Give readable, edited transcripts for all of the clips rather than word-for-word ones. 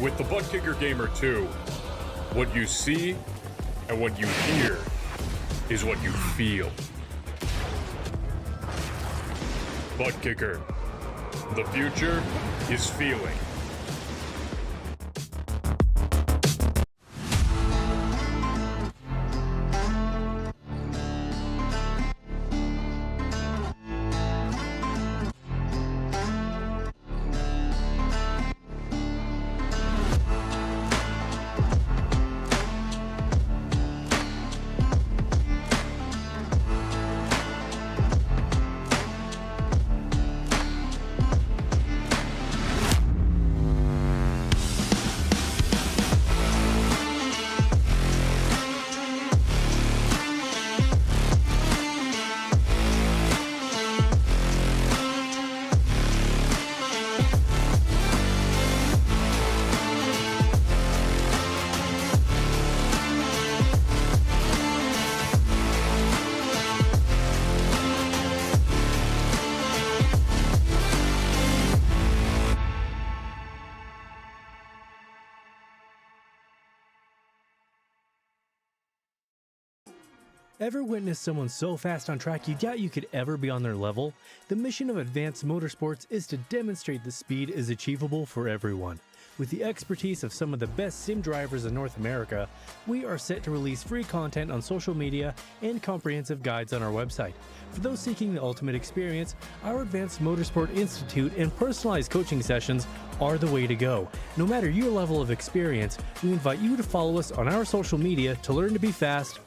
With the Butt Kicker Gamer 2, what you see and what you hear is what you feel. Butt Kicker. The future is feeling. Ever witnessed someone so fast on track you doubt you could ever be on their level? The mission of Advanced Motorsports is to demonstrate the speed is achievable for everyone. With the expertise of some of the best sim drivers in North America, we are set to release free content on social media and comprehensive guides on our website. For those seeking the ultimate experience, our Advanced Motorsport Institute and personalized coaching sessions are the way to go. No matter your level of experience, we invite you to follow us on our social media to learn to be fast.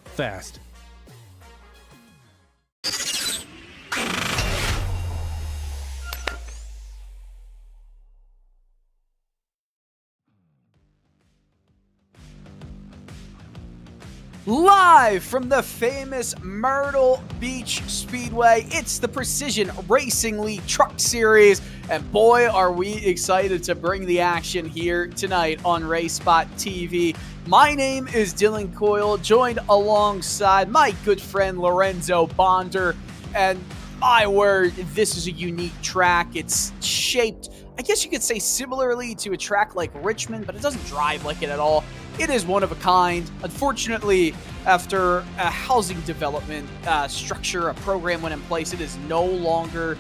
Live from the famous Myrtle Beach Speedway, it's the Precision Racing League Truck Series, and boy are we excited to bring the action here tonight on RaceSpotTV. My name is Dylan Coyle, joined alongside my good friend Lorenzo Bonder, and my word, this is a unique track. It's shaped, I guess you could say, similarly to a track like Richmond, but it doesn't drive like it at all. It is one of a kind. Unfortunately, after a housing development structure, a program went in place, it is no longer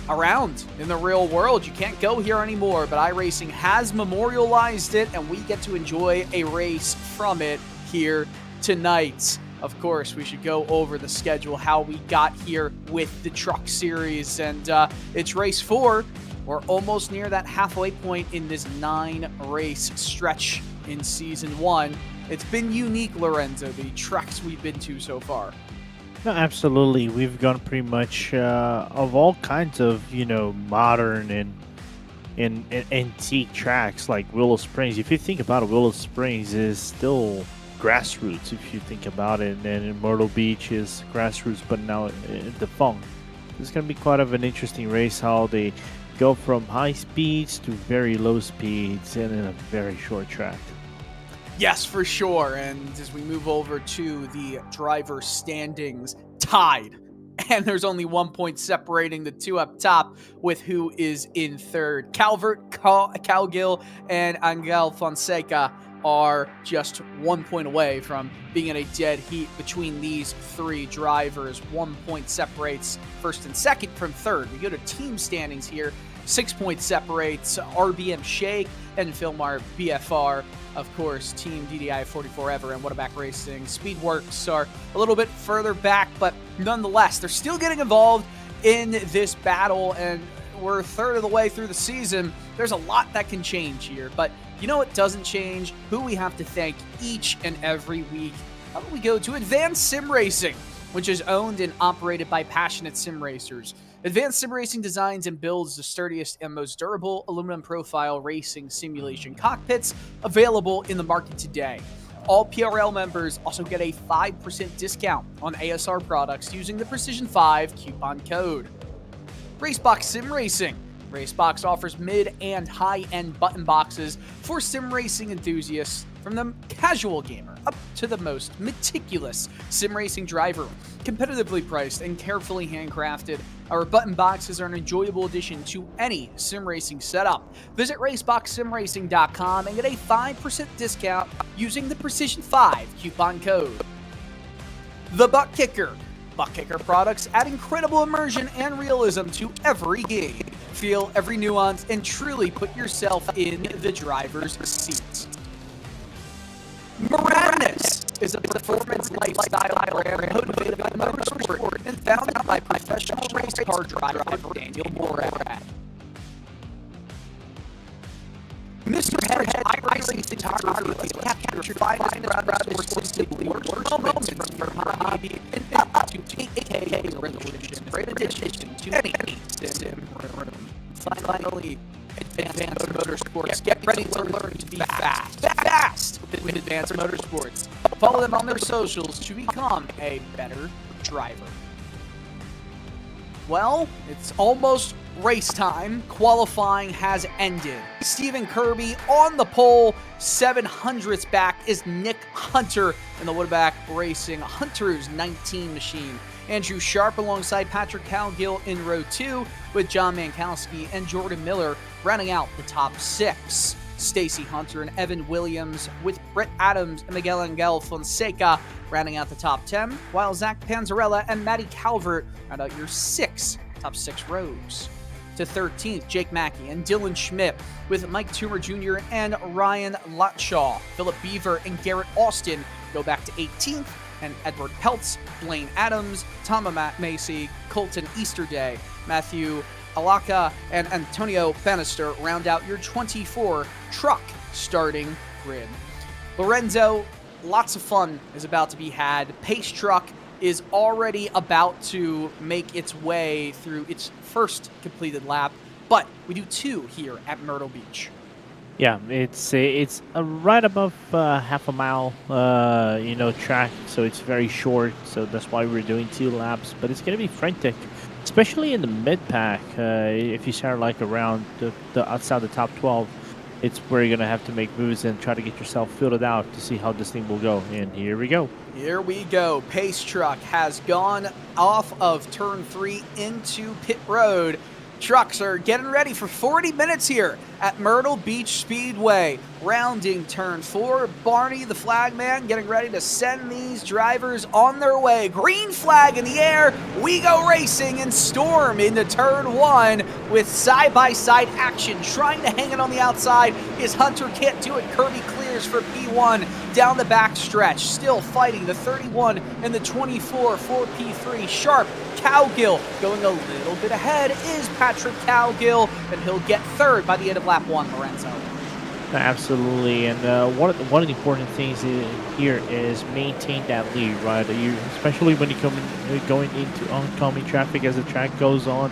around in the real world. You can't go here anymore, but iRacing has memorialized it, and we get to enjoy a race from it here tonight. Of course, we should go over the schedule, how we got here with the Truck Series, and it's race 4. We're almost near that halfway point in this 9-race stretch in Season 1. It's been unique, Lorenzo, the tracks we've been to so far. No, absolutely. We've gone pretty much of all kinds of, modern and antique tracks like Willow Springs. If you think about it, Willow Springs is still grassroots, if you think about it. And then Myrtle Beach is grassroots, but now defunct. It's going to be quite of an interesting race, how they go from high speeds to very low speeds and in a very short track. Yes, for sure. And as we move over to the driver standings, tied. And there's only 1 point separating the two up top with who is in third. Calvert, Calgill, and Angel Fonseca are just 1 point away from being in a dead heat between these three drivers. 1 point separates first and second from third. We go to team standings here. 6 points separates RBM Shake and Philmar BFR. Of course, Team DDI 44 Ever and Whataback Racing Speedworks are a little bit further back, but nonetheless, they're still getting involved in this battle, and we're a third of the way through the season. There's a lot that can change here, but you know what doesn't change? Who we have to thank each and every week. How about we go to Advanced Sim Racing, which is owned and operated by passionate sim racers. Advanced Sim Racing designs and builds the sturdiest and most durable aluminum profile racing simulation cockpits available in the market today. All PRL members also get a 5% discount on ASR products using the Precision 5 coupon code. Racebox Sim Racing. Racebox offers mid and high-end button boxes for sim racing enthusiasts, from the casual gamer up to the most meticulous sim racing driver. Competitively priced and carefully handcrafted, our button boxes are an enjoyable addition to any sim racing setup. Visit raceboxsimracing.com and get a 5% discount using the Precision 5 coupon code. The Butt Kicker. Butt Kicker products add incredible immersion and realism to every game. Feel every nuance and truly put yourself in the driver's seat. Madness is a performance lifestyle brand motivated by motorsport and founded by professional race car driver Daniel Morad. Mr. Head iRacing photography has captured 5 proud sports moments from hobby and up to 8K resolution for addition to any sim room. Finally, Advanced Motorsports. Get ready to learn to be fast with Advanced Motorsports. Follow them on their socials to become a better driver. Well, it's almost race time. Qualifying has ended. Stephen Kirby on the pole. 700ths back is Nick Hunter in the Whataback Racing Hunter's 19 machine. Andrew Sharp alongside Patrick Calgill in row 2, with John Mankowski and Jordan Miller rounding out the top 6. Stacy Hunter and Evan Williams, with Britt Adams and Miguel Angel Fonseca rounding out the top 10, while Zach Panzarella and Maddie Calvert round out your top six rows. To 13th, Jake Mackey and Dylan Schmidt, with Mike Toomer Jr. and Ryan Latshaw. Philip Beaver and Garrett Austin go back to 18th, and Edward Peltz, Blaine Adams, Tom Macy, Colton Easterday, Matthew Alaka, and Antonio Bannister round out your 24 truck starting grid. Lorenzo, lots of fun is about to be had. Pace Truck is already about to make its way through its first completed lap, but we do two here at Myrtle Beach. Yeah, it's right above half a mile, track, so it's very short. So that's why we're doing 2 laps. But it's gonna be frantic, especially in the mid pack. If you start like around the outside the top 12, it's where you're gonna have to make moves and try to get yourself filled out to see how this thing will go. And here we go. Here we go. Pace Truck has gone off of turn 3 into pit road. Trucks are getting ready for 40 minutes here at Myrtle Beach Speedway. Rounding turn 4, Barney, the flag man, getting ready to send these drivers on their way. Green flag in the air, we go racing, and storm into turn 1 with side-by-side action. Trying to hang it on the outside is Hunter, can't do it. Kirby clears for P1 down the back stretch. Still fighting the 31 and the 24 for P3. Sharp, Cowgill going a little bit ahead is Patrick Cowgill, and he'll get third by the end of lap 1, Lorenzo. Absolutely, and one of the important things here is maintain that lead, right? Especially when you're going into oncoming traffic as the track goes on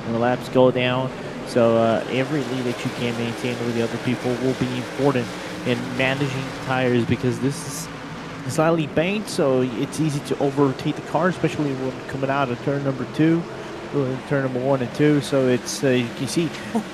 and the laps go down. So every lead that you can maintain with the other people will be important in managing tires, because this is slightly banked, so it's easy to over-rotate the car, especially when coming out of turn number 2. Turn number 1 and 2, so it's you can see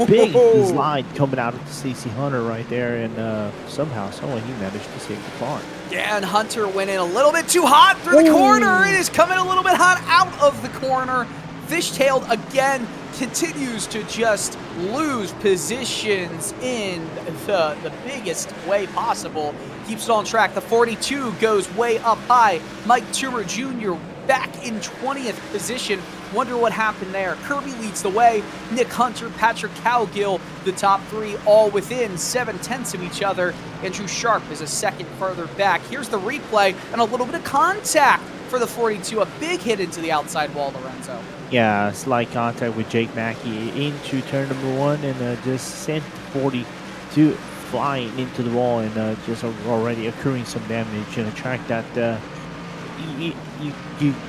big slide coming out of Stacy Hunter right there, and somehow he managed to save the car. Yeah, and Hunter went in a little bit too hot through the corner. It is coming a little bit hot out of the corner. Fishtailed again, continues to just lose positions in the biggest way possible. Keeps it on track. The 42 goes way up high. Mike Toomer Jr. back in 20th position. Wonder what happened there. Kirby leads the way. Nick Hunter, Patrick Cowgill, the top 3 all within 7/10 of each other. Andrew Sharp is a second further back. Here's the replay, and a little bit of contact for the 42. A big hit into the outside wall, Lorenzo. Yeah, slight contact with Jake Mackey into turn number 1, and just sent 42 flying into the wall, and just already occurring some damage in a track that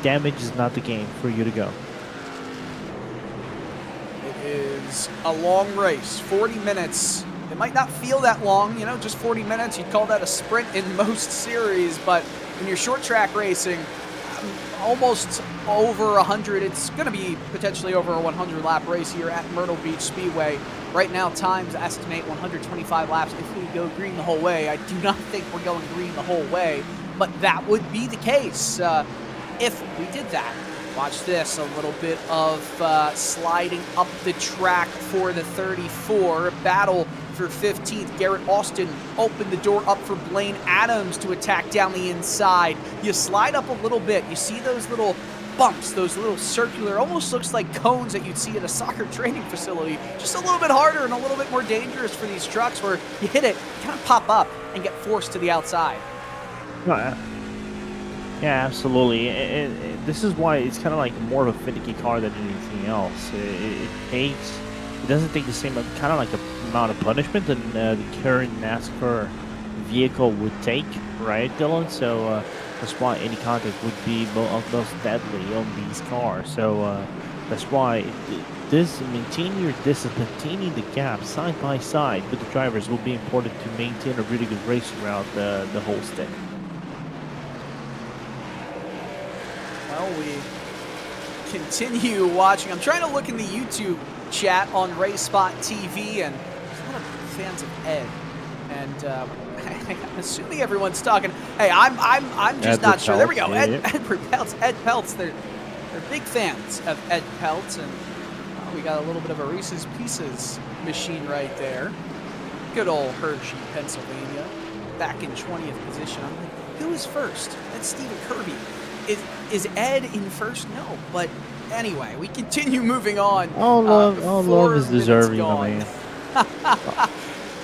damage is not the game for you to go. Is a long race, 40 minutes. It might not feel that long, just 40 minutes. You'd call that a sprint in most series, but when you're short track racing, almost over 100. It's going to be potentially over a 100 lap race here at Myrtle Beach Speedway. Right now, times estimate 125 laps if we go green the whole way. I do not think we're going green the whole way, but that would be the case if we did that. Watch this, a little bit of sliding up the track for the 34. Battle for 15th. Garrett Austin opened the door up for Blaine Adams to attack down the inside. You slide up a little bit. You see those little bumps, those little circular, almost looks like cones that you'd see at a soccer training facility. Just a little bit harder and a little bit more dangerous for these trucks, where you hit it, kind of pop up and get forced to the outside. Yeah, absolutely. This is why it's kind of like more of a finicky car than anything else. It doesn't take the same kind of like amount of punishment than the current NASCAR vehicle would take, right, Dylan? So that's why any contact would be most deadly on these cars. So that's why maintaining your distance, maintaining the gap side by side with the drivers will be important to maintain a really good race throughout the whole stint. Well, we continue watching. I'm trying to look in the YouTube chat on RaceSpotTV, and there's a lot of fans of Ed, and I'm assuming everyone's talking. Hey, I'm just not sure. There we go. Ed Peltz. They're big fans of Ed Peltz, and we got a little bit of a Reese's Pieces machine right there. good old Hershey, Pennsylvania, back in 20th position. I'm like, who is first? That's Stephen Kirby. Is Ed in first? No, but anyway, we continue moving on. All love is deserving, gone. man.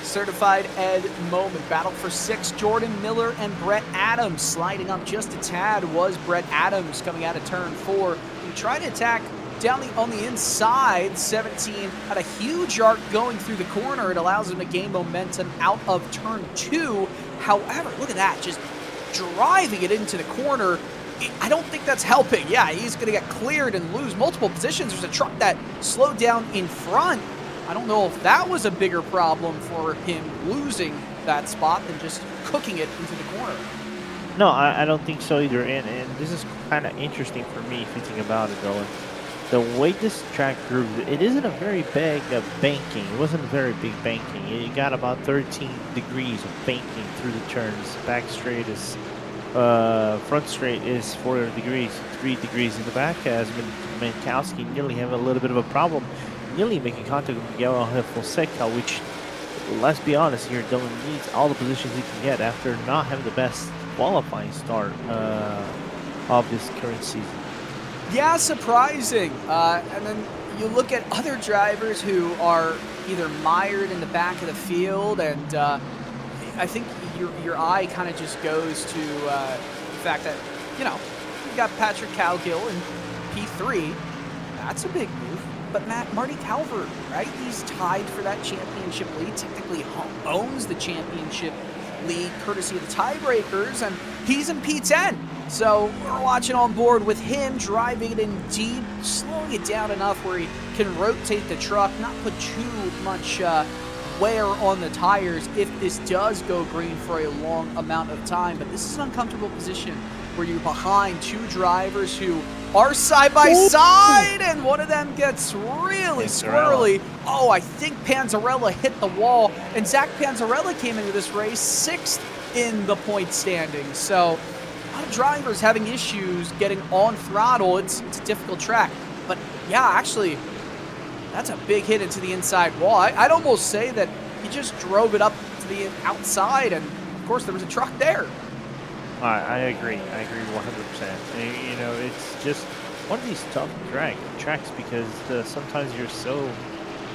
Certified Ed moment. Battle for 6. Jordan Miller and Brett Adams. Sliding up just a tad was Brett Adams coming out of turn 4. He tried to attack down on the inside. 17 had a huge arc going through the corner. It allows him to gain momentum out of turn 2. However, look at that. Just driving it into the corner. I don't think that's helping. Yeah, he's going to get cleared and lose multiple positions. There's a truck that slowed down in front. I don't know if that was a bigger problem for him losing that spot than just cooking it into the corner. No, I don't think so either. And this is kind of interesting for me if you think about it, though. The way this track grew, it isn't a very big banking. It wasn't a very big banking. It got about 13 degrees of banking through the turns. Back straight is, front straight is 4 degrees, 3 degrees in the back. As Mankowski nearly have a little bit of a problem. Nearly making contact with Miguel Fonseca, which, let's be honest here, Dylan needs all the positions he can get after not having the best qualifying start of this current season. Yeah, surprising. And then you look at other drivers who are either mired in the back of the field, and I think your eye kind of just goes to the fact that, you know, you got Patrick Cowgill in P3. That's a big move. But Marty Calvert, right? He's tied for that championship lead, technically owns the championship lead courtesy of the tiebreakers, and he's in P10. So we're watching on board with him, driving it in deep, slowing it down enough where he can rotate the truck, not put too much wear on the tires if this does go green for a long amount of time. But this is an uncomfortable position where you're behind two drivers who are side by side, and one of them gets really squirrely. Oh, I think Panzarella hit the wall, and Zach Panzarella came into this race 6th in the point standing. So a lot of drivers having issues getting on throttle. It's a difficult track. But yeah, actually, that's a big hit into the inside wall. I'd almost say that he just drove it up to the outside, and of course there was a truck there. I agree 100%. And, you know, it's just one of these tough tracks because sometimes you're so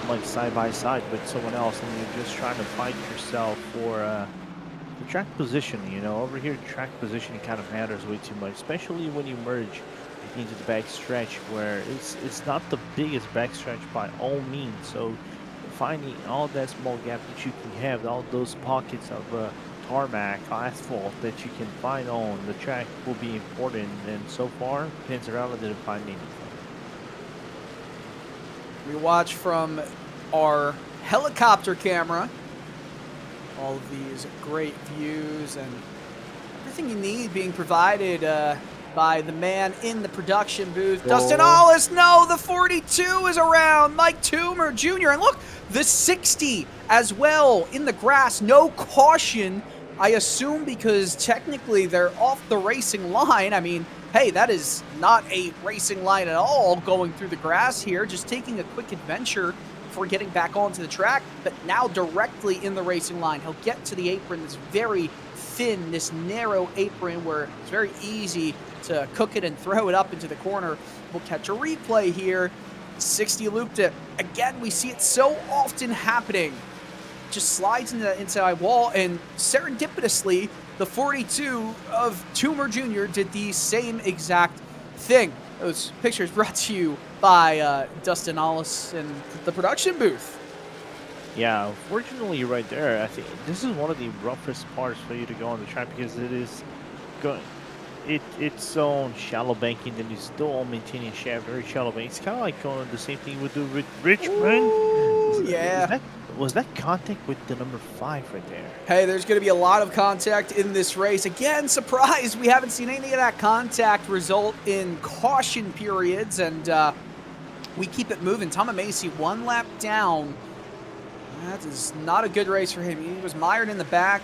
like side by side with someone else, and you're just trying to fight yourself for the track position. You know, over here track positioning kind of matters way too much, especially when you merge into the back stretch, where it's not the biggest back stretch by all means. So finding all that small gap that you can have, all those pockets of tarmac, asphalt that you can find on the track will be important, and so far Panzarella didn't find anything. We watch from our helicopter camera all of these great views and everything you need being provided by the man in the production booth. Dustin Hollis, no, the 42 is around. Mike Toomer Jr. And look, the 60 as well in the grass. No caution, I assume, because technically they're off the racing line. I mean, hey, that is not a racing line at all going through the grass here. Just taking a quick adventure before getting back onto the track, but now directly in the racing line. He'll get to the apron, this very thin, this narrow apron where it's very easy to cook it and throw it up into the corner. We'll catch a replay here. 60 looped it. Again, we see it so often happening. Just slides into the inside wall, and serendipitously, the 42 of Toomer Jr. did the same exact thing. Those pictures brought to you by Dustin Hollis and the production booth. Yeah, unfortunately, right there, I think this is one of the roughest parts for you to go on the track because it is going. It's so shallow banking, then you still maintaining a shaft, very shallow banking. It's kind of like going the same thing we do with Richmond. Ooh, yeah. Was that contact with the number 5 right there? Hey, there's going to be a lot of contact in this race. Again, surprise, we haven't seen any of that contact result in caution periods, and we keep it moving. Macy, 1 lap down. That is not a good race for him. He was mired in the back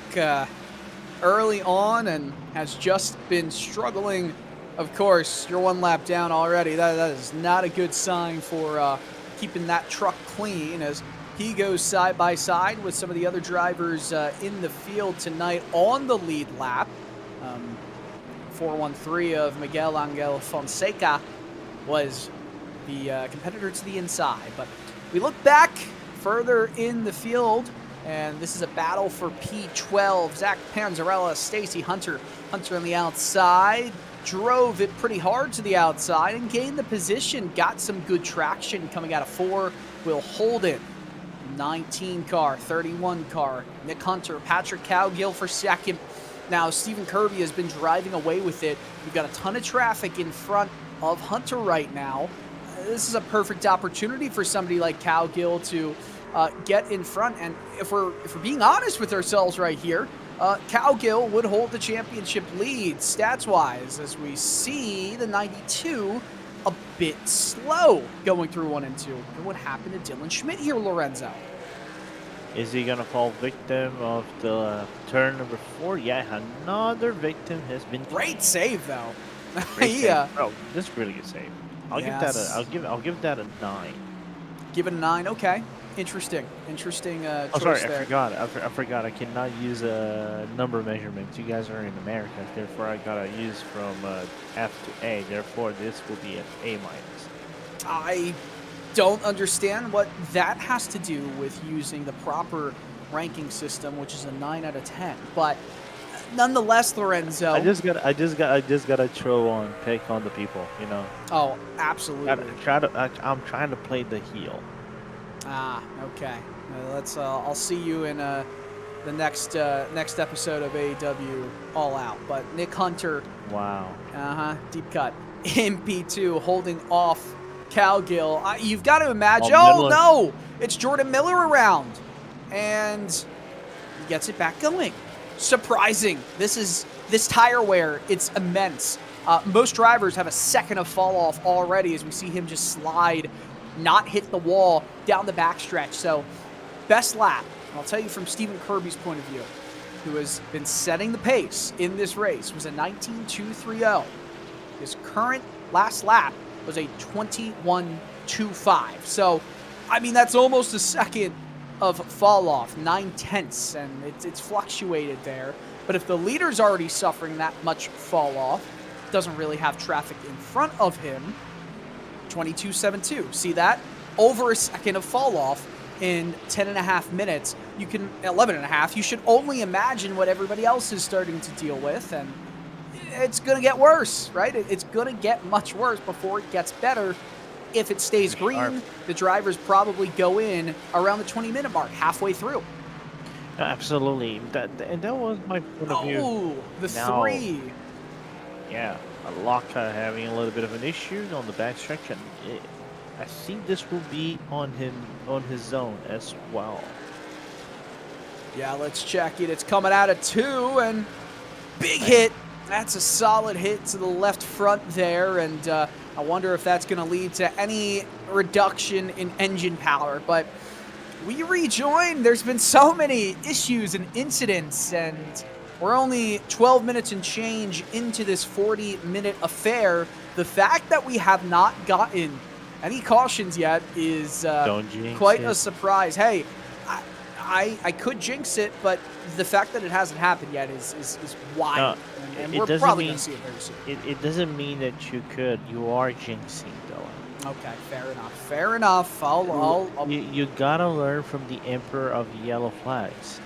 early on and has just been struggling. Of course, you're 1 lap down already. That is not a good sign for keeping that truck clean, as He goes side by side with some of the other drivers in the field tonight on the lead lap. 413 of Miguel Angel Fonseca was the competitor to the inside. But we look back further in the field, and this is a battle for P12. Zach Panzarella, Stacy Hunter. Hunter on the outside, drove it pretty hard to the outside and gained the position. Got some good traction coming out of 4. Will hold it. 19 car, 31 car. Nick Hunter, Patrick Cowgill for second. Now, Stephen Kirby has been driving away with it. We've got a ton of traffic in front of Hunter right now. This is a perfect opportunity for somebody like Cowgill to get in front. And if we're being honest with ourselves right here, Cowgill would hold the championship lead stats-wise, as we see the 92 a bit slow going through 1 and 2. And what happened to Dylan Schmidt here, Lorenzo? Is he gonna fall victim of the turn number 4? Yeah, another victim has been. Great save though. Great Yeah. save. Oh, this is really good save. I'll give that a 9. Give it a 9. Okay. Interesting choice Oh, sorry, there. I forgot. I cannot use a number measurement. You guys are in America, therefore I gotta use from F to A. Therefore, this will be an A-. I don't understand what that has to do with using the proper ranking system, which is a 9 out of 10. But nonetheless, Lorenzo. I just gotta throw on, pick on the people, you know. Oh, absolutely. I'm trying to play the heel. Ah, okay. Let's. I'll see you in the next episode of AEW All Out. But Nick Hunter. Wow. Deep cut. In P2, holding off Cowgill. You've got to imagine. Oh, Oh no! It's Jordan Miller around, and he gets it back going. Surprising. This tire wear. It's immense. Most drivers have a second of fall off already, as we see him just slide, not hit the wall down the backstretch. So, best lap. And I'll tell you from Stephen Kirby's point of view, who has been setting the pace in this race, was a 19.230. His current last lap was a 21.25. So, I mean, that's almost a second of fall off, 9/10, and it's fluctuated there. But if the leader's already suffering that much fall off, doesn't really have traffic in front of him, 22.72. See that? Over a second of fall off in 10.5 minutes. 11.5. You should only imagine what everybody else is starting to deal with, and it's going to get worse, right? It's going to get much worse before it gets better. If it stays green, the drivers probably go in around the 20-minute mark, halfway through. Absolutely. That was my point of view. Oh, the Now, 3. Yeah, Locke having a little bit of an issue on the backstretch, and I think this will be on his zone as well. Yeah, let's check it. It's coming out of 2, and big hit. That's a solid hit to the left front there, and I wonder if that's going to lead to any reduction in engine power. But we rejoin. There's been so many issues and incidents, and we're only 12 minutes and change into this 40-minute affair. The fact that we have not gotten any cautions yet is quite a surprise. Hey, I could jinx it, but the fact that it hasn't happened yet is wild. And we're probably going to see it very soon. It doesn't mean that you could. You are jinxing, though. Okay, fair enough. Fair enough. You gotta learn from the Emperor of Yellow Flags.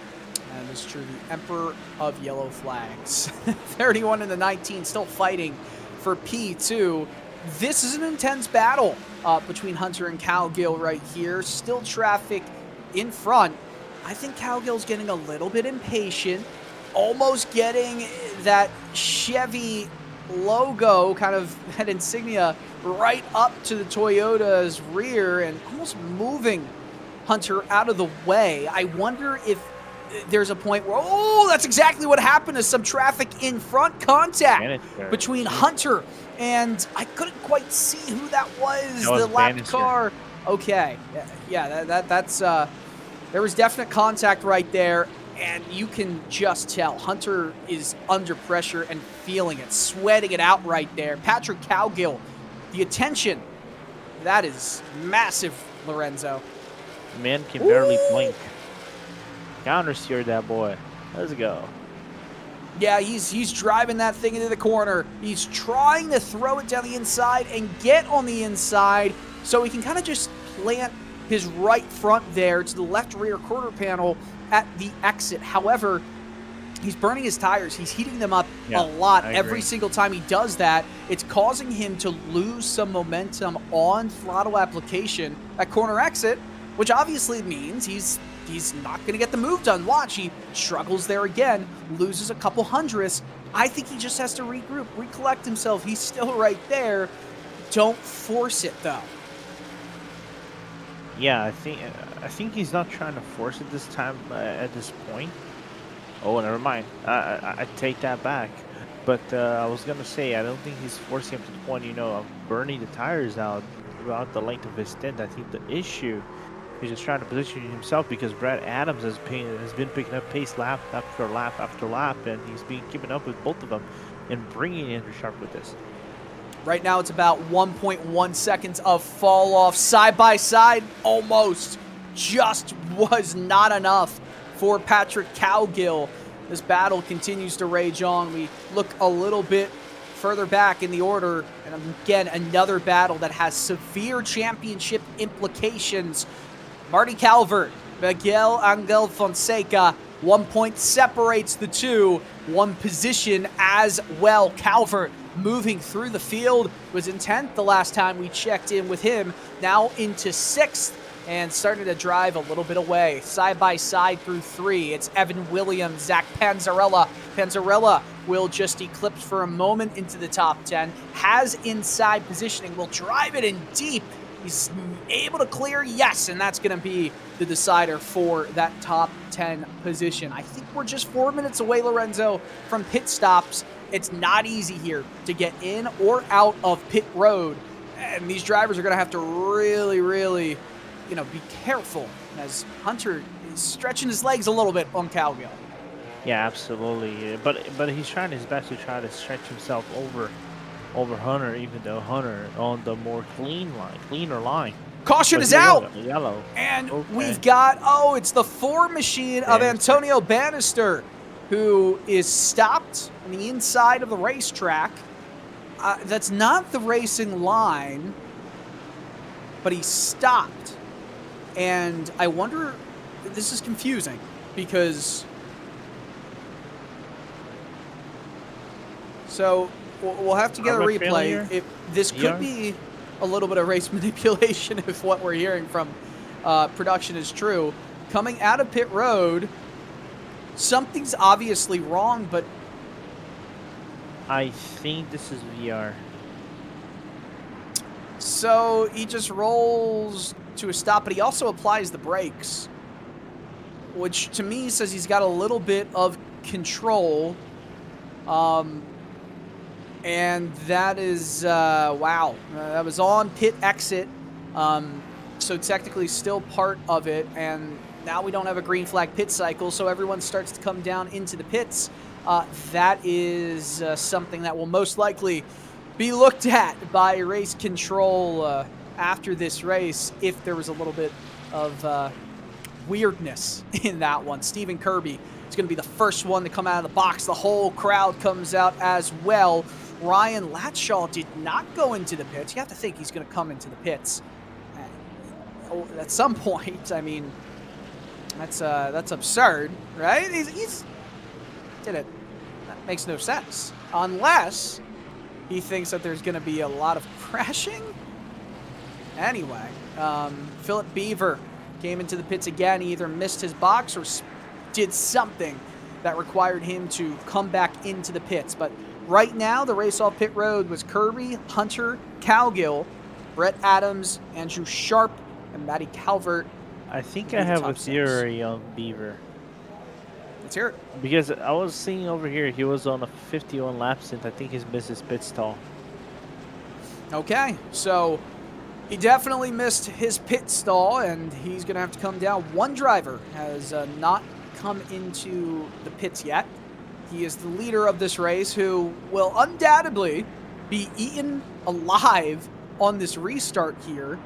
And it's true, the Emperor of Yellow Flags. 31 and the 19, still fighting for P2. This is an intense battle between Hunter and Cowgill right here. Still traffic in front. I think Cowgill's getting a little bit impatient, almost getting that Chevy logo, kind of that insignia, right up to the Toyota's rear and almost moving Hunter out of the way. I wonder if there's a point where, oh, that's exactly what happened, to some traffic in front contact between Hunter and I couldn't quite see who that was. The lapped car. Okay, yeah, that's there was definite contact right there, and you can just tell Hunter is under pressure and feeling it, sweating it out right there. Patrick Cowgill, the attention, that is massive, Lorenzo. Man can barely blink. Counter-steer that boy. Let's go. Yeah, he's driving that thing into the corner. He's trying to throw it down the inside and get on the inside so he can kind of just plant his right front there to the left rear quarter panel at the exit. However, he's burning his tires. He's heating them up a lot every single time he does that. It's causing him to lose some momentum on throttle application at corner exit, which obviously means he's not going to get the move done. Watch, he struggles there again, loses a couple hundredths. I think he just has to regroup, recollect himself. He's still right there. Don't force it, though. Yeah, I think he's not trying to force it this time at this point. Oh, never mind. I take that back. But I was going to say, I don't think he's forcing him to the point, of burning the tires out throughout the length of his stint. I think the issue is just trying to position himself because Brad Adams has been picking up pace lap after lap after lap, and he's been keeping up with both of them and bringing Andrew Sharp with this. Right now it's about 1.1 seconds of fall off. Side by side, almost just was not enough for Patrick Cowgill. This battle continues to rage on. We look a little bit further back in the order, and again, another battle that has severe championship implications. Marty Calvert, Miguel Angel Fonseca, 1 point separates the two, 1 position as well. Calvert moving through the field, was in 10th the last time we checked in with him, now into 6th and starting to drive a little bit away. Side by side through 3, it's Evan Williams, Zach Panzarella. Panzarella will just eclipse for a moment into the top 10, has inside positioning, will drive it in deep. He's able to clear, yes, and that's going to be the decider for that top 10 position. I think we're just 4 minutes away, Lorenzo, from pit stops. It's not easy here to get in or out of pit road, and these drivers are going to have to really, really, be careful as Hunter is stretching his legs a little bit on Cowgill. Yeah, absolutely. But he's trying his best to try to stretch himself over Hunter, even though Hunter on the more cleaner line. Caution But is out! Yellow. And Okay. we've got, it's the 4 machine of Antonio Bannister, who is stopped on the inside of the racetrack. That's not the racing line, but he stopped. And I wonder, this is confusing, because... So, we'll have to get a replay. This could be a little bit of race manipulation if what we're hearing from production is true. Coming out of pit road, something's obviously wrong, but... I think this is VR. So he just rolls to a stop, but he also applies the brakes, which to me says he's got a little bit of control. And that is, wow, that was on pit exit. So technically still part of it. And now we don't have a green flag pit cycle, so everyone starts to come down into the pits. That is something that will most likely be looked at by race control after this race if there was a little bit of weirdness in that one. Stephen Kirby is going to be the first one to come out of the box. The whole crowd comes out as well. Ryan Latshaw did not go into the pits. You have to think he's going to come into the pits at some point. I mean, that's absurd, right? He's did it. That makes no sense. Unless he thinks that there's going to be a lot of crashing. Anyway, Philip Beaver came into the pits again. He either missed his box or did something that required him to come back into the pits. But right now, the race off pit road was Kirby, Hunter, Cowgill, Brett Adams, Andrew Sharp, and Matty Calvert. I think I have a theory on Beaver. Let's hear it. Because I was seeing over here, he was on a 51 lap stint. I think he's missed his pit stall. Okay, so he definitely missed his pit stall, and he's going to have to come down. One driver has not come into the pits yet. He is the leader of this race, who will undoubtedly be eaten alive on this restart here.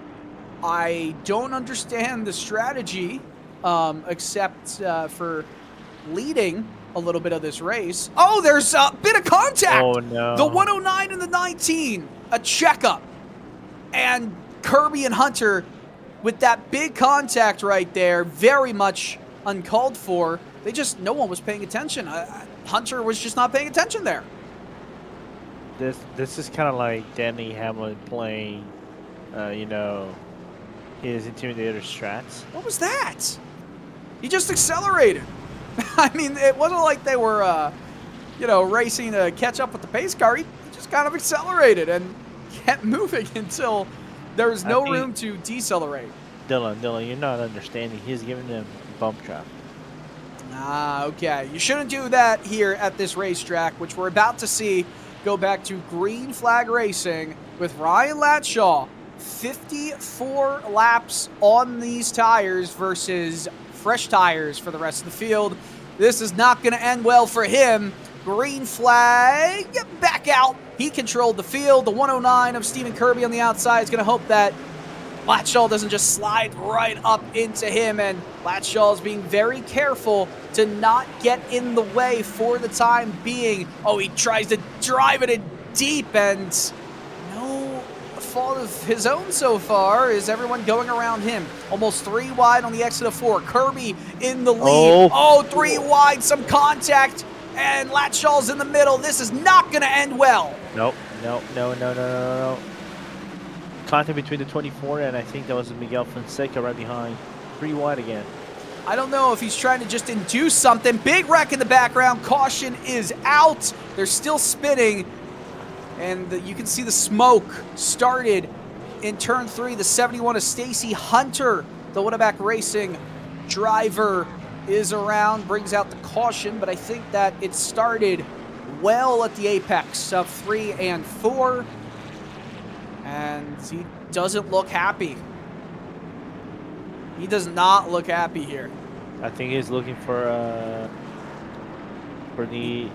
I don't understand the strategy, except for leading a little bit of this race. Oh, there's a bit of contact. Oh, no. The 109 and the 19, a checkup. And Kirby and Hunter with that big contact right there, very much uncalled for. No one was paying attention. Hunter was just not paying attention there. This is kind of like Danny Hamlin playing, his Intimidator strats. What was that? He just accelerated. I mean, it wasn't like they were, racing to catch up with the pace car. He just kind of accelerated and kept moving until there was no room to decelerate. Dylan, you're not understanding. He's giving them bump trap. Ah, okay. You shouldn't do that here at this racetrack, which we're about to see go back to green flag racing with Ryan Latshaw. 54 laps on these tires versus fresh tires for the rest of the field. This is not going to end well for him. Green flag, back out. He controlled the field. The 109 of Stephen Kirby on the outside is going to hope that Latshaw doesn't just slide right up into him, and Latshaw is being very careful to not get in the way for the time being. Oh, he tries to drive it in deep, and no fault of his own so far is everyone going around him. Almost 3 wide on the exit of 4. Kirby in the lead. Oh, 3 wide, some contact, and Latshaw's in the middle. This is not going to end well. Nope. No. Contact between the 24 and I think that was Miguel Fonseca right behind. 3 wide again. I don't know if he's trying to just induce something. Big wreck in the background. Caution is out. They're still spinning. And you can see the smoke started in turn 3. The 71 of Stacy Hunter, the Winnebago Racing driver, is around. Brings out the caution, but I think that it started well at the apex of 3 and 4. And he doesn't look happy. He does not look happy here. I think he's looking for the...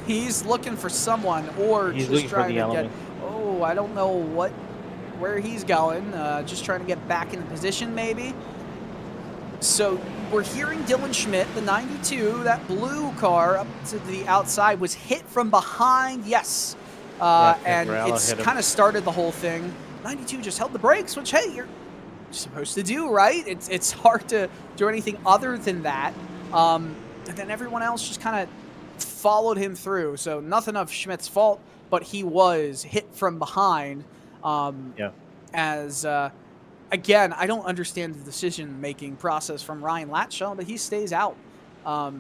He's looking for someone, or he's just trying to element. get... Oh, I don't know where he's going. Just trying to get back in position, maybe. So we're hearing Dylan Schmidt, the 92, that blue car up to the outside, was hit from behind. Yes. And it's kind of started the whole thing. 92 just held the brakes, which, hey, you're supposed to do, right? It's hard to do anything other than that. And then everyone else just kind of followed him through. So nothing of Schmidt's fault, but he was hit from behind. Again, I don't understand the decision-making process from Ryan Latshaw, but he stays out. I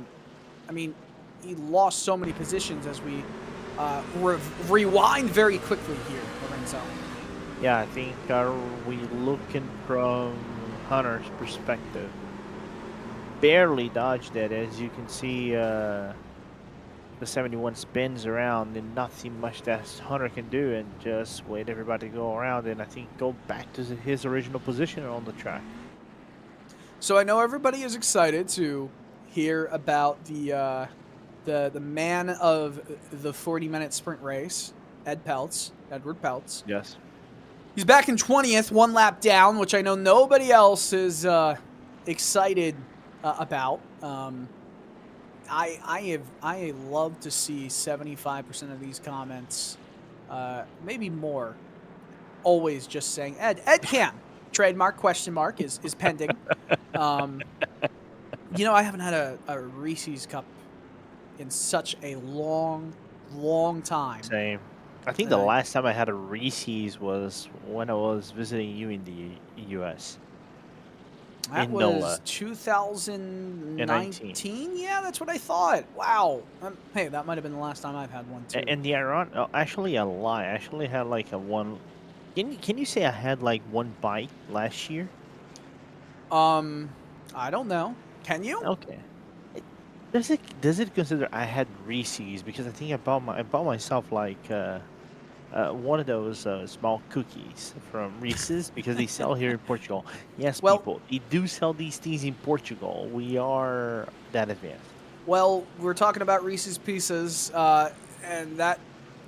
mean, he lost so many positions as we rewind very quickly here, Lorenzo. Yeah, I think we looking from Hunter's perspective. Barely dodged it, as you can see. The 71 spins around, and nothing much that Hunter can do, and just wait everybody to go around, and I think go back to his original position on the track. So I know everybody is excited to hear about the man of the 40-minute sprint race, Edward Peltz. Yes. He's back in 20th, 1 lap down, which I know nobody else is excited about. I love to see 75% of these comments, maybe more, always just saying Ed can. Trademark question mark is pending. I haven't had a Reese's Cup in such a long time. Same. I think the last time I had a Reese's was when I was visiting you in the U.S. That was 2019. Yeah, that's what I thought. Wow. Hey, that might have been the last time I've had one too. And the actually, I lie. I actually had like a one. Can you say I had like 1 bite last year? I don't know. Can you? Okay. Does it consider I had Reese's, because I think I bought myself like one of those small cookies from Reese's, because they sell here in Portugal. Yes, well, people, they do sell these things in Portugal. We are that advanced. Well, we're talking about Reese's Pieces, and that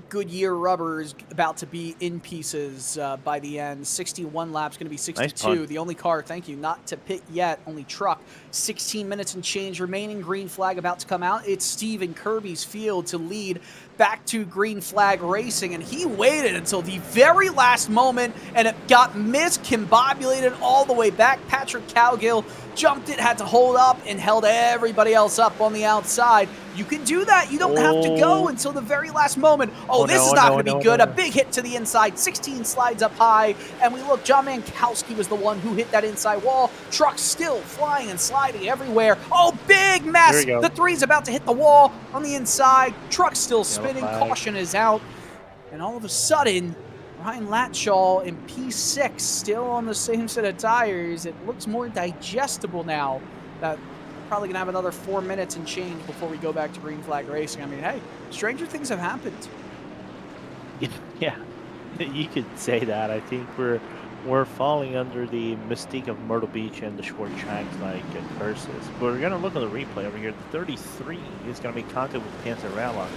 Goodyear rubbers about to be in pieces by the end. 61 laps, going to be 62. Nice The only car, thank you, not to pit yet, only truck. 16 minutes and change remaining. Green flag about to come out. It's Stephen Kirby's field to lead back to green flag racing, and he waited until the very last moment, and it got miscombobulated all the way back. Patrick Cowgill jumped it, had to hold up, and held everybody else up on the outside. You can do that. You don't have to go until the very last moment. This is not going to be good. A big hit to the inside. 16 slides up high, and we look. John Mankowski was the one who hit that inside wall. Truck still flying and sliding everywhere. Oh, big mess. The 3's about to hit the wall on the inside. Truck still spinning. Caution is out. And all of a sudden, Ryan Latshaw in P6, still on the same set of tires. It looks more digestible now. That probably gonna have another 4 minutes and change before we go back to green flag racing. I mean, hey, stranger things have happened. Yeah, you could say that. I think we're falling under the mystique of Myrtle Beach and the short tracks like curses. But we're gonna look at the replay over here. The 33 is gonna be counted with Panzarella.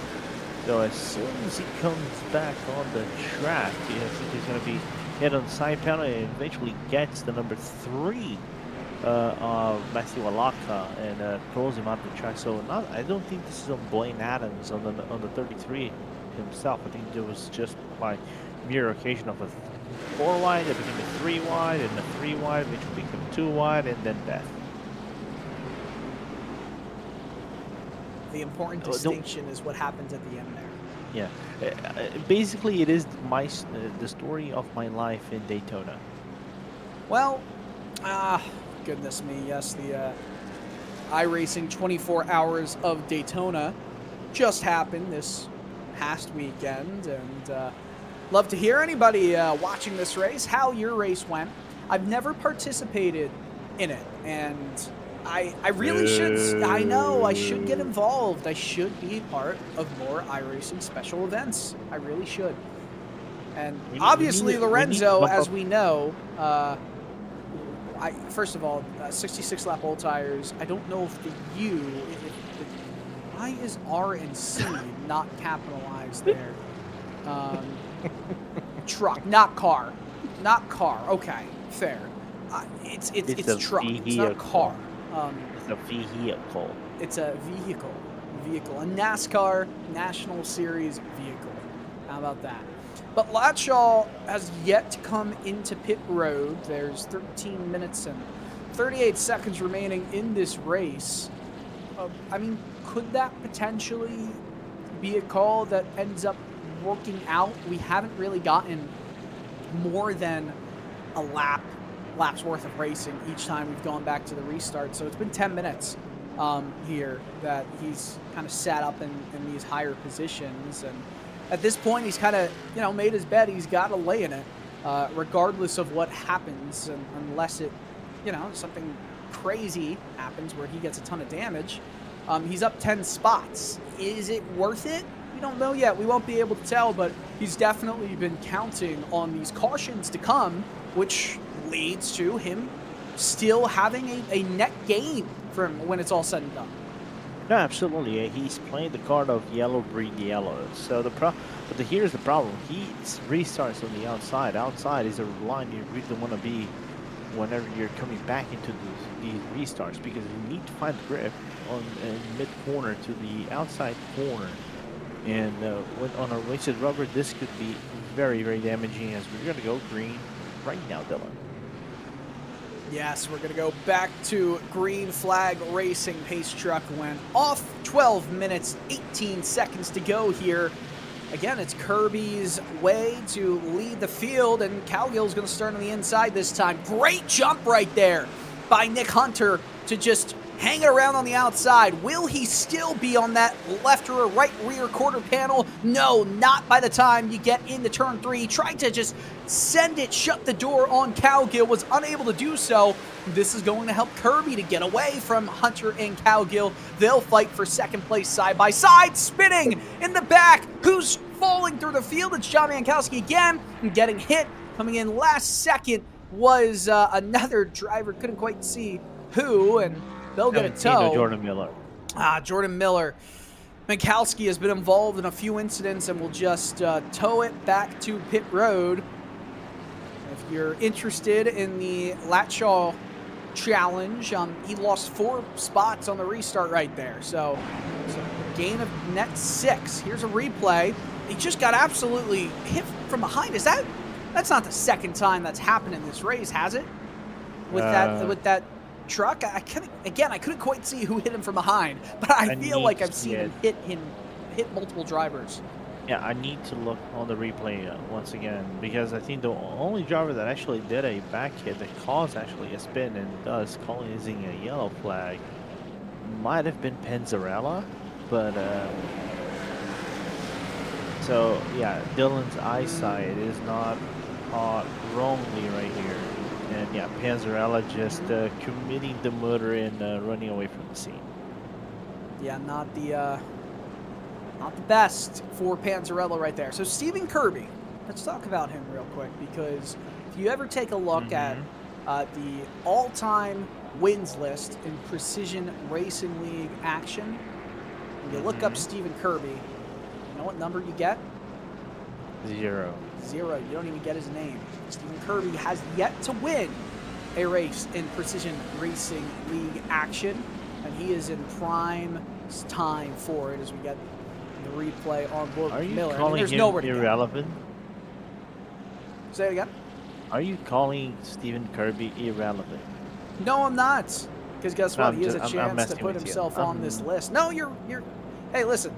So as soon as he comes back on the track, I think he's gonna be hit on the side panel and eventually gets the number 3. Matthew Alaka and pulls him out of the track. So I don't think this is on Blaine Adams on the 33 himself. I think there was just by mere occasion of a 4 wide, it became a 3 wide, and a 3 wide, which will become 2 wide, and then death. The important distinction is what happens at the end there. Yeah, basically it is the story of my life in Daytona. Well, goodness me, yes, the iRacing 24 Hours of Daytona just happened this past weekend, and love to hear anybody watching this race, how your race went. I've never participated in it, and I really should. I know I should get involved. I should be part of more iRacing special events. I really should. And obviously, Lorenzo, as we know, first of all, 66 lap old tires. I don't know if the U. Why is R and C not capitalized there? Truck, not car, not car. Okay, fair. It's truck. It's not a car. It's a vehicle. It's a vehicle, a NASCAR National Series vehicle. How about that? But Latshaw has yet to come into pit road. There's 13 minutes and 38 seconds remaining in this race. I mean, could that potentially be a call that ends up working out? We haven't really gotten more than a lap's worth of racing each time we've gone back to the restart. So it's been 10 minutes here that he's kind of sat up in these higher positions. And at this point, he's kind of, made his bet. He's got to lay in it, regardless of what happens, unless it, something crazy happens where he gets a ton of damage. He's up 10 spots. Is it worth it? We don't know yet. We won't be able to tell, but he's definitely been counting on these cautions to come, which leads to him still having a net gain from when it's all said and done. No, absolutely. He's playing the card of yellow breed yellow. So here's the problem. He restarts on the outside. Outside is a line you really want to be whenever you're coming back into these restarts, because you need to find the grip on mid corner to the outside corner. And on a wasted rubber, this could be very, very damaging, as we're going to go green right now, Dylan. Yes, we're going to go back to green flag racing. Pace truck went off. 12 minutes, 18 seconds to go here. Again, it's Kirby's way to lead the field, and Cowgill's going to start on the inside this time. Great jump right there by Nick Hunter to just hang it around on the outside. Will he still be on that left or right rear quarter panel? No, not by the time you get into turn 3. Tried to just send it, shut the door on Cowgill, was unable to do so. This is going to help Kirby to get away from Hunter and Cowgill. They'll fight for second place side by side. Spinning in the back. Who's falling through the field? It's John Mankowski again, and getting hit. Coming in last second was another driver. Couldn't quite see who, and they'll get a tow. Jordan Miller. Jordan Miller. Mikowski has been involved in a few incidents and will just tow it back to pit road. If you're interested in the Latshaw challenge, he lost 4 spots on the restart right there. So it's a gain of net 6. Here's a replay. He just got absolutely hit from behind. That's not the second time that's happened in this race, has it? With that truck, I couldn't quite see who hit him from behind, but I feel like I've seen him hit multiple drivers. Yeah, I need to look on the replay once again, because I think the only driver that actually did a back hit that caused actually a spin and thus causing a yellow flag might have been Panzarella, but so yeah, Dylan's eyesight is not caught wrongly right here. And yeah, Panzarella just committing the motor and running away from the scene. Yeah, not the best for Panzarella right there. So Stephen Kirby, let's talk about him real quick, because if you ever take a look at the all-time wins list in Precision Racing League action, when you look up Stephen Kirby, you know what number you get? 0. 0. You don't even get his name. Stephen Kirby has yet to win a race in Precision Racing League action, and he is in prime time for it as we get the replay on board with Miller. Are you calling him irrelevant? Say it again. Are you calling Stephen Kirby irrelevant? No, I'm not. Because guess what? He has a chance to put himself on this list. No, you're. Hey, listen.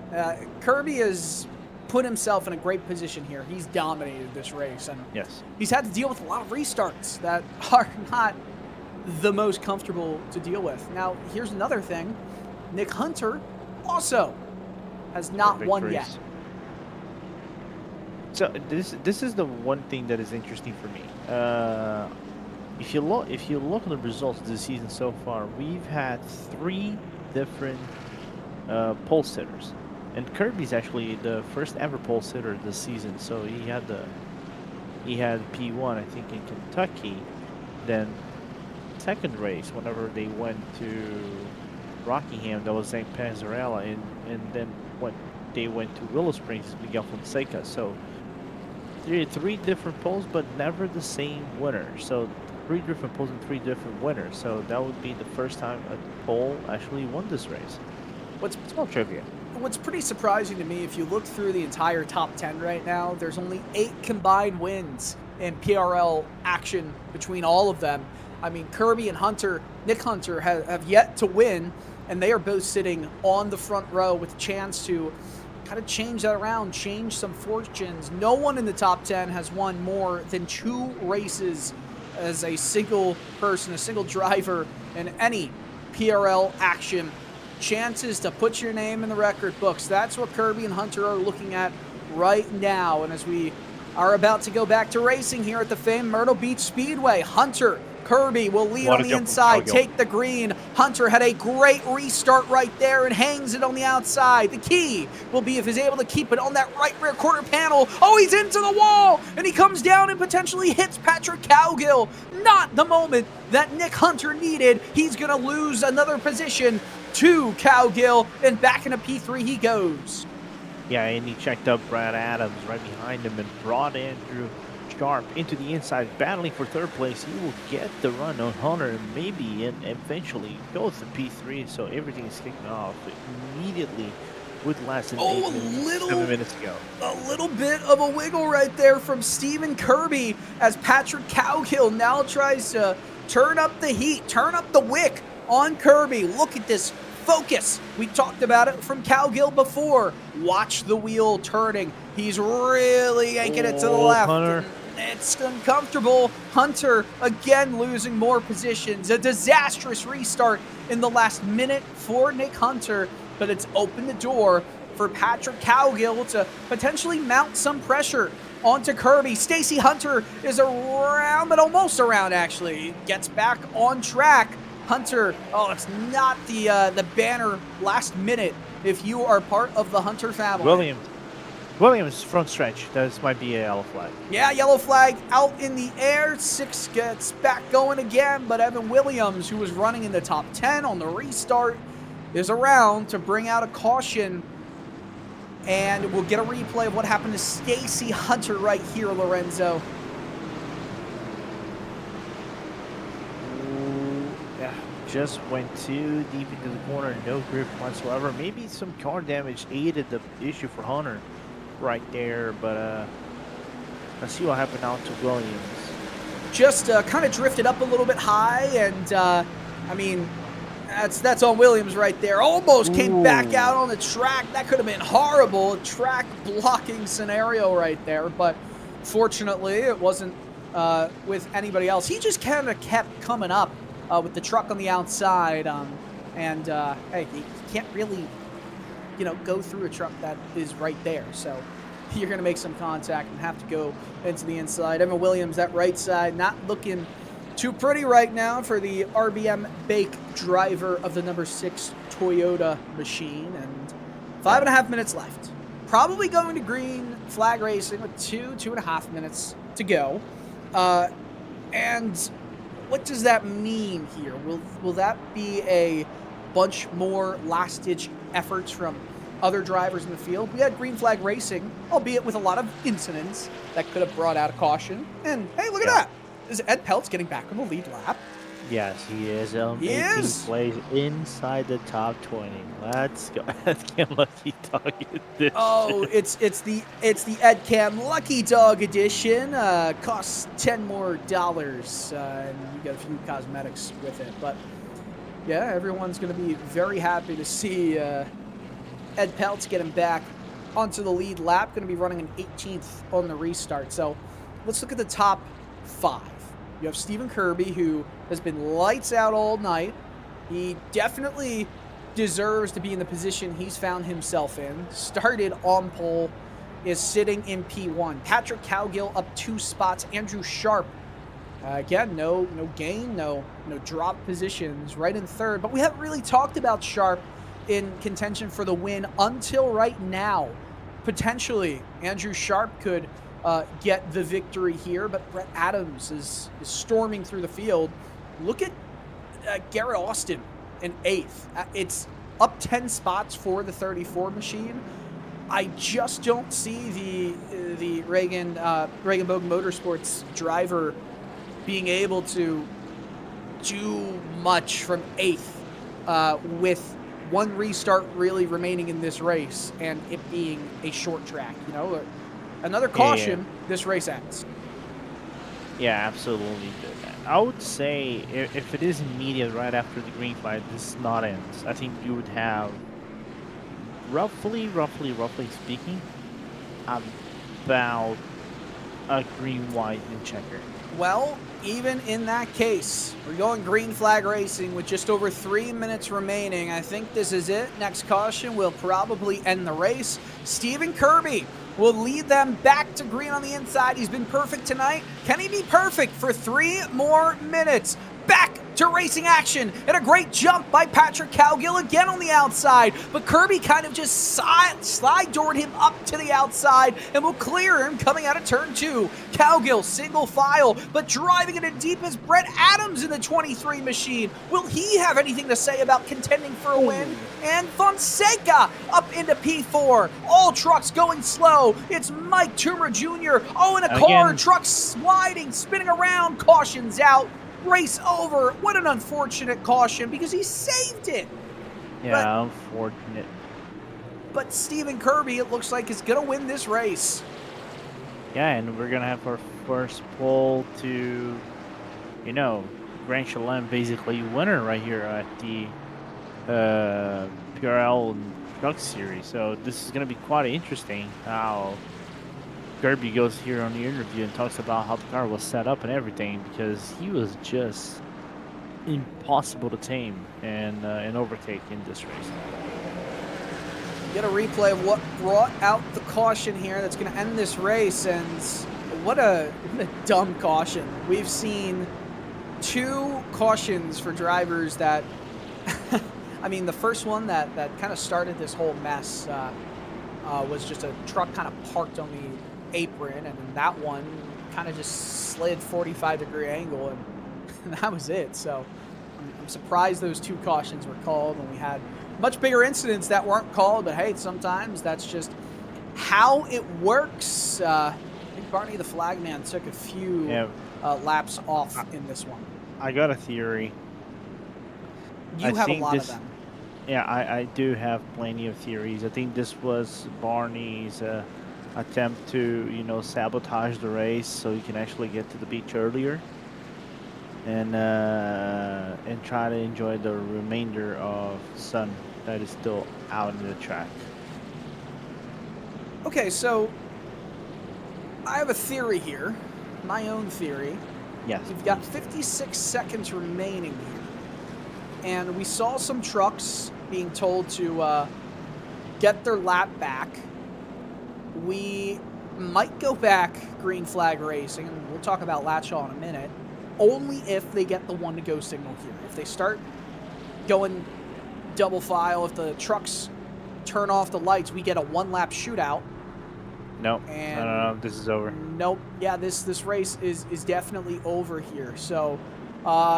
Kirby has put himself in a great position here. He's dominated this race, and yes, he's had to deal with a lot of restarts that are not the most comfortable to deal with. Now, here's another thing. Nick Hunter also has not won yet. So this is the one thing that is interesting for me. If you look at the results of the season so far, we've had 3 different pole sitters, and Kirby's actually the first ever pole sitter this season. So he had P1, I think, in Kentucky. Then second race, whenever they went to Rockingham, that was St. Panzarella, and then when they went to Willow Springs, Miguel Fonseca. So 3 different poles, but never the same winner. So 3 different poles and 3 different winners. So that would be the first time a pole actually won this race. What's small trivia? What's pretty surprising to me, if you look through the entire top 10 right now, there's only 8 combined wins in PRL action between all of them. I mean, Kirby and Hunter, Nick Hunter, have yet to win, and they are both sitting on the front row with a chance to kind of change that around, change some fortunes. No one in the top 10 has won more than 2 races as a single person, a single driver in any PRL action. Chances to put your name in the record books. That's what Kirby and Hunter are looking at right now. And as we are about to go back to racing here at the famed Myrtle Beach Speedway, Hunter, Kirby will lead on the inside, take the green. Hunter had a great restart right there and hangs it on the outside. The key will be if he's able to keep it on that right rear quarter panel. Oh, he's into the wall, and he comes down and potentially hits Patrick Cowgill. Not the moment that Nick Hunter needed. He's going to lose another position to Cowgill, and back into P3 he goes. Yeah, and he checked up Brad Adams right behind him and brought Andrew Sharp into the inside, battling for 3rd place. He will get the run on Hunter and maybe and eventually go to P3. So everything is kicking off immediately with less than 7 minutes ago. A little bit of a wiggle right there from Stephen Kirby as Patrick Cowgill now tries to turn up the heat, turn up the wick on Kirby. Look at this focus. We talked about it from Cowgill before. Watch the wheel turning. He's really yanking it to the left. Hunter. It's uncomfortable. Hunter again losing more positions. A disastrous restart in the last minute for Nick Hunter, but it's opened the door for Patrick Cowgill to potentially mount some pressure onto Kirby. Stacy Hunter is around, but almost around actually. Gets back on track. Hunter, oh, it's not the banner last minute if you are part of the Hunter family. Williams front stretch. This might be a yellow flag. Yeah, yellow flag out in the air. 6 gets back going again, but Evan Williams, who was running in the top 10 on the restart, is around to bring out a caution And we'll get a replay of what happened to Stacy Hunter right here, Lorenzo. Yeah, just went too deep into the corner, no grip whatsoever. Maybe some car damage aided the issue for Hunter right there, but let's see what happened now to Williams. Just kind of drifted up a little bit high, and I mean, that's on Williams right there. Almost came back out on the track. That could have been horrible. Track blocking scenario right there, but fortunately it wasn't with anybody else. He just kind of kept coming up with the truck on the outside, and hey, you can't really, go through a truck that is right there. So you're going to make some contact and have to go into the inside. Evan Williams, that right side, not looking too pretty right now for the RBM Bake driver of the number 6 Toyota machine. And 5.5 minutes left. Probably going to green flag racing with 2.5 minutes to go. And what does that mean here? Will that be a bunch more last-ditch efforts from other drivers in the field? We had green flag racing, albeit with a lot of incidents that could have brought out a caution. And hey, look at that. Is Ed Peltz getting back on the lead lap? Yes, he is. He is. Plays inside the top 20. Let's go. Let's get Lucky Dog edition. Oh, it's the Ed Cam Lucky Dog edition. Costs $10 more, and you get a few cosmetics with it. But yeah, everyone's going to be very happy to see Ed Peltz getting back onto the lead lap. Going to be running an 18th on the restart. So let's look at the top 5. You have Stephen Kirby, who has been lights out all night. He definitely deserves to be in the position he's found himself in. Started on pole, is sitting in P1. Patrick Cowgill up 2 spots. Andrew Sharp, again, no gain, no drop positions, right in 3rd. But we haven't really talked about Sharp in contention for the win until right now. Potentially, Andrew Sharp could get the victory here, but Brett Adams is storming through the field. Look at Garrett Austin in 8th. It's up 10 spots for the 34 machine. I just don't see the Reagan Bogen Motorsports driver being able to do much from 8th with one restart really remaining in this race and it being a short track. Another caution, this race ends. Yeah, absolutely. I would say if it is immediate right after the green flag, this is not ends. I think you would have roughly speaking, about a green, white, and checker. Well, even in that case, we're going green flag racing with just over 3 minutes remaining. I think this is it. Next caution will probably end the race. Stephen Kirby will lead them back to green on the inside. He's been perfect tonight. Can he be perfect for 3 more minutes? Back to racing action, and a great jump by Patrick Cowgill again on the outside, but Kirby kind of just slide-doored him up to the outside and will clear him coming out of turn 2. Cowgill single file, but driving it in deep as Brett Adams in the 23 machine. Will he have anything to say about contending for a win? And Fonseca up into P4. All trucks going slow. It's Mike Toomer Jr. Oh, in a car, truck sliding, spinning around, cautions out. Race over. What an unfortunate caution because he saved it. Yeah, unfortunate. But Stephen Kirby, it looks like, is going to win this race. Yeah, and we're going to have our first pole to, Grand Chelem basically winner right here at the PRL Truck Series. So this is going to be quite interesting how Kirby goes here on the interview and talks about how the car was set up and everything, because he was just impossible to tame and overtake in this race. Get a replay of what brought out the caution here that's going to end this race, and what a dumb caution. We've seen 2 cautions for drivers that I mean, the first one that kind of started this whole mess was just a truck kind of parked on the apron, and then that one kind of just slid 45-degree angle, and that was it. So I'm surprised those 2 cautions were called when we had much bigger incidents that weren't called, but hey, sometimes that's just how it works. I think Barney the Flagman took a few laps off in this one. I got a theory. You have a lot of them. Yeah, I do have plenty of theories. I think this was Barney's attempt to, sabotage the race so he can actually get to the beach earlier, and try to enjoy the remainder of sun that is still out in the track. Okay, so I have a theory here, my own theory. Yes. We've got 56 seconds remaining here. And we saw some trucks being told to get their lap back. We might go back green flag racing, and we'll talk about Latshaw in a minute, only if they get the one-to-go signal here. If they start going double file, if the trucks turn off the lights, we get a one-lap shootout. Nope. No, this is over. Nope. Yeah, this race is definitely over here. So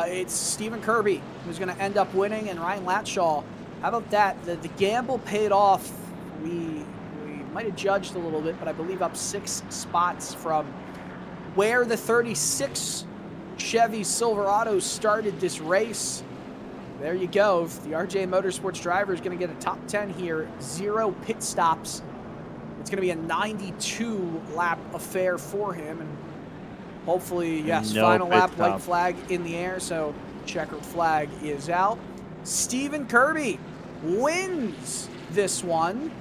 it's Stephen Kirby who's going to end up winning, and Ryan Latshaw. How about that? The gamble paid off. We might have judged a little bit, but I believe up 6 spots from where the 36 Chevy Silverado started this race. There you go. The RJ Motorsports driver is going to get a top 10 here. 0 pit stops. It's going to be a 92-lap affair for him. And hopefully, yes, no final lap, stop. white flag in the air. So checkered flag is out. Stephen Kirby wins this one.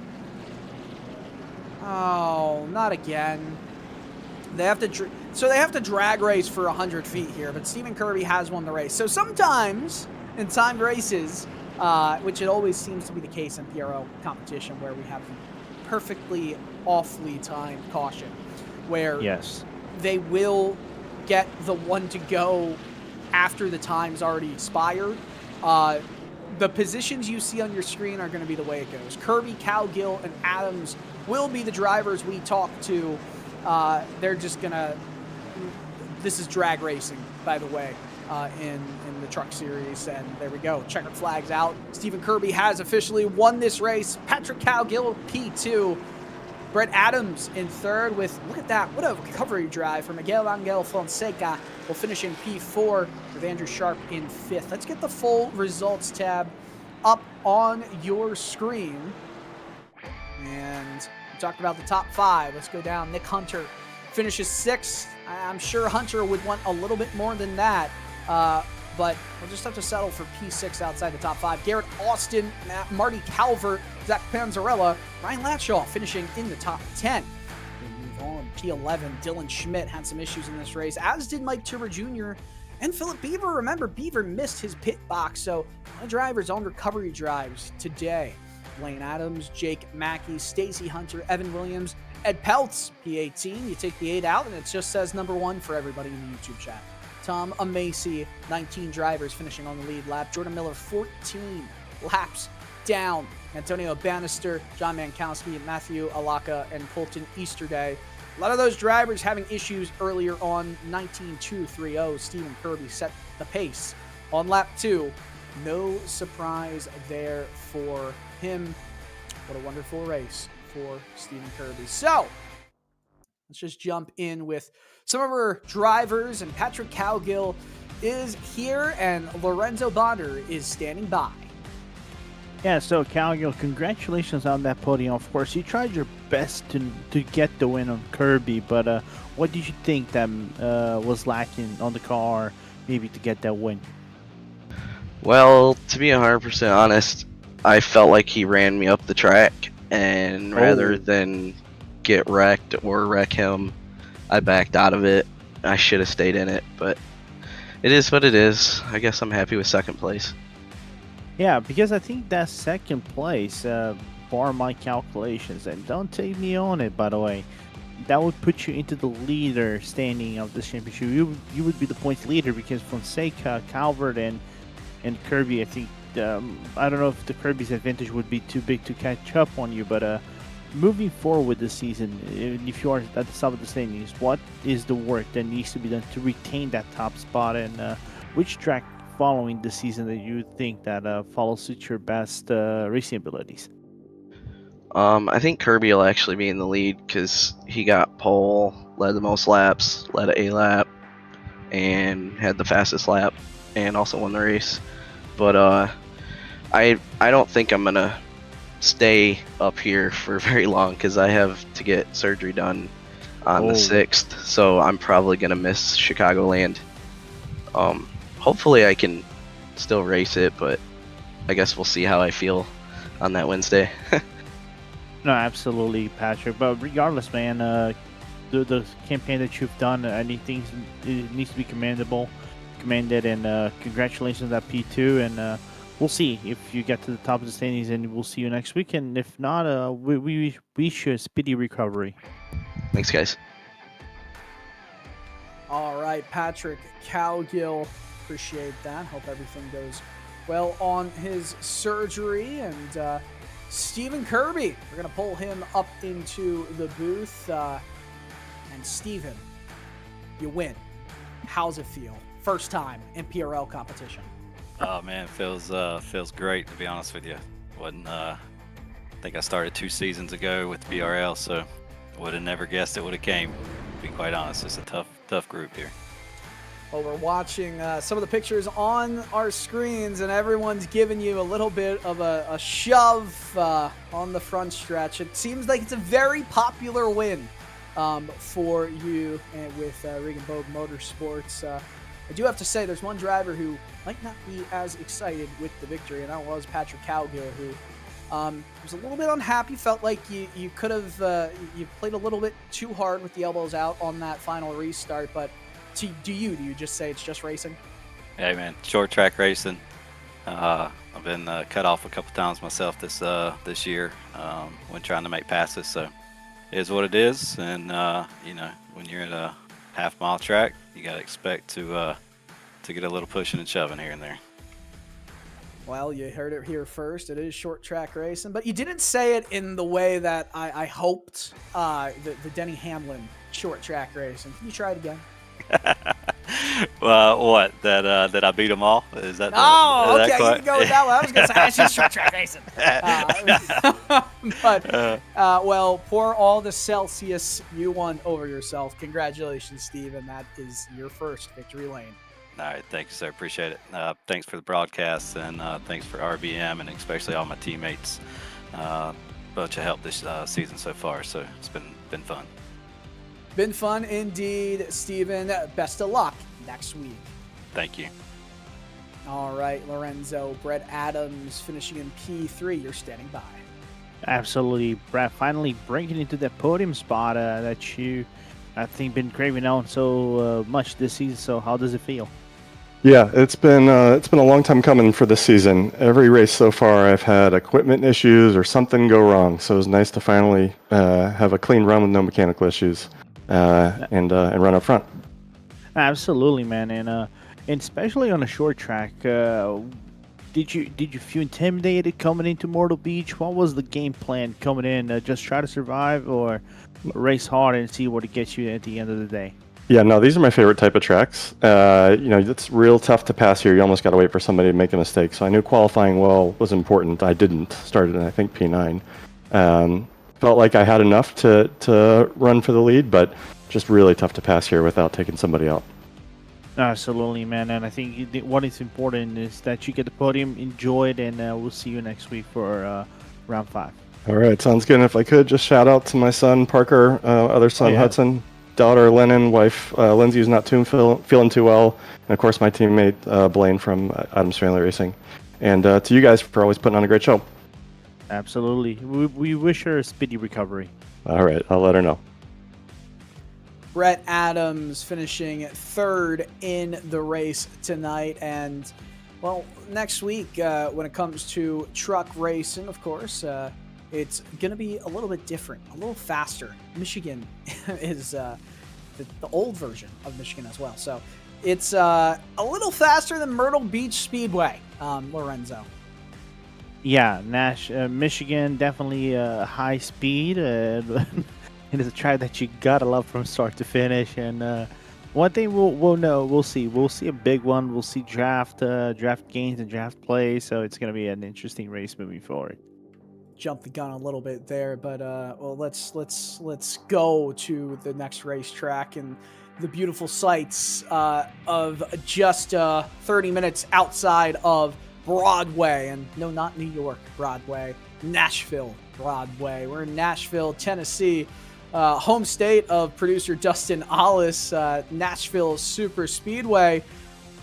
Oh, not again. They have to drag race for 100 feet here, but Stephen Kirby has won the race. So sometimes in timed races, which it always seems to be the case in PRL competition, where we have perfectly awfully timed caution, where they will get the one to go after the time's already expired. The positions you see on your screen are going to be the way it goes. Kirby, Cowgill, and Adams will be the drivers we talk to. They're just going to... This is drag racing, by the way, in the truck series. And there we go. Checkered flag's out. Stephen Kirby has officially won this race. Patrick Cowgill, P2. Brett Adams in third with, look at that, what a recovery drive for Miguel Angel Fonseca. Will finish in P4 with Andrew Sharp in fifth. Let's get the full results tab up on your screen. And we talked about the top 5. Let's go down. Nick Hunter finishes 6th. I'm sure Hunter would want a little bit more than that, but we'll just have to settle for P6 outside the top 5. Garrett Austin, Marty Calvert, Zach Panzarella, Ryan Latshaw finishing in the top 10. We move on. P11, Dylan Schmidt had some issues in this race, as did Mike Turber Jr. and Philip Beaver. Remember, Beaver missed his pit box, so my drivers on recovery drives today. Lane Adams, Jake Mackey, Stacy Hunter, Evan Williams, Ed Peltz, P18. You take the 8 out, and it just says number 1 for everybody in the YouTube chat. Tom Amacy, 19 drivers finishing on the lead lap. Jordan Miller, 14 laps down. Antonio Bannister, John Mankowski, Matthew Alaka, and Colton Easterday. A lot of those drivers having issues earlier on. 19.230. Stephen Kirby set the pace on lap 2. No surprise there for him. What a wonderful race for Stephen Kirby. So let's just jump in with some of our drivers, and Patrick Cowgill is here and Lorenzo Bonder is standing by. Yeah, so Cowgill, congratulations on that podium. Of course, you tried your best to get the win on Kirby, but what did you think that was lacking on the car maybe to get that win? Well, to be 100% honest, I felt like he ran me up the track, and rather than get wrecked or wreck him, I backed out of it. I should have stayed in it, but it is what it is. I guess I'm happy with second place. Yeah, because I think that second place, bar my calculations, and don't take me on it, by the way, that would put you into the leader standing of this championship. You would be the points leader, because Fonseca, Calvert, and Kirby, I think, I don't know if the Kirby's advantage would be too big to catch up on you, but moving forward with this season, if you are at the top of the standings, what is the work that needs to be done to retain that top spot, and which track following this season that you think that follows suit your best racing abilities? I think Kirby will actually be in the lead because he got pole, led the most laps, led a lap, and had the fastest lap, and also won the race. But I don't think I'm gonna stay up here for very long because I have to get surgery done on the 6th, so I'm probably gonna miss Chicagoland. Hopefully I can still race it, but I guess we'll see how I feel on that Wednesday. No, absolutely, Patrick. But regardless, man, the campaign that you've done, anything it needs to be commended, and congratulations on that P2. And we'll see if you get to the top of the standings, and we'll see you next week. And if not, we wish you a speedy recovery. Thanks, guys. All right, Patrick Cowgill, appreciate that. Hope everything goes well on his surgery. And Stephen Kirby, we're going to pull him up into the booth. And Stephen, you win. How's it feel? First time in PRL competition. Oh man, feels great, to be honest with you. I think I started 2 seasons ago with PRL, so would have never guessed it would have came. To be quite honest, it's a tough group here. Well, we're watching some of the pictures on our screens, and everyone's giving you a little bit of a shove on the front stretch. It seems like it's a very popular win for you and with Regenboog Motorsports. I do have to say there's one driver who might not be as excited with the victory, and that was Patrick Cowgill, who was a little bit unhappy, felt like you could have you played a little bit too hard with the elbows out on that final restart. But do you just say it's just racing? Hey man, short track racing. I've been cut off a couple times myself this year when trying to make passes, so it is what it is. And when you're at a half-mile track, you got to expect to get a little pushing and shoving here and there. Well, you heard it here first. It is short track racing, but you didn't say it in the way that I hoped. The Denny Hamlin short track racing. Can you try it again? What? That I beat them all? Is that? Oh, is okay. that You can go with that one. I was gonna say it's just short track racing. But well, pour all the Celsius you won over yourself. Congratulations, Steve, and that is your first victory lane. All right, thank you, sir. Appreciate it. Thanks for the broadcast, and thanks for RBM, and especially all my teammates. Bunch of help this season so far, so it's been fun. Been fun indeed, Steven. Best of luck next week. Thank you. All right, Lorenzo. Brett Adams finishing in P3. You're standing by. Absolutely, Brett. Finally breaking into that podium spot that you, I think, been craving out so much this season. So how does it feel? Yeah, it's been a long time coming for this season. Every race so far, I've had equipment issues or something go wrong. So it was nice to finally have a clean run with no mechanical issues and run up front. Absolutely, man, and especially on a short track. Did you feel intimidated coming into Myrtle Beach? What was the game plan coming in? Just try to survive, or race hard and see what it gets you at the end of the day? Yeah, no, these are my favorite type of tracks. It's real tough to pass here. You almost got to wait for somebody to make a mistake. So I knew qualifying well was important. I didn't. Started in, I think, P9. Felt like I had enough to run for the lead, but just really tough to pass here without taking somebody out. Absolutely, man. And I think what is important is that you get the podium, enjoy it, and we'll see you next week for round 5. All right, sounds good. And if I could, just shout out to my son, Parker, other son, Hudson, daughter, Lennon, wife, Lindsay, who's not feeling too well, and of course my teammate, Blaine from Adams Family Racing. And to you guys for always putting on a great show. Absolutely. We wish her a speedy recovery. All right, I'll let her know. Brett Adams finishing 3rd in the race tonight. And, well, next week, when it comes to truck racing, of course, it's going to be a little bit different, a little faster. Michigan is the old version of Michigan as well. So it's a little faster than Myrtle Beach Speedway, Lorenzo. Yeah, Michigan, definitely high speed. It is a track that you gotta love from start to finish, and One thing we'll know, we'll see. We'll see a big one. We'll see draft gains and draft play. So it's going to be an interesting race moving forward. Jump the gun a little bit there, but well, let's go to the next racetrack and the beautiful sights of just 30 minutes outside of Broadway, and no, not New York Broadway, Nashville Broadway. We're in Nashville, Tennessee, home state of producer Dustin Ollis. Nashville Super Speedway.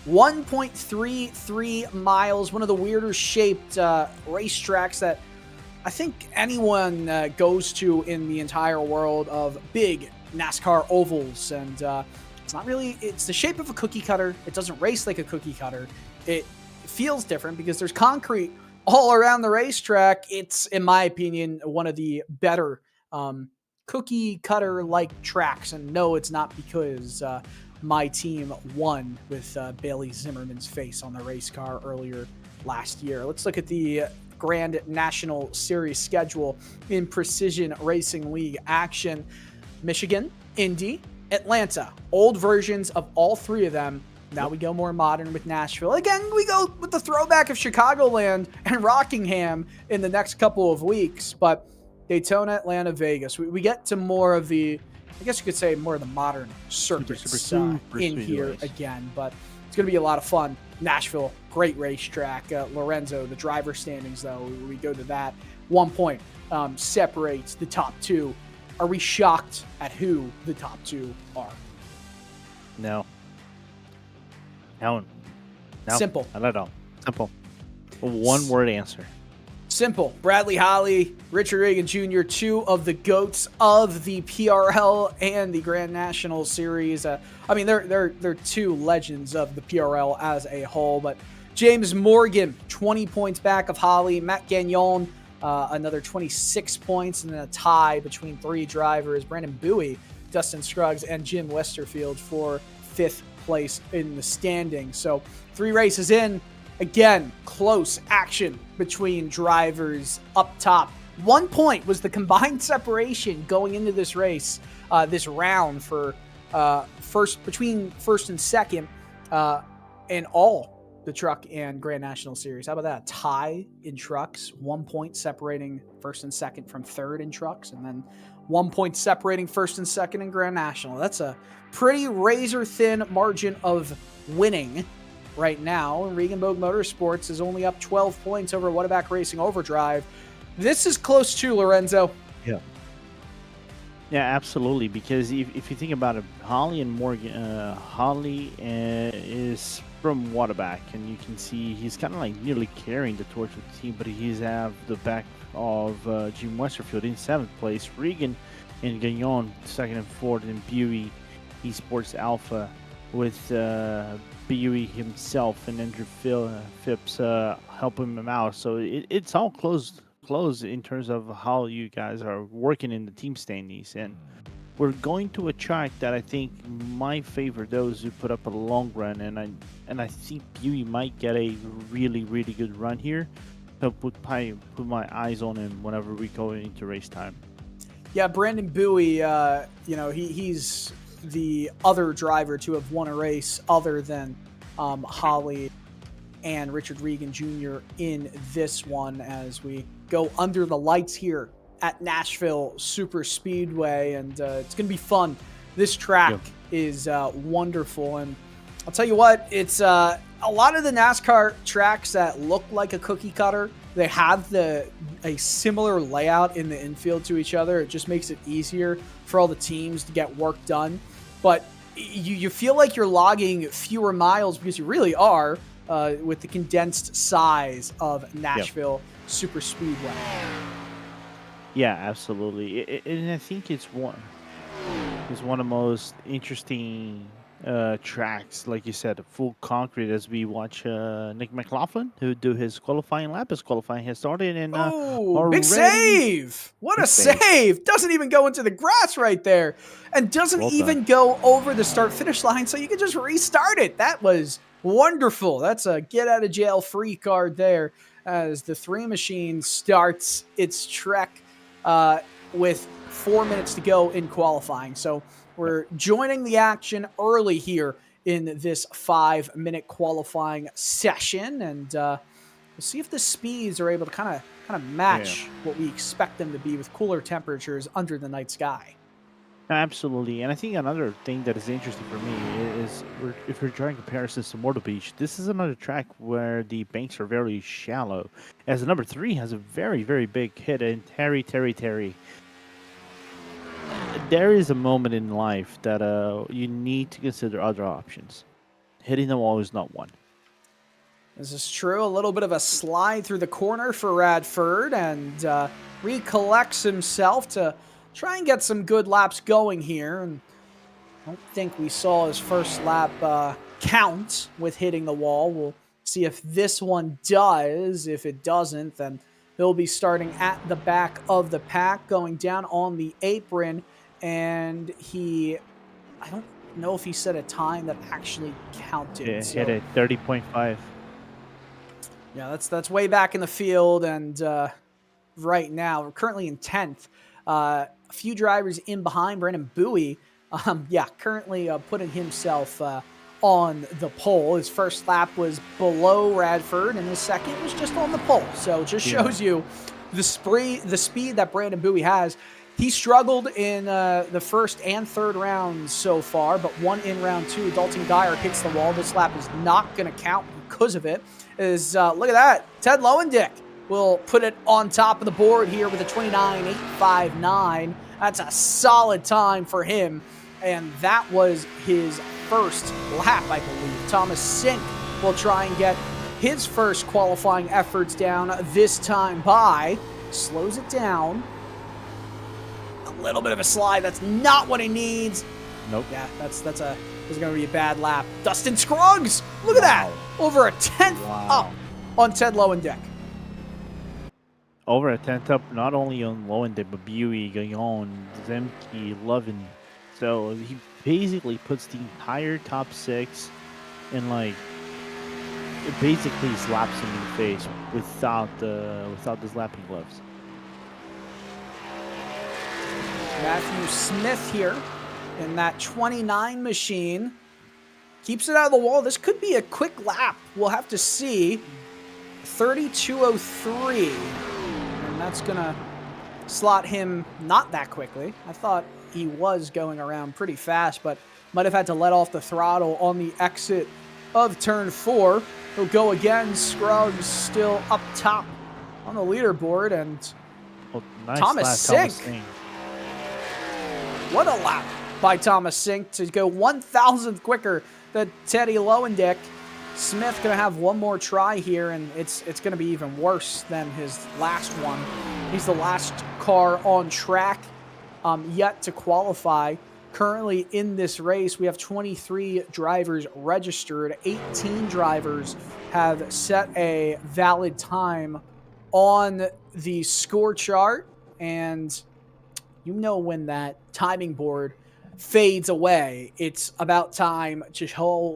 1.33 miles, one of the weirder shaped racetracks that I think anyone goes to in the entire world of big NASCAR ovals. And it's not really, it's the shape of a cookie cutter. It doesn't race like a cookie cutter. It feels different because there's concrete all around the racetrack. It's, in my opinion, one of the better cookie cutter like tracks. And no, it's not because my team won with Bailey Zimmerman's face on the race car earlier last year. Let's look at the Grand National Series schedule in Precision Racing League action. Michigan, Indy, Atlanta, old versions of all three of them. Now we go more modern with Nashville. Again, we go with the throwback of Chicagoland and Rockingham in the next couple of weeks, but Daytona, Atlanta, Vegas. We get to more of the, I guess you could say, more of the modern circuits in here again, but it's going to be a lot of fun. Nashville, great racetrack. Lorenzo, the driver standings, though, we go to that. 1 point separates the top two. Are we shocked at who the top two are? No. Simple. Not at all. Simple. One word answer. Simple. Bradley Holly, Richard Reagan Jr., two of the GOATs of the PRL and the Grand National Series. I mean, they're two legends of the PRL as a whole, but James Morgan, 20 points back of Holly. Matt Gagnon, another 26 points, and then a tie between three drivers, Brandon Bowie, Dustin Scruggs, and Jim Westerfield for 5th place in the standing. So 3 races in. Again, close action between drivers up top. 1 point was the combined separation going into this race, this round for between first and second, in all the truck and Grand National Series. How about that? Tie in trucks, 1 point separating first and second from third in trucks, and then 1 point separating first and second in Grand National. That's a pretty razor thin margin of winning right now. Regenboog Motorsports is only up 12 points over Whataback Racing Overdrive. This is close too, Lorenzo. Yeah, absolutely. Because if you think about it, Holly and Morgan, Holly is from Whataback, and you can see he's kind of like nearly carrying the torch of the team, but he's at the back of Jim Westerfield in 7th place. Regan and Gagnon 2nd and 4th, and Buey Esports Alpha with Buey himself and Andrew Phipps helping him out. So it's all close in terms of how you guys are working in the team standings. And we're going to a track that I think might favor those who put up a long run. And I think Buey might get a really, really good run here. So put my eyes on him whenever we go into race time. Yeah, Brandon Bowie, he's the other driver to have won a race other than Holly and Richard Regan Jr. in this one, as we go under the lights here at Nashville Super Speedway, and it's going to be fun. This track is wonderful, and I'll tell you what, it's a lot of the NASCAR tracks that look like a cookie cutter. They have a similar layout in the infield to each other. It just makes it easier for all the teams to get work done. But you feel like you're logging fewer miles because you really are with the condensed size of Nashville Super Speedway. Yeah, absolutely. And I think it's one of the most interesting tracks, like you said, full concrete, as we watch Nick McLaughlin, who do his qualifying lap. His qualifying has started, and big save! What a save! Doesn't even go into the grass right there, and doesn't even go over the start-finish line, so you can just restart it. That was wonderful. That's a get-out-of-jail-free card there, as the 3 Machine starts its trek with 4 minutes to go in qualifying. So we're joining the action early here in this 5-minute qualifying session, and we'll see if the speeds are able to kind of match what we expect them to be with cooler temperatures under the night sky. Absolutely, and I think another thing that is interesting for me is if we're drawing comparisons to Mortal Beach, this is another track where the banks are very shallow, as the number 3 has a very, very big hit, and Terry. There is a moment in life that you need to consider other options. Hitting the wall is not one. This is true. A little bit of a slide through the corner for Radford, and recollects himself to try and get some good laps going here. And I don't think we saw his first lap count with hitting the wall. We'll see if this one does. If it doesn't, then he'll be starting at the back of the pack, going down on the apron. And I don't know if he set a time that actually counted. Yeah, hit it 30.5. Yeah, that's way back in the field, and right now we're currently in 10th. A few drivers in behind Brandon Bowie. Currently putting himself on the pole. His first lap was below Radford, and his second was just on the pole. So it just shows you the speed that Brandon Bowie has. He struggled in the first and third rounds so far, but one in round 2. Dalton Geyer hits the wall. This lap is not going to count because of it. Look at that. Ted Lowendick will put it on top of the board here with a 29.859. That's a solid time for him, and that was his first lap, I believe. Thomas Sink will try and get his first qualifying efforts down this time by. Slows it down. A little bit of a slide. That's not what he needs. Nope. Yeah, this is going to be a bad lap. Dustin Scruggs, look at that. Over a 10th up on Ted Lowendick. Over a 10th up, not only on Lowendick, but Buey, Gaillon, Zemke, Lovin. So he basically puts the entire top 6 in, like, it basically slaps him in the face without his lapping gloves. Matthew Smith here in that 29 machine. Keeps it out of the wall. This could be a quick lap. We'll have to see. 32.03. And that's going to slot him not that quickly. I thought he was going around pretty fast, but might have had to let off the throttle on the exit of turn 4. He'll go again. Scruggs still up top on the leaderboard. And nice Thomas Sink. What a lap by Thomas Sink to go 1,000th quicker than Teddy Lowendick. Smith going to have one more try here, and it's going to be even worse than his last one. He's the last car on track yet to qualify. Currently in this race, we have 23 drivers registered. 18 drivers have set a valid time on the score chart, and you know when that timing board fades away, it's about time to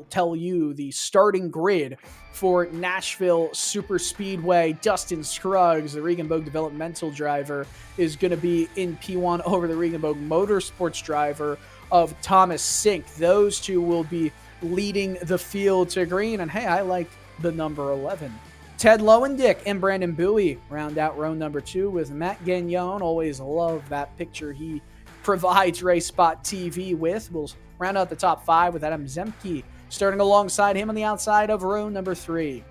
tell you the starting grid for Nashville Super Speedway. Dustin Scruggs, the Regenboog developmental driver, is going to be in P1 over the Regenboog Motorsports driver of Thomas Sink. Those two will be leading the field to green, and hey, I like the number 11. Ted Lowendick and Brandon Bowie round out row number 2 with Matt Gagnon. Always love that picture he provides RaceSpotTV with. We'll round out the top 5 with Adam Zemke starting alongside him on the outside of row number 3.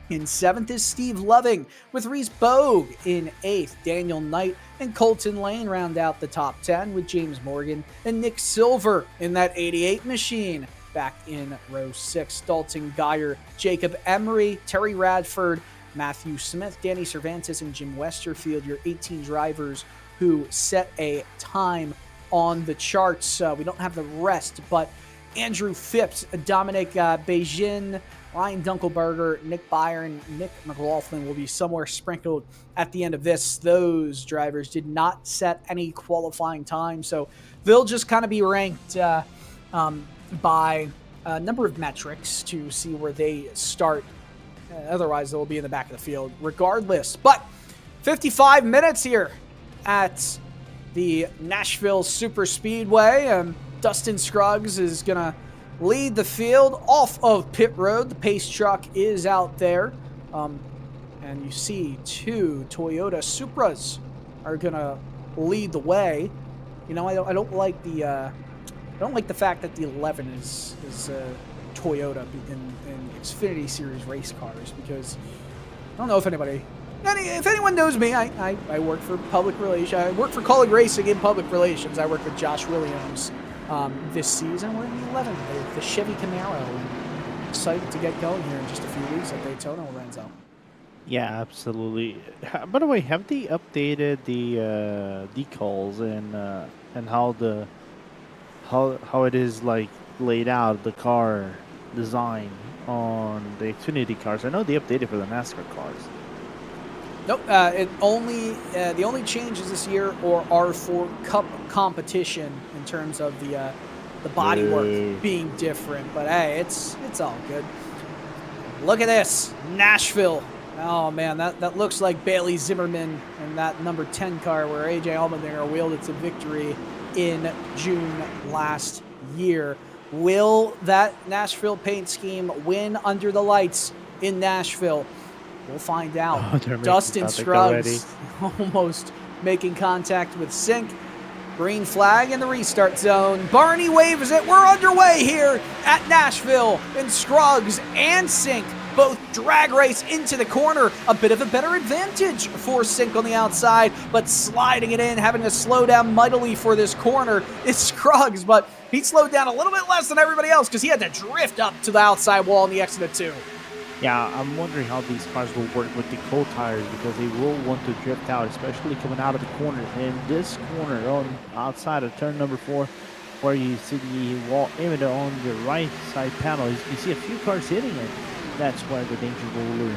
In 7th is Steve Loving with Reese Bogue in 8th. Daniel Knight and Colton Lane round out the top 10 with James Morgan and Nick Silver in that 88 machine. Back in row 6, Dalton Geyer, Jacob Emery, Terry Radford, Matthew Smith, Danny Cervantes, and Jim Westerfield, your 18 drivers who set a time on the charts. We don't have the rest, but Andrew Phipps, Dominic Beijing, Ryan Dunkelberger, Nick Byron, Nick McLaughlin will be somewhere sprinkled at the end of this. Those drivers did not set any qualifying time, so they'll just kind of be ranked by a number of metrics to see where they start. Otherwise, they'll be in the back of the field regardless. But 55 minutes here at the Nashville Super Speedway, and Dustin Scruggs is going to lead the field off of pit road. The pace truck is out there. And you see 2 Toyota Supras are going to lead the way. You know, I don't like the fact that the 11 is Toyota in Xfinity Series race cars, because I don't know if anyone knows me. I work for public relations. I work for Colleague Racing in public relations. I work with Josh Williams this season. We're in the 11, the Chevy Camaro. And excited to get going here in just a few weeks at Daytona, Lorenzo. Yeah, absolutely. By the way, have they updated the decals and how it is like laid out, the car design on the Xfinity cars? I know they updated for the NASCAR cars. Nope. The only changes this year are for Cup competition in terms of the bodywork being different. But hey, it's all good. Look at this, Nashville. Oh man, that looks like Bailey Zimmerman and that number 10 car where AJ Allmendinger wheeled it to victory in June last year. Will that Nashville paint scheme win under the lights in Nashville? We'll find out. Dustin Scruggs almost making contact with Sink. Green flag in the restart zone. Barney waves it. We're underway here at Nashville. And Scruggs and Sink both drag race into the corner. A bit of a better advantage for Sink on the outside, but sliding it in, having to slow down mightily for this corner is Scruggs, but he slowed down a little bit less than everybody else because he had to drift up to the outside wall in the exit of 2. Yeah, I'm wondering how these cars will work with the cold tires, because they will want to drift out, especially coming out of the corner. And this corner on outside of turn number 4, where you see the wall emitter on the right side panel, you see a few cars hitting it. That's where the danger will lure.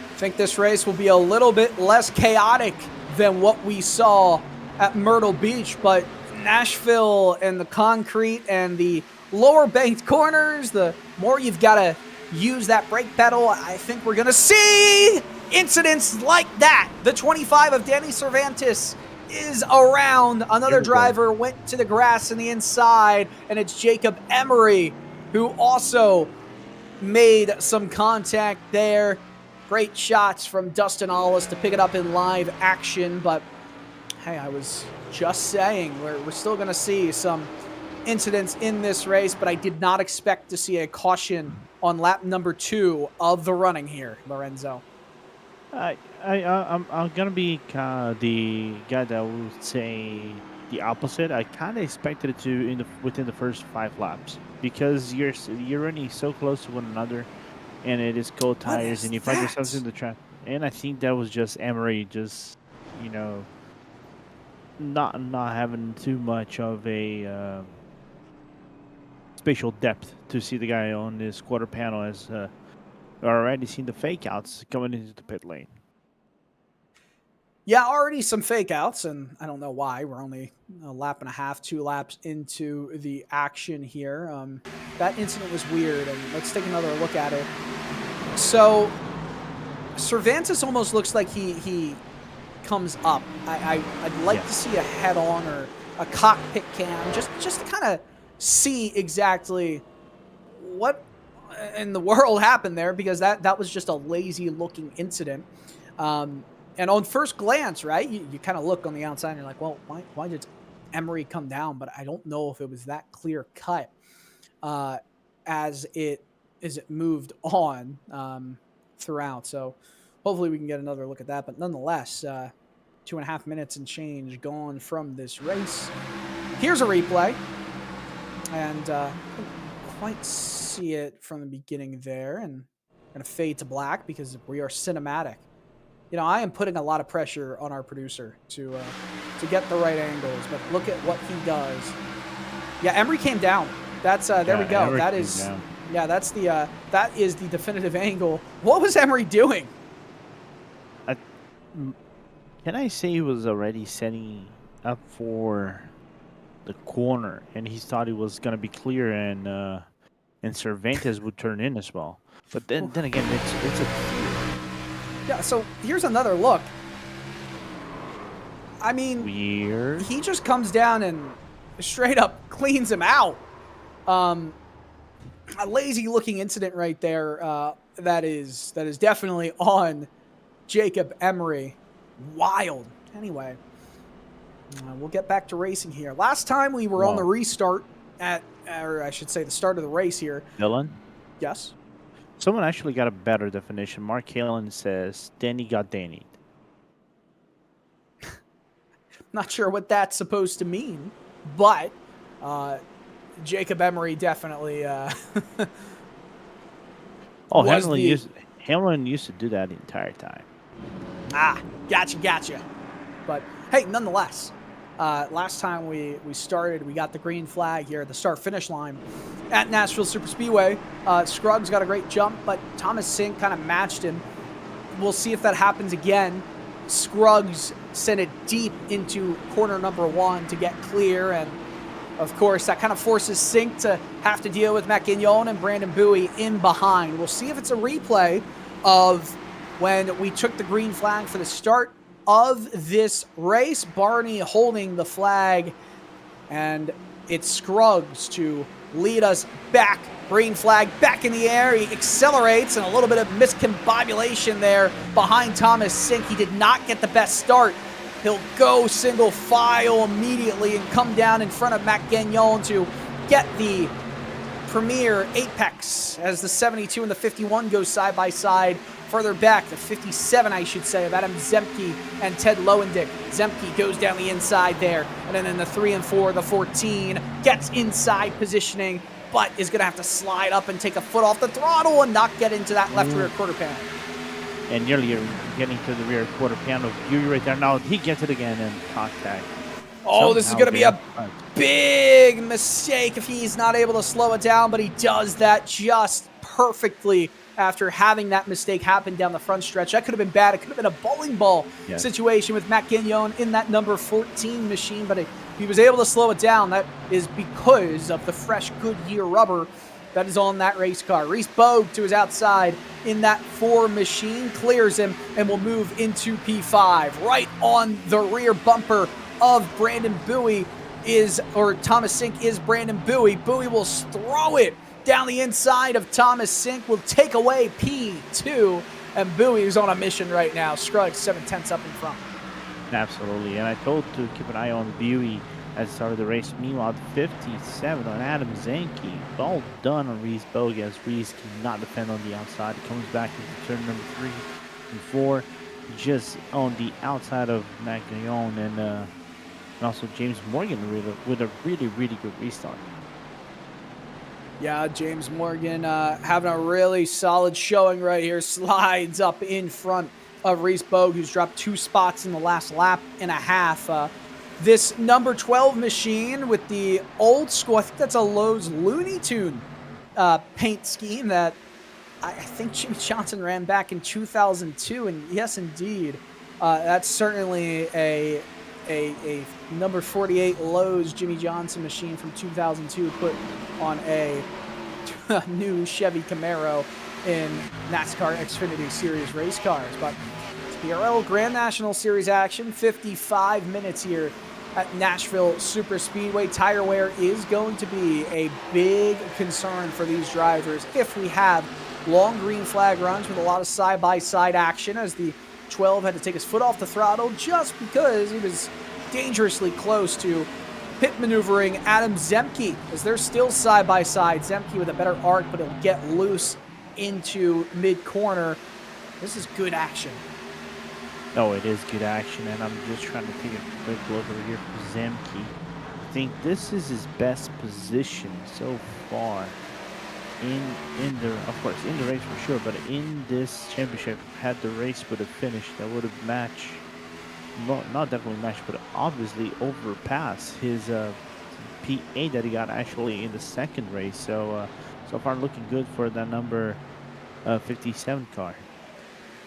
I think this race will be a little bit less chaotic than what we saw at Myrtle Beach, but Nashville and the concrete and the lower banked corners, the more you've got to use that brake pedal, I think we're going to see incidents like that. The 25 of Danny Cervantes is around. Another driver went to the grass in the inside, and it's Jacob Emery, who also made some contact there. Great shots from Dustin Ollis to pick it up in live action, but hey, I was just saying, we're still going to see some incidents in this race, but I did not expect to see a caution on lap number 2 of the running here, Lorenzo. I'm gonna be the guy that would say the opposite. I kind of expected it to within the first 5 laps, because you're running so close to one another, and it is cold tires, and you find yourselves in the trap. And I think that was just Emery, just not having too much of a spatial depth to see the guy on this quarter panel, as already seen the fake outs coming into the pit lane. Yeah, already some fake outs, and I don't know why. We're only a lap and a half, 2 laps into the action here. That incident was weird, and let's take another look at it. So Cervantes almost looks like he comes up. I'd like to see a head-on or a cockpit cam, just to kind of see exactly what in the world happened there, because that was just a lazy-looking incident. And on first glance, right, you kind of look on the outside and you're like, well, why did Emery come down? But I don't know if it was that clear cut as it moved on throughout. So hopefully we can get another look at that. But nonetheless, 2.5 minutes and change gone from this race. Here's a replay. And couldn't quite see it from the beginning there. And I'm going to fade to black because we are cinematic. You know, I am putting a lot of pressure on our producer to get the right angles, but look at what he does. Yeah, Emery came down. That's there we go. Emery that is down. Yeah, that's the that is the definitive angle. What was Emery doing? Can I say he was already setting up for the corner, and he thought he was gonna be clear, and Cervantes would turn in as well. But then again, it's a Yeah, so here's another look. I mean, Weird. he just comes down and straight up cleans him out. A lazy-looking incident right there. That is definitely on Jacob Emery. Wild. Anyway, we'll get back to racing here. Last time we were on the restart or I should say the start of the race here. Dylan? Yes? Someone actually got a better definition. Mark Halen says, Danny got Danny. Not sure what that's supposed to mean, but Jacob Emery definitely Hamlin used to do that the entire time. Gotcha. But hey, nonetheless, last time we started, we got the green flag here at the start-finish line at Nashville Superspeedway. Scruggs got a great jump, but Thomas Sink kind of matched him. We'll see if that happens again. Scruggs sent it deep into corner number 1 to get clear, and of course, that kind of forces Sink to have to deal with Matt Gagnon and Brandon Bowie in behind. We'll see if it's a replay of when we took the green flag for the start of this race. Barney holding the flag, and it's Scruggs to lead us back. Green flag back in the air. He accelerates, and a little bit of miscombobulation there behind Thomas Sink. He did not get the best start. He'll go single file immediately and come down in front of Matt Gagnon to get the premier apex as the 72 and the 51 go side by side. Further back, the 57, I should say, of Adam Zemke and Ted Lowendick. Zemke goes down the inside there. And then in the 3 and 4, the 14 gets inside positioning, but is going to have to slide up and take a foot off the throttle and not get into that left rear quarter panel. And nearly getting to the rear quarter panel. Yuri right there. Now he gets it again and contact. Oh, this is going to be a big mistake if he's not able to slow it down, but he does that just perfectly after having that mistake happen down the front stretch. That could have been bad. It could have been a bowling ball situation with Matt Gagnon in that number 14 machine, but he was able to slow it down. That is because of the fresh Goodyear rubber that is on that race car. Reese Bogue to his outside in that 4 machine, clears him, and will move into P5. Right on the rear bumper of Brandon Bowie Thomas Sink is Brandon Bowie. Bowie will throw it down the inside of Thomas Sink, will take away P2, and Bowie is on a mission right now. Scruggs 7/10 up in front. Absolutely, and I told to keep an eye on Bowie at the start of the race. Meanwhile, 57 on Adam Zanke. Well done on Reese Bogue, as Reese cannot defend on the outside. He comes back into turn number 3 and 4, just on the outside of Matt Gagnon, and also James Morgan with a really, really good restart. Yeah, James Morgan having a really solid showing right here. Slides up in front of Reese Bogue, who's dropped 2 spots in the last lap and a half. This number 12 machine with the old school, I think that's a Lowe's Looney Tune paint scheme that I think Jimmy Johnson ran back in 2002. And yes, indeed, that's certainly a number 48 Lowe's Jimmy Johnson machine from 2002 put on a new Chevy Camaro in NASCAR Xfinity Series race cars. But it's PRL Grand National Series action, 55 minutes here at Nashville Superspeedway. Tire wear is going to be a big concern for these drivers if we have long green flag runs with a lot of side-by-side action, as the 12 had to take his foot off the throttle just because he was dangerously close to pit maneuvering Adam Zemke, as they're still side-by-side. Zemke with a better arc, but he'll get loose into mid-corner. This is good action. No, it is good action, and I'm just trying to take a quick look over here for Zemke. I think this is his best position so far in the race for sure, but in this championship. Had the race would have finished, that would have matched, not definitely matched, but obviously overpassed his P8 that he got actually in the second race. So so far looking good for the number 57 car.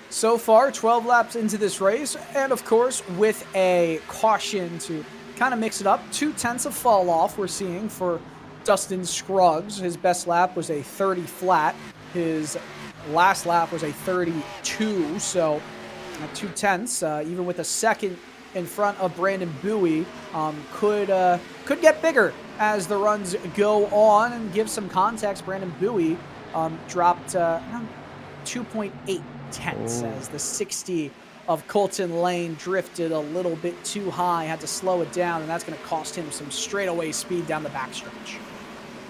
So far, 12 laps into this race, and of course, with a caution to kind of mix it up. 0.2 of fall off we're seeing for Dustin Scruggs. His best lap was a 30 flat. His last lap was a 32, so 0.2, even with a second in front of Brandon Bowie could get bigger as the runs go on. And give some context, Brandon Bowie dropped around 2.8 tenths as the 60 of Colton Lane drifted a little bit too high, had to slow it down, and that's going to cost him some straightaway speed down the backstretch.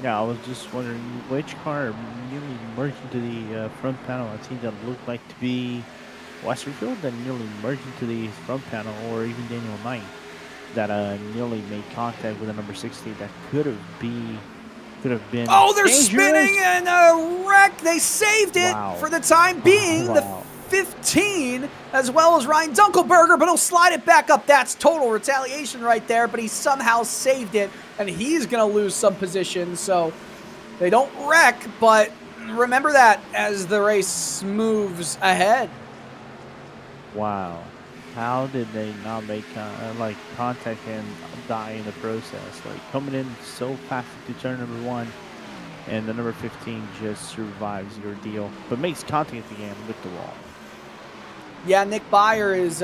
Yeah, I was just wondering which car nearly merged into the front panel. It seemed that looked like to be Westerfield that nearly merged into the front panel, or even Daniel Knight that nearly made contact with the number 60. That could have been. Oh, they're dangerous. spinning and a wreck. They saved it for the time being. Wow. The 15, as well as Ryan Dunkelberger, but he'll slide it back up. That's total retaliation right there, but he somehow saved it, and he's going to lose some position, so they don't wreck, but remember that as the race moves ahead. Wow. How did they not make contact and die in the process? Like, coming in so fast to turn number 1, and the number 15 just survives your deal, but makes contact again with the wall. Yeah, Nick Byer is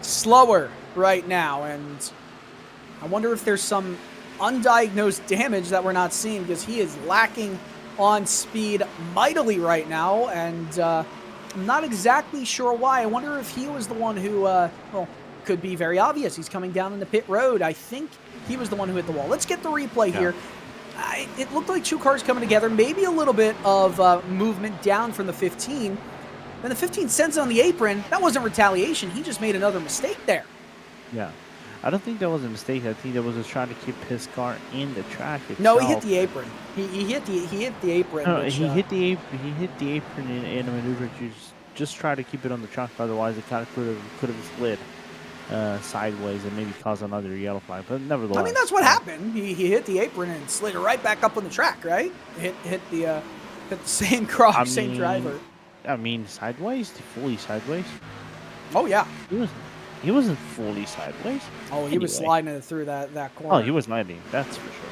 slower right now, and I wonder if there's some undiagnosed damage that we're not seeing, because he is lacking on speed mightily right now, and I'm not exactly sure why. I wonder if he was the one who, well, could be very obvious. He's coming down in the pit road. I think he was the one who hit the wall. Let's get the replay here. It looked like two cars coming together, maybe a little bit of movement down from the 15. Then the 15 sends it on the apron. That wasn't retaliation. He just made another mistake there. Yeah. I don't think that was a mistake. I think that was just trying to keep his car in the track itself. No, he hit the apron. He hit the apron. No, which, he hit the apron in a maneuver to just try to keep it on the track. Otherwise, it kind of could have slid sideways and maybe caused another yellow flag. But nevertheless, I mean, that's what happened. He hit the apron and slid it right back up on the track. Right? Hit the same car, same driver. I mean, sideways, fully sideways. Oh yeah. He wasn't fully sideways. Oh, he was sliding it through that corner. Oh, he was landing. That's for sure.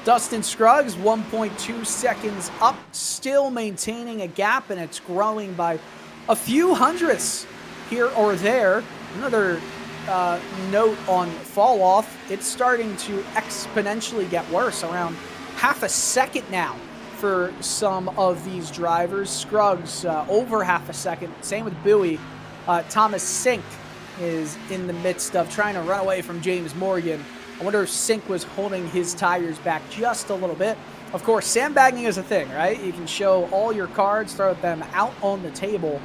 Dustin Scruggs, 1.2 seconds up, still maintaining a gap, and it's growing by a few hundredths here or there. Another note on fall off, it's starting to exponentially get worse, around half a second now for some of these drivers. Scruggs over half a second, same with Bowie. Thomas Sink is in the midst of trying to run away from James Morgan. I wonder if Sink was holding his tires back just a little bit. Of course, sandbagging is a thing, right? You can show all your cards, throw them out on the table.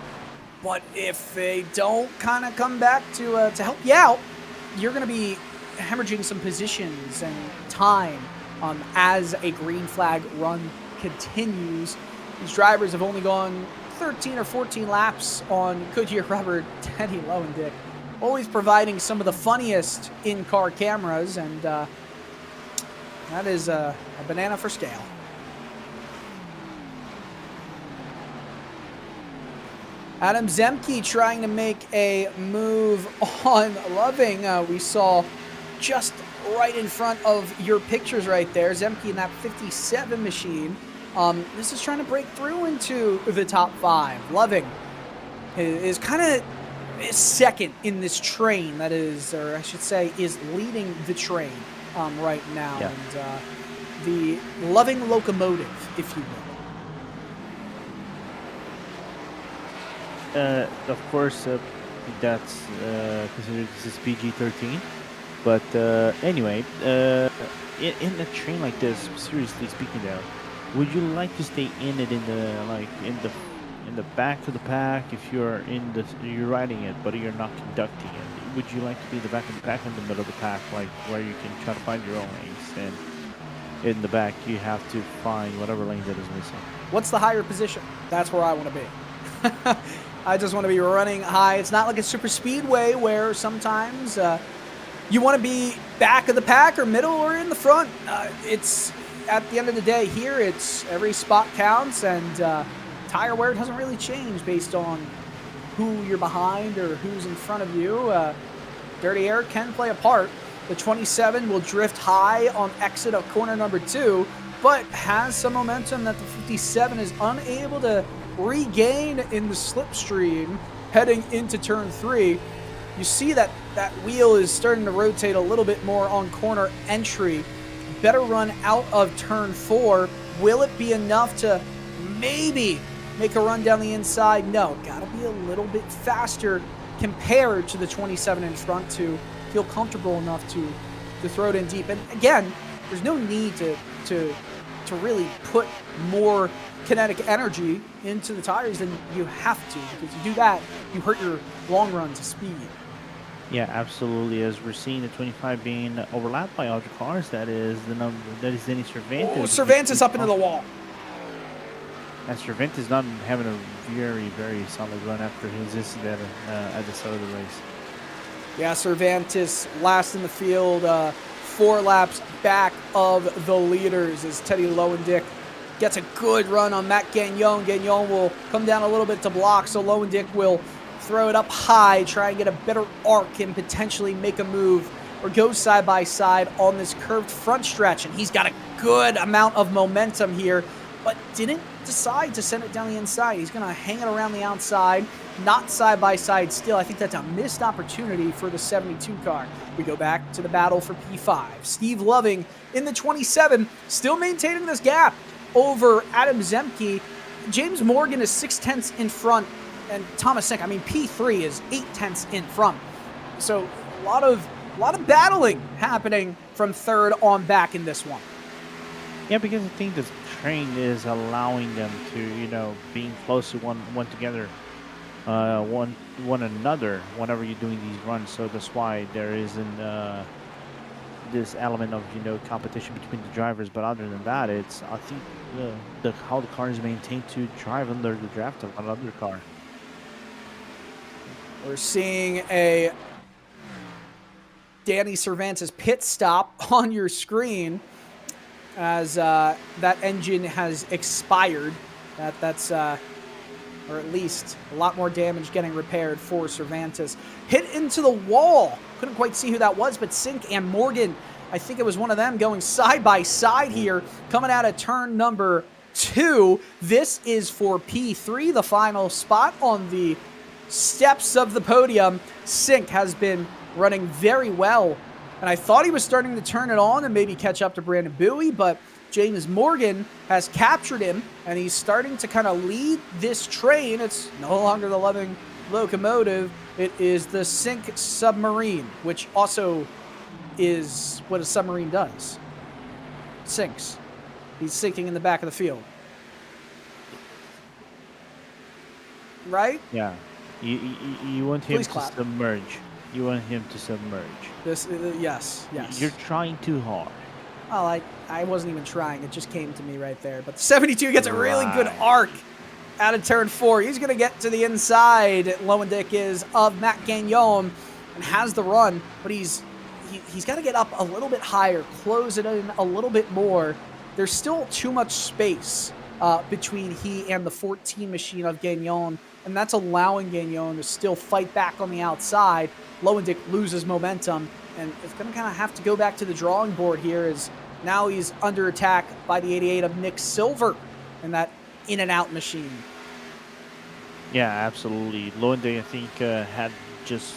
But if they don't kind of come back to help you out, you're going to be hemorrhaging some positions and time as a green flag run continues. These drivers have only gone 13 or 14 laps on Goodyear rubber. Denny Lowendick always providing some of the funniest in-car cameras, and that is a banana for scale. Adam Zemke trying to make a move on Loving. We saw just right in front of your pictures right there, Zemke in that 57 machine. This is trying to break through into the top 5. Loving is kind of second in this train that is, or I should say, is leading the train right now. Yeah. And the Loving locomotive, if you will. Of course, that's considered this is PG-13. But anyway, in a train like this, seriously speaking, though, would you like to stay in it in the back of the pack if you're you're riding it, but you're not conducting it? Would you like to be in the back of the pack, in the middle of the pack, like where you can try to find your own lanes, and in the back you have to find whatever lane that is missing? What's the higher position? That's where I want to be. I just want to be running high. It's not like a super speedway where sometimes you want to be back of the pack or middle or in the front. It's at the end of the day here, it's every spot counts, and tire wear doesn't really change based on who you're behind or who's in front of you. Dirty air can play a part. The 27 will drift high on exit of corner number 2, but has some momentum that the 57 is unable to regain in the slipstream heading into turn 3. you see that that wheel is starting to rotate a little bit more on corner entry. Better run out of turn 4. Will it be enough to maybe make a run down the inside? No, gotta be a little bit faster compared to the 27 in front to feel comfortable enough to throw it in deep. And again, there's no need to really put more kinetic energy into the tires than you have to, because you do that, you hurt your long runs of speed. Yeah, absolutely. As we're seeing the 25 being overlapped by other cars, that is the number. That is Denny Cervantes. Oh, Cervantes up into the wall. And Cervantes not having a very, very solid run after his incident at the start of the race. Yeah, Cervantes last in the field, 4 laps back of the leaders as Teddy Lowendick gets a good run on Matt Gagnon. Gagnon will come down a little bit to block, so Lowendick will throw it up high, try and get a better arc and potentially make a move or go side by side on this curved front stretch. And he's got a good amount of momentum here, but didn't decide to send it down the inside. He's going to hang it around the outside, not side by side still. I think that's a missed opportunity for the 72 car. We go back to the battle for P5. Steve Loving in the 27, still maintaining this gap over Adam Zemke. James Morgan is 6/10 in front, and Thomas Sink, I mean, P3 is 8/10 in front. So a lot of battling happening from third on back in this one. Yeah, because I think the train is allowing them to, you know, being close to one together, one another whenever you're doing these runs. So that's why there isn't this element of, you know, competition between the drivers. But other than that, it's, I think, how the car is maintained to drive under the draft of another car. We're seeing a Danny Cervantes pit stop on your screen as that engine has expired. That's or at least a lot more damage getting repaired for Cervantes. Hit into the wall. Couldn't quite see who that was, but Sink and Morgan, I think it was one of them, going side by side here, coming out of turn number 2. This is for P3, the final spot on the steps of the podium. Sink has been running very well, and I thought he was starting to turn it on and maybe catch up to Brandon Bowie, but James Morgan has captured him, and he's starting to kind of lead this train. It's no longer the Loving locomotive. It is the Sink submarine, which also is what a submarine does. Sinks. He's sinking in the back of the field. Right? Yeah. You want him to submerge. You want him to submerge. This, yes. You're trying too hard. Well, I wasn't even trying. It just came to me right there. But the 72 gets a really good arc out of turn 4. He's going to get to the inside, Lowendick is, of Matt Gagnon, and has the run. But he's got to get up a little bit higher, close it in a little bit more. There's still too much space between he and the 14 machine of Gagnon, and that's allowing Gagnon to still fight back on the outside. Lowendick loses momentum, and it's going to kind of have to go back to the drawing board here, as now he's under attack by the 88 of Nick Silver and that in-and-out machine. Yeah, absolutely. Lowendick, I think, had just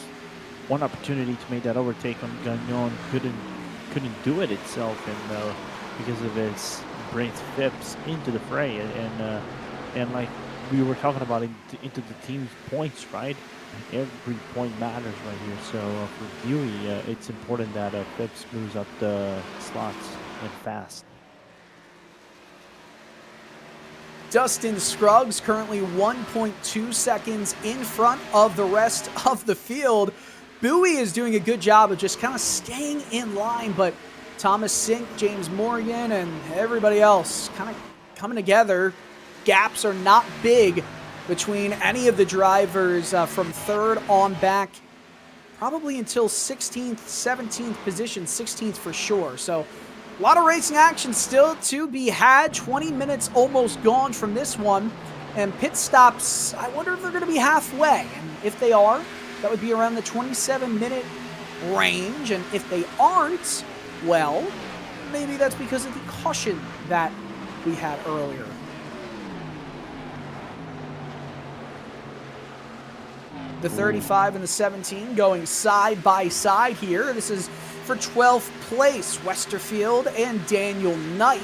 one opportunity to make that overtake on Gagnon. Couldn't do it itself, and because of his brings Phipps into the fray, and like we were talking about into the team's points, right? Every point matters right here. So for Dewey, it's important that Phipps moves up the slots and fast. Dustin Scruggs currently 1.2 seconds in front of the rest of the field. Bowie is doing a good job of just kind of staying in line, but Thomas Sink, James Morgan, and everybody else kind of coming together. Gaps are not big between any of the drivers from third on back, probably until 16th, 17th position, 16th for sure. So a lot of racing action still to be had. 20 minutes almost gone from this one. And pit stops, I wonder if they're going to be halfway. And if they are, that would be around the 27-minute range. And if they aren't, well, maybe that's because of the caution that we had earlier. The 35 and the 17 going side by side here. This is for 12th place, Westerfield and Daniel Knight.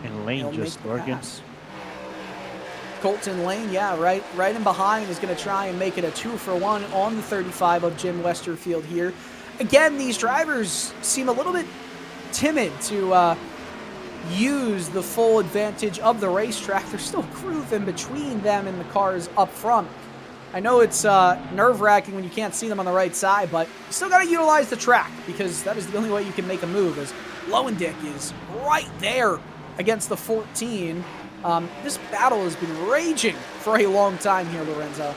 And Lane just working. Colton Lane, yeah, right in behind, is going to try and make it a 2-for-1 on the 35 of Jim Westerfield here. Again, these drivers seem a little bit timid to use the full advantage of the racetrack. There's still a groove in between them and the cars up front. I know it's nerve-wracking when you can't see them on the right side, but you still got to utilize the track because that is the only way you can make a move, as Lowendick is right there against the 14. This battle has been raging for a long time here, Lorenzo.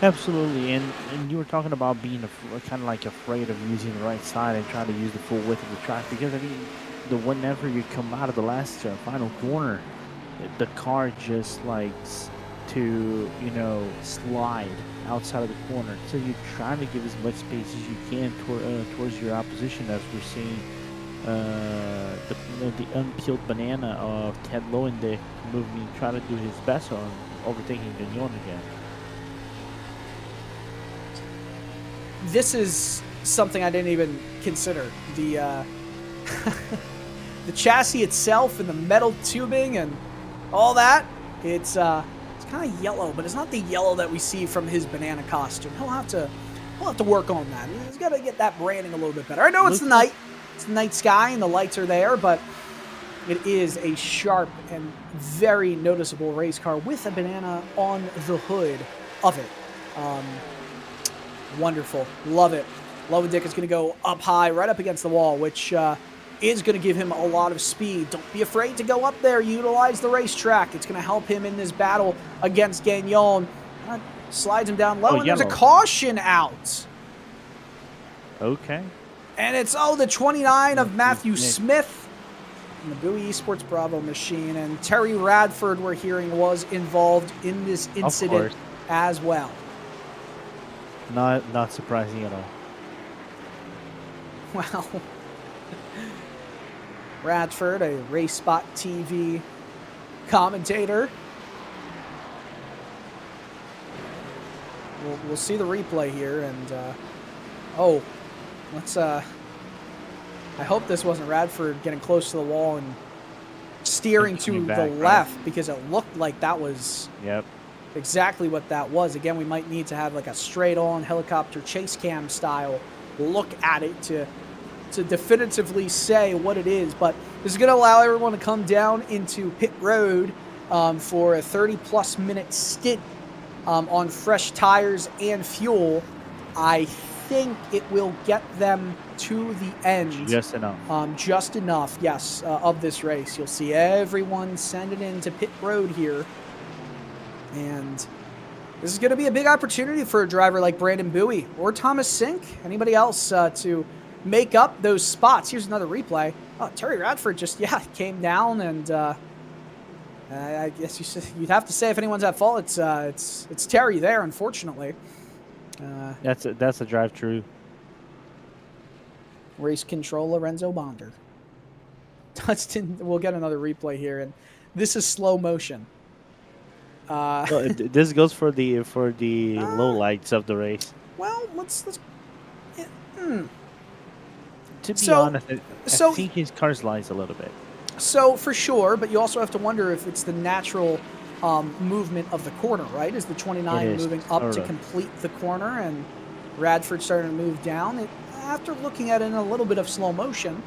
Absolutely, and you were talking about being kind of like afraid of using the right side and trying to use the full width of the track, because I mean, whenever you come out of the last final corner, the car just likes to, you know, slide outside of the corner. So you're trying to give as much space as you can towards your opposition, as we're seeing the unpeeled banana of Ted Lowendick moving, trying to do his best on overtaking Gagnon again. This is something I didn't even consider. The the chassis itself and the metal tubing and all that, it's kind of yellow, but it's not the yellow that we see from his banana costume. He'll have to work on that. He's got to get that branding a little bit better. I know it's the night. It's the night sky and the lights are there, but it is a sharp and very noticeable race car with a banana on the hood of it. Wonderful. Love it. Lowendick is going to go up high, right up against the wall, which is going to give him a lot of speed. Don't be afraid to go up there. Utilize the racetrack. It's going to help him in this battle against Gagnon. Slides him down low, and there's a caution out. Okay. And it's, the 29 of Matthew Smith in the Bowie Esports Bravo machine. And Terry Radford, we're hearing, was involved in this incident as well. Not surprising at all. Well, Radford, a RaceSpotTV commentator. We'll see the replay here, and let's. I hope this wasn't Radford getting close to the wall and steering to the left, because it looked like that was exactly what that was. Again, we might need to have like a straight-on helicopter chase cam style look at it to definitively say what it is. But this is going to allow everyone to come down into pit road for a 30-plus minute stint on fresh tires and fuel. I think it will get them to the end. Just enough. Just enough, yes, of this race. You'll see everyone sending into pit road here. And this is going to be a big opportunity for a driver like Brandon Bowie or Thomas Sink, anybody else, to make up those spots. Here's another replay. Terry Radford just, came down, and I guess you'd have to say if anyone's at fault, it's Terry there, unfortunately. That's a drive-through. Race control, Lorenzo Bonder. We'll get another replay here, and this is slow motion. This goes for the low lights of the race. Well, let's To be honest, I think his car slides a little bit. So, for sure, but you also have to wonder if it's the natural movement of the corner, right? Is the 29 moving up to complete the corner, and Radford starting to move down? After looking at it in a little bit of slow motion,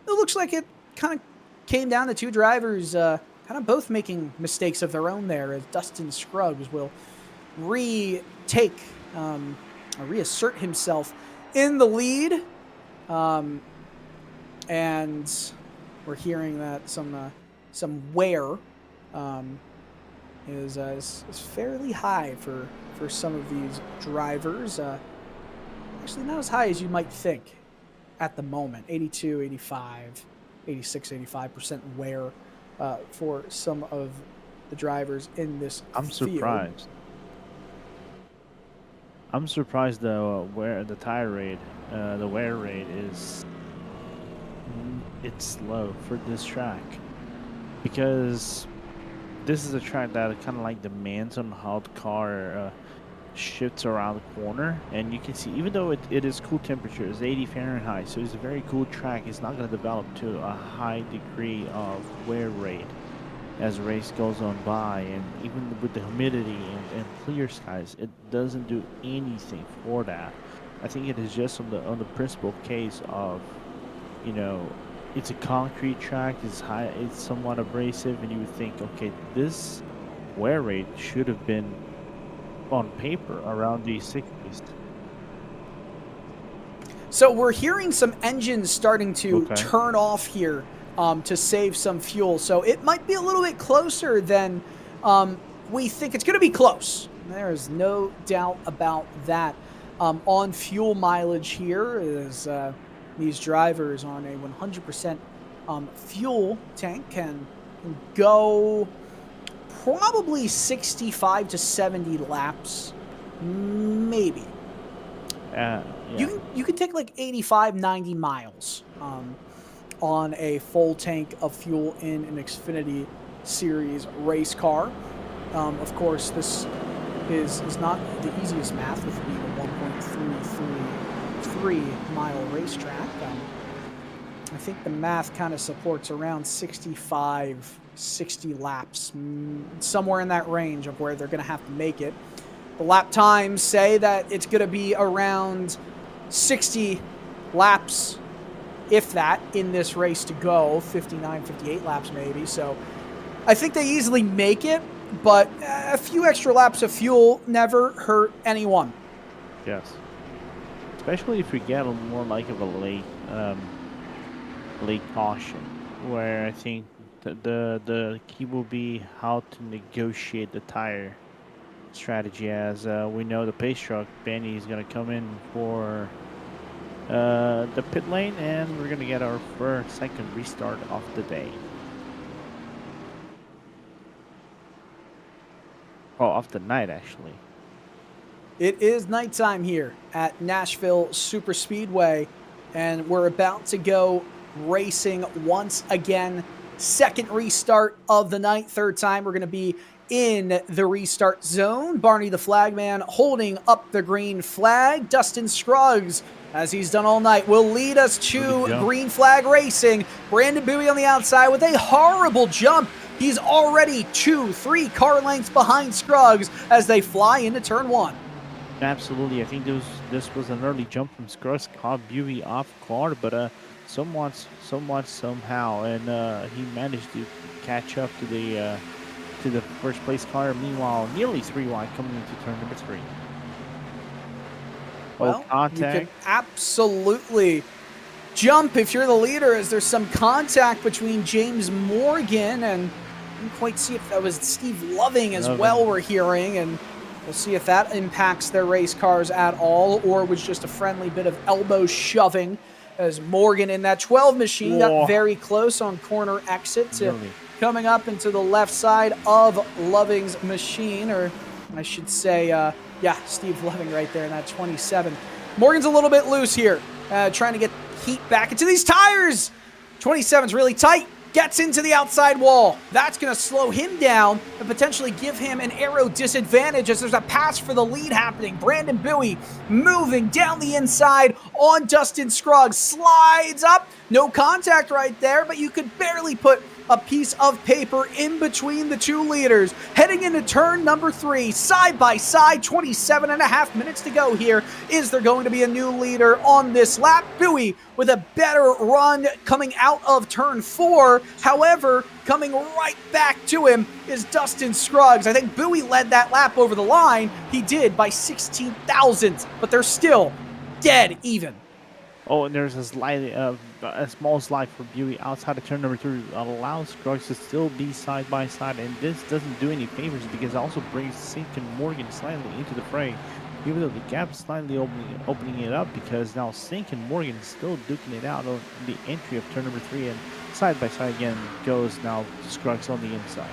it looks like it kind of came down to two drivers kind of both making mistakes of their own there, as Dustin Scruggs will reassert himself in the lead. And we're hearing that some wear is fairly high for some of these drivers. Actually, not as high as you might think at the moment. 82, 85, 86, 85% wear for some of the drivers in this field. I'm surprised though where the tire rate, the wear rate is. It's low for this track, because this is a track that kind of like demands on how the car shifts around the corner, and you can see even though it is cool temperature, it's 80 Fahrenheit, so it's a very cool track. It's not going to develop to a high degree of wear rate as the race goes on by, and even with the humidity and clear skies, it doesn't do anything for that. I think it is just on the principal case of, you know, it's a concrete track, it's high, it's somewhat abrasive, and you would think, okay, this wear rate should have been on paper around the 60s. So we're hearing some engines starting to Okay. turn off here to save some fuel. So it might be a little bit closer than we think. It's going to be close. There is no doubt about that. On fuel mileage here is these drivers on a 100% fuel tank can go probably 65 to 70 laps, maybe. Yeah. You can take like 85, 90 miles on a full tank of fuel in an Xfinity Series race car. Of course, this is not the easiest math with being a 1.333 mile racetrack. I think the math kind of supports around 65, 60 laps, somewhere in that range of where they're going to have to make it. The lap times say that it's going to be around 60 laps, if that, in this race to go, 59, 58 laps maybe. So I think they easily make it, but a few extra laps of fuel never hurt anyone. Yes. Especially if we get a more like of a late caution, where I think the key will be how to negotiate the tire strategy, as we know the pace truck Benny is going to come in for the pit lane, and we're going to get our second restart of the day. Oh, of the night, actually. It is nighttime here at Nashville Superspeedway, and we're about to go racing once again. Second restart of the night, third time we're going to be in the restart zone. Barney the flagman holding up the green flag. Dustin Scruggs, as he's done all night, will lead us to green flag racing. Brandon Bowie on the outside with a horrible jump. He's already 2-3 car lengths behind Scruggs as they fly into turn one. Absolutely. I think this was an early jump from Scruggs, caught Bowie off guard, but somewhat somehow, and he managed to catch up to the first place car. Meanwhile, nearly 3 wide coming into turn number 3. Well, contact. You can absolutely jump if you're the leader, as there's some contact between James Morgan and I didn't quite see if that was Steve Loving as well, we're hearing, and we'll see if that impacts their race cars at all, or was just a friendly bit of elbow shoving as Morgan in that 12 machine got very close on corner exit to coming up into the left side of Loving's machine, or I should say, Steve Loving right there in that 27. Morgan's a little bit loose here, trying to get heat back into these tires. 27's really tight. Gets into the outside wall. That's going to slow him down and potentially give him an aero disadvantage as there's a pass for the lead happening. Brandon Bowie moving down the inside on Dustin Scruggs. Slides up. No contact right there, but you could barely put a piece of paper in between the two leaders. Heading into turn number 3, side by side, 27 and a half minutes to go here. Is there going to be a new leader on this lap? Bowie with a better run coming out of turn 4. However, coming right back to him is Dustin Scruggs. I think Bowie led that lap over the line. He did by 16 thousandths, but they're still dead even. Oh, and there's a small slide for Bowie outside of turn number 3, allows Scruggs to still be side by side, and this doesn't do any favors because it also brings Sink and Morgan slightly into the fray, even though the gap is slightly opening it up, because now Sink and Morgan is still duking it out on the entry of turn number 3, and side by side again goes now Scruggs on the inside.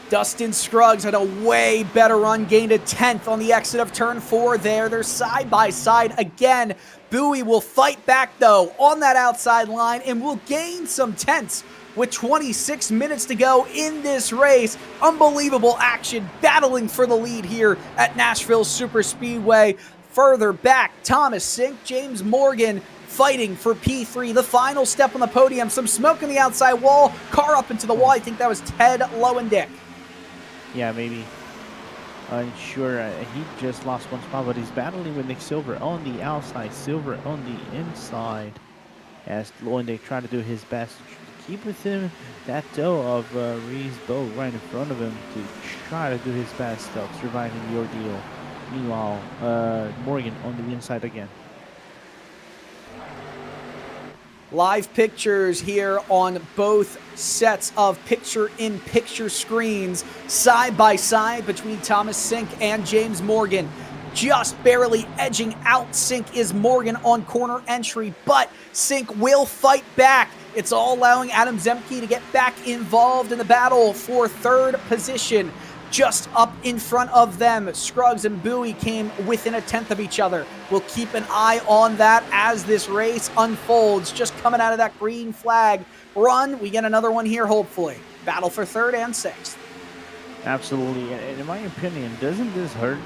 Dustin Scruggs had a way better run, gained a 10th on the exit of turn 4 there. They're side by side again. Bowie will fight back though on that outside line and will gain some tenths with 26 minutes to go in this race. Unbelievable action, battling for the lead here at Nashville Superspeedway. Further back, Thomas Sink, James Morgan fighting for P3. The final step on the podium, some smoke on the outside wall, car up into the wall. I think that was Ted Lowendick. Yeah, maybe. Unsure. He just lost one spot, but he's battling with Nick Silver on the outside, Silver on the inside, as Lowendick trying to do his best to keep with him that toe of Reese Bow right in front of him to try to do his best of surviving the ordeal. Meanwhile, Morgan on the inside again. Live pictures here on both sets of picture-in-picture screens, side by side between Thomas Sink and James Morgan. Just barely edging out Sink is Morgan on corner entry, but Sink will fight back. It's all allowing Adam Zemke to get back involved in the battle for third position. Just up in front of them, Scruggs and Bowie came within a tenth of each other. We'll keep an eye on that as this race unfolds. Just coming out of that green flag run, we get another one here, hopefully. Battle for third and sixth. Absolutely, and in my opinion, doesn't this hurt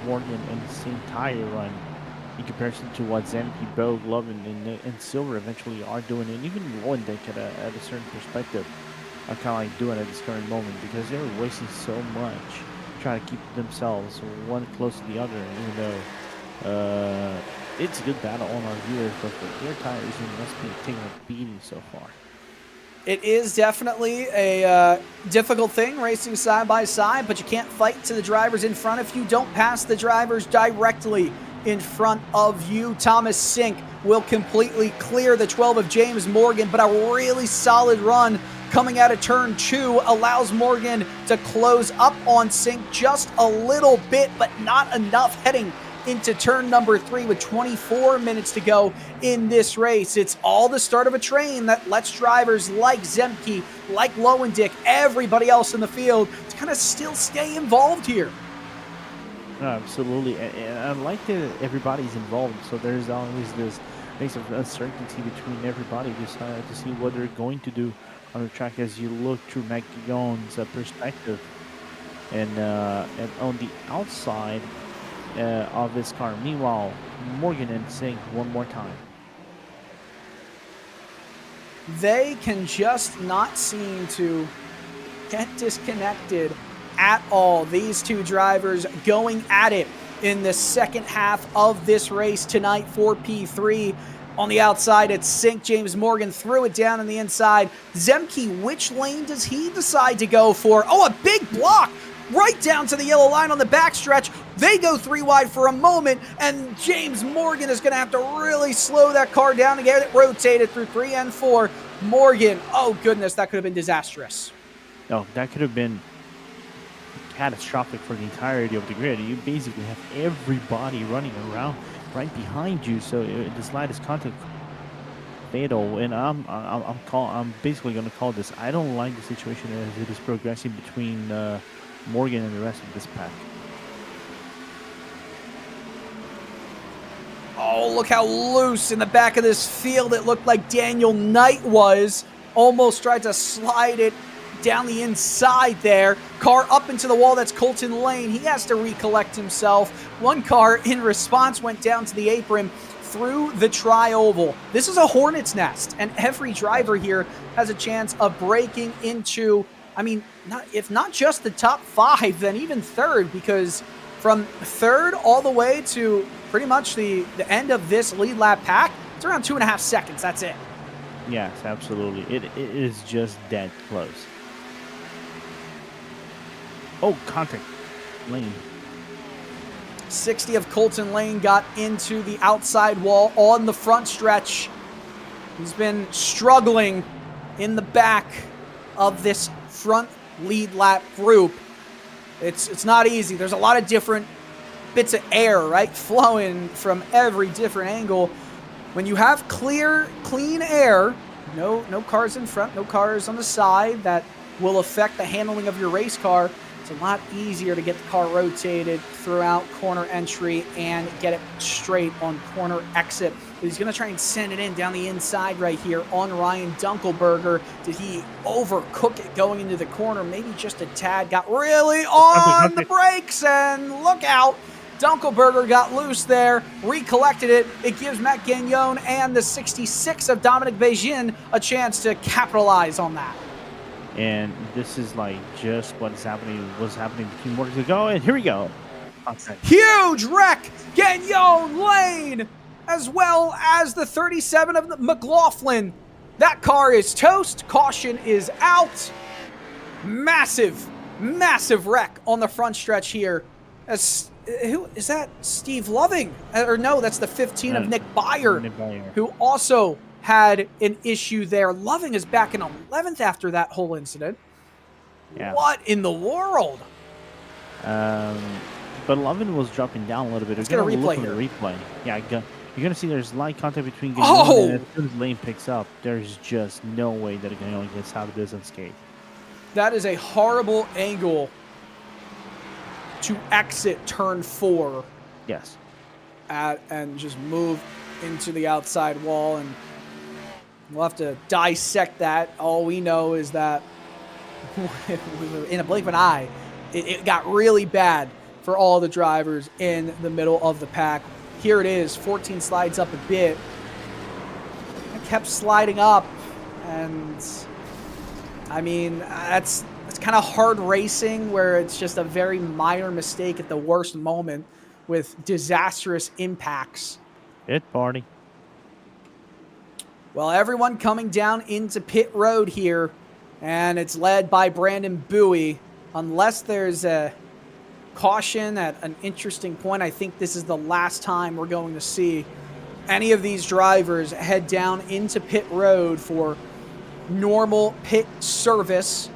Morgan in the entire run in comparison to what Zemke, Bow, Glove, and Silver eventually are doing, and even Lowendick at a certain perspective are kind of like doing at this current moment, because they're wasting so much trying to keep themselves one close to the other, even though it's a good battle on our viewers, but for their tire racing must be taking a beating so far. It is definitely a difficult thing racing side by side, but you can't fight to the drivers in front if you don't pass the drivers directly in front of you. Thomas Sink will completely clear the 12 of James Morgan, but a really solid run coming out of turn 2 allows Morgan to close up on Sink just a little bit, but not enough heading into turn number 3 with 24 minutes to go in this race. It's all the start of a train that lets drivers like Zemke, like Lowendick, everybody else in the field to kind of still stay involved here. Absolutely, and I like that everybody's involved, so there's always this mix of uncertainty between everybody to see what they're going to do on the track as you look through McGowan's perspective. And on the outside of this car, meanwhile, Morgan and Sink one more time. They can just not seem to get disconnected at all. These two drivers going at it in the second half of this race tonight for P3. On the outside, it's Sink. James Morgan threw it down on the inside. Zemke, which lane does he decide to go for? Oh, a big block right down to the yellow line on the backstretch. They go 3 wide for a moment, and James Morgan is going to have to really slow that car down to get it rotated through 3 and 4. Morgan, oh goodness, that could have been disastrous. No, that could have been catastrophic for the entirety of the grid. You basically have everybody running around right behind you, so the slightest contact fatal. And I'm basically going to call this. I don't like the situation as it is progressing between Morgan and the rest of this pack. Oh, look how loose in the back of this field it looked like Daniel Knight was. Almost tried to slide it down the inside there. Car up into the wall, that's Colton Lane. He has to recollect himself. One car in response went down to the apron through the tri-oval. This is a hornet's nest, and every driver here has a chance of breaking into, I mean, if not just the top 5, then even third, because from third all the way to pretty much the end of this lead lap pack, it's around 2.5 seconds. That's it. Yes, absolutely. It is just that close. Oh, contact. Lane. 60 of Colton Lane got into the outside wall on the front stretch. He's been struggling in the back of this front lead lap group. It's not easy. There's a lot of different bits of air, right, flowing from every different angle. When you have clean air, no cars in front, no cars on the side that will affect the handling of your race car, It's a lot easier to get the car rotated throughout corner entry and get it straight on corner exit. But he's going to try and send it in down the inside right here on Ryan Dunkelberger. Did he overcook it going into the corner? Maybe just a tad. Got really on the brakes, and look out. Dunkelberger got loose there, recollected it. It gives Matt Gagnon and the 66 of Dominic Beijing a chance to capitalize on that. And this is like just was happening between more ago. And here we go. Okay. Huge wreck. Gagnon Lane, as well as the 37 of McLaughlin. That car is toast. Caution is out. Massive wreck on the front stretch here. Who is that? Steve Loving? Or no, that's the 15 of Nick Beyer, who also had an issue there. Loving is back in 11th after that whole incident. Yeah. What in the world? But Loving was dropping down a little bit. Let's get a replay here. Replay. Yeah, you're going to see there's light contact between Gagnon and as soon as Lane picks up, there's just no way that Gagnon gets out of this unscathed. That is a horrible angle to exit turn 4. Yes. And just move into the outside wall, and we'll have to dissect that. All we know is that in a blink of an eye, it got really bad for all the drivers in the middle of the pack. Here it is. 14 slides up a bit. It kept sliding up, and I mean, that's kind of hard racing where it's just a very minor mistake at the worst moment with disastrous impacts. Pit party. Well, everyone coming down into pit road here, and it's led by Brandon Bowie. Unless there's a caution at an interesting point, I think this is the last time we're going to see any of these drivers head down into pit road for normal pit service.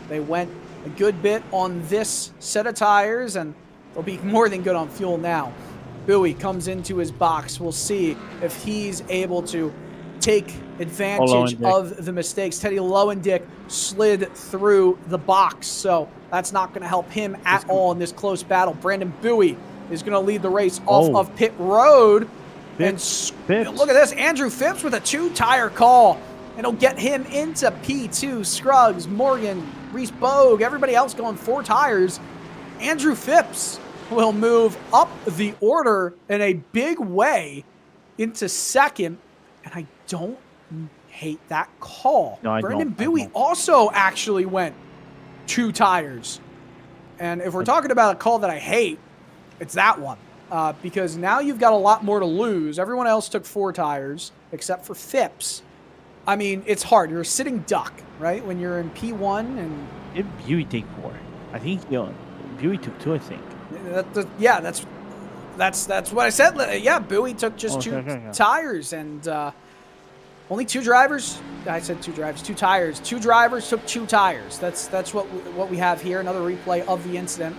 They went a good bit on this set of tires, and they'll be more than good on fuel now. Bowie comes into his box. We'll see if he's able to take advantage of the mistakes. Teddy Lowendick slid through the box, so that's not going to help him at all in this close battle. Brandon Bowie is going to lead the race off of pit road. Phipps. Look at this. Andrew Phipps with a 2-tire call. It'll get him into P2. Scruggs, Morgan, Reese Bogue, everybody else going 4 tires. Andrew Phipps will move up the order in a big way into second. And I don't hate that call. No, Brandon Bowie also actually went 2 tires. And if we're talking about a call that I hate, it's that one. Because now you've got a lot more to lose. Everyone else took 4 tires, except for Phipps. I mean, it's hard. You're a sitting duck, right? When you're in P1 and... Did Bowie take 4? I think Bowie took 2, I think. Yeah, that's what I said. Yeah, Bowie took just 2 tires, and only 2 drivers. I said 2 drivers, 2 tires. 2 drivers took 2 tires. That's what we have here. Another replay of the incident.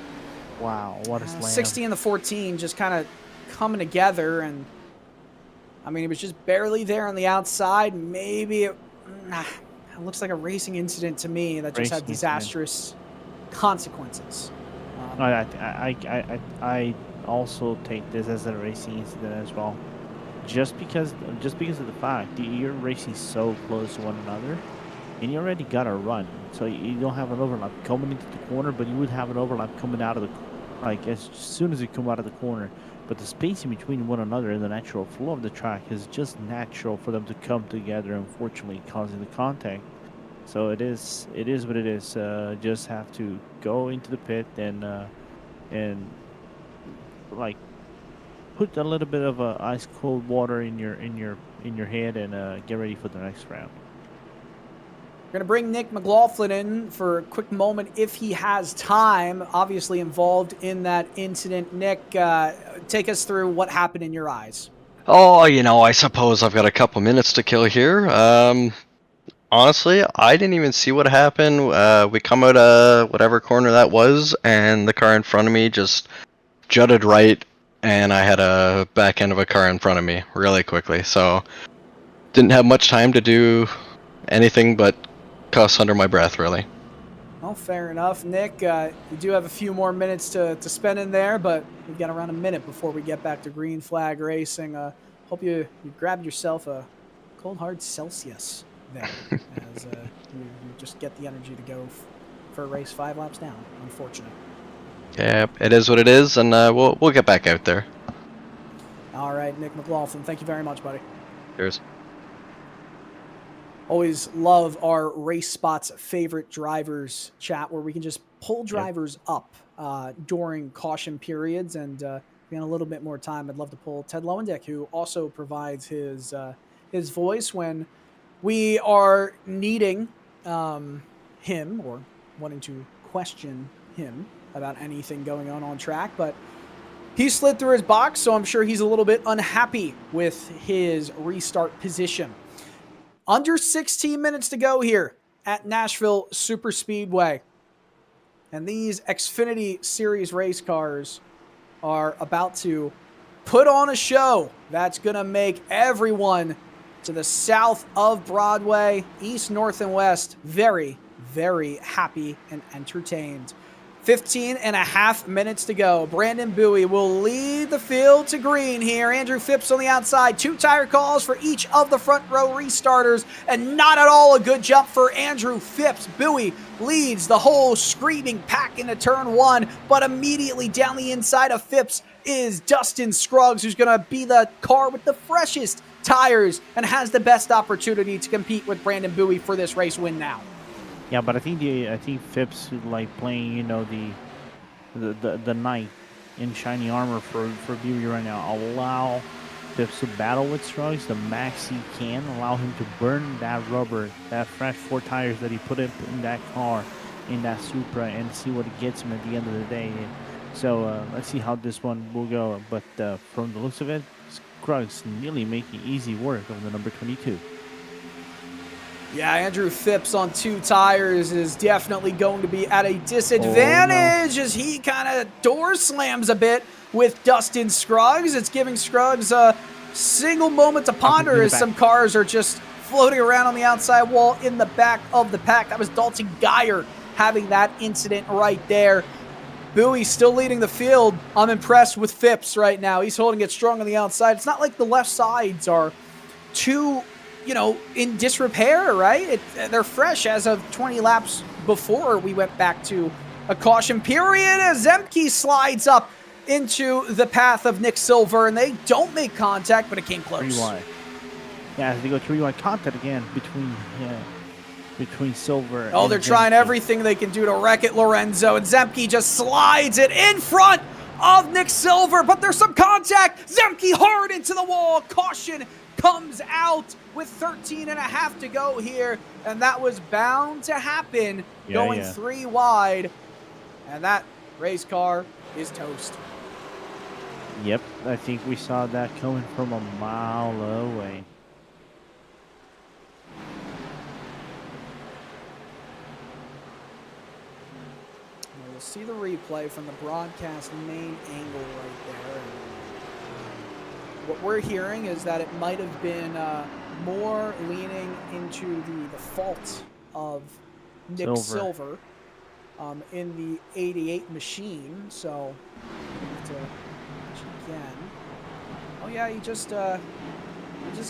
Wow, what a slam. 60 and the 14 just kind of coming together, and I mean, it was just barely there on the outside. Maybe it looks like a racing incident to me that just had disastrous consequences. I also take this as a racing incident as well, just because of the fact that you're racing so close to one another, and you already got a run, so you don't have an overlap coming into the corner, but you would have an overlap coming out of the, like as soon as you come out of the corner. But the spacing between one another and the natural flow of the track is just natural for them to come together, unfortunately causing the contact. So it is what it is. Just have to go into the pit and like put a little bit of ice cold water in your head and get ready for the next round. We're going to bring Nick McLaughlin in for a quick moment if he has time. Obviously involved in that incident. Nick, take us through what happened in your eyes. Oh, I suppose I've got a couple minutes to kill here. Honestly, I didn't even see what happened. We come out of whatever corner that was, and the car in front of me just jutted right, and I had a back end of a car in front of me really quickly. So, didn't have much time to do anything but cuss under my breath, really. Well, fair enough. Nick, you do have a few more minutes to spend in there, but we've got around a minute before we get back to green flag racing. Hope you grabbed yourself a cold hard Celsius there, as you just get the energy to go for a race 5 laps down. Unfortunate. Yeah, it is what it is, and we'll get back out there. All right, Nick McLaughlin, thank you very much, buddy. Cheers. Always love our Race Spot's favorite drivers chat, where we can just pull drivers up during caution periods. And if we had a little bit more time, I'd love to pull Ted Lowendick, who also provides his voice when we are needing him or wanting to question him about anything going on track. But he slid through his box, so I'm sure he's a little bit unhappy with his restart position. Under 16 minutes to go here at Nashville Superspeedway. And these Xfinity Series race cars are about to put on a show that's going to make everyone to the south of Broadway, east, north, and west very, very happy and entertained. 15 and a half minutes to go. Brandon Bowie will lead the field to green here. Andrew Phipps on the outside. 2 tire calls for each of the front row restarters, and not at all a good jump for Andrew Phipps. Bowie leads the whole screaming pack into turn 1, but immediately down the inside of Phipps is Dustin Scruggs, who's going to be the car with the freshest tires and has the best opportunity to compete with Brandon Bowie for this race win now. Yeah, but I think Phipps is like playing, you know, the knight in shiny armor for Bowie right now. Allow Phipps to battle with Scruggs the max he can. Allow him to burn that rubber, that fresh 4 tires that he put in that car, in that Supra, and see what it gets him at the end of the day. So let's see how this one will go. But from the looks of it, Scruggs nearly making easy work of the number 22. Yeah, Andrew Phipps on 2 tires is definitely going to be at a disadvantage as he kind of door slams a bit with Dustin Scruggs. It's giving Scruggs a single moment to ponder as some cars are just floating around on the outside wall in the back of the pack. That was Dalton Geyer having that incident right there. Bowie still leading the field. I'm impressed with Phipps right now. He's holding it strong on the outside. It's not like the left sides are too, in disrepair, right? They're fresh as of 20 laps before we went back to a caution period as Zemke slides up into the path of Nick Silver, and they don't make contact, but it came close. 3 wide. Yeah, as they go 3 wide contact again between Silver. Oh, they're trying everything they can do to wreck it, Lorenzo, and Zemke just slides it in front of Nick Silver, but there's some contact. Zemke hard into the wall. Caution comes out with 13 and a half to go here, and that was bound to happen, going 3 wide, and that race car is toast. Yep, I think we saw that coming from a mile away. We'll see the replay from the broadcast main angle right there. And what we're hearing is that it might have been more leaning into the fault of Nick Silver in the 88 machine. So we have to watch again. Oh yeah, he just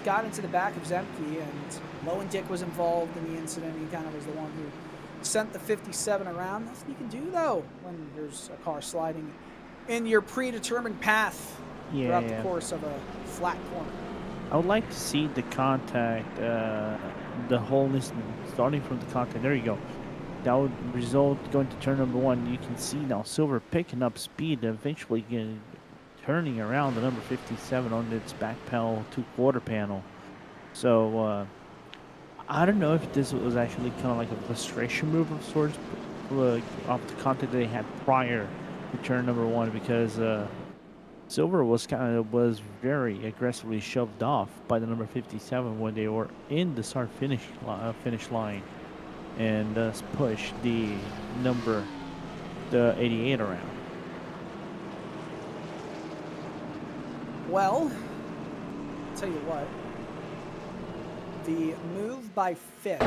got into the back of Zemke, and Lowendick was involved in the incident. He kind of was the one who sent the 57 around. Nothing you can do though when there's a car sliding in your predetermined path throughout the course of a flat corner. I would like to see the contact, the wholeness starting from the contact. There you go. That would result going to turn number 1. You can see now Silver picking up speed, eventually turning around the number 57 on its back panel to quarter panel. So I don't know if this was actually kind of like a frustration move of sorts off the contact they had prior to turn number 1, because Silver was very aggressively shoved off by the number 57 when they were in the finish line, and thus pushed the 88 around. Well, I'll tell you what. The move by Phipps,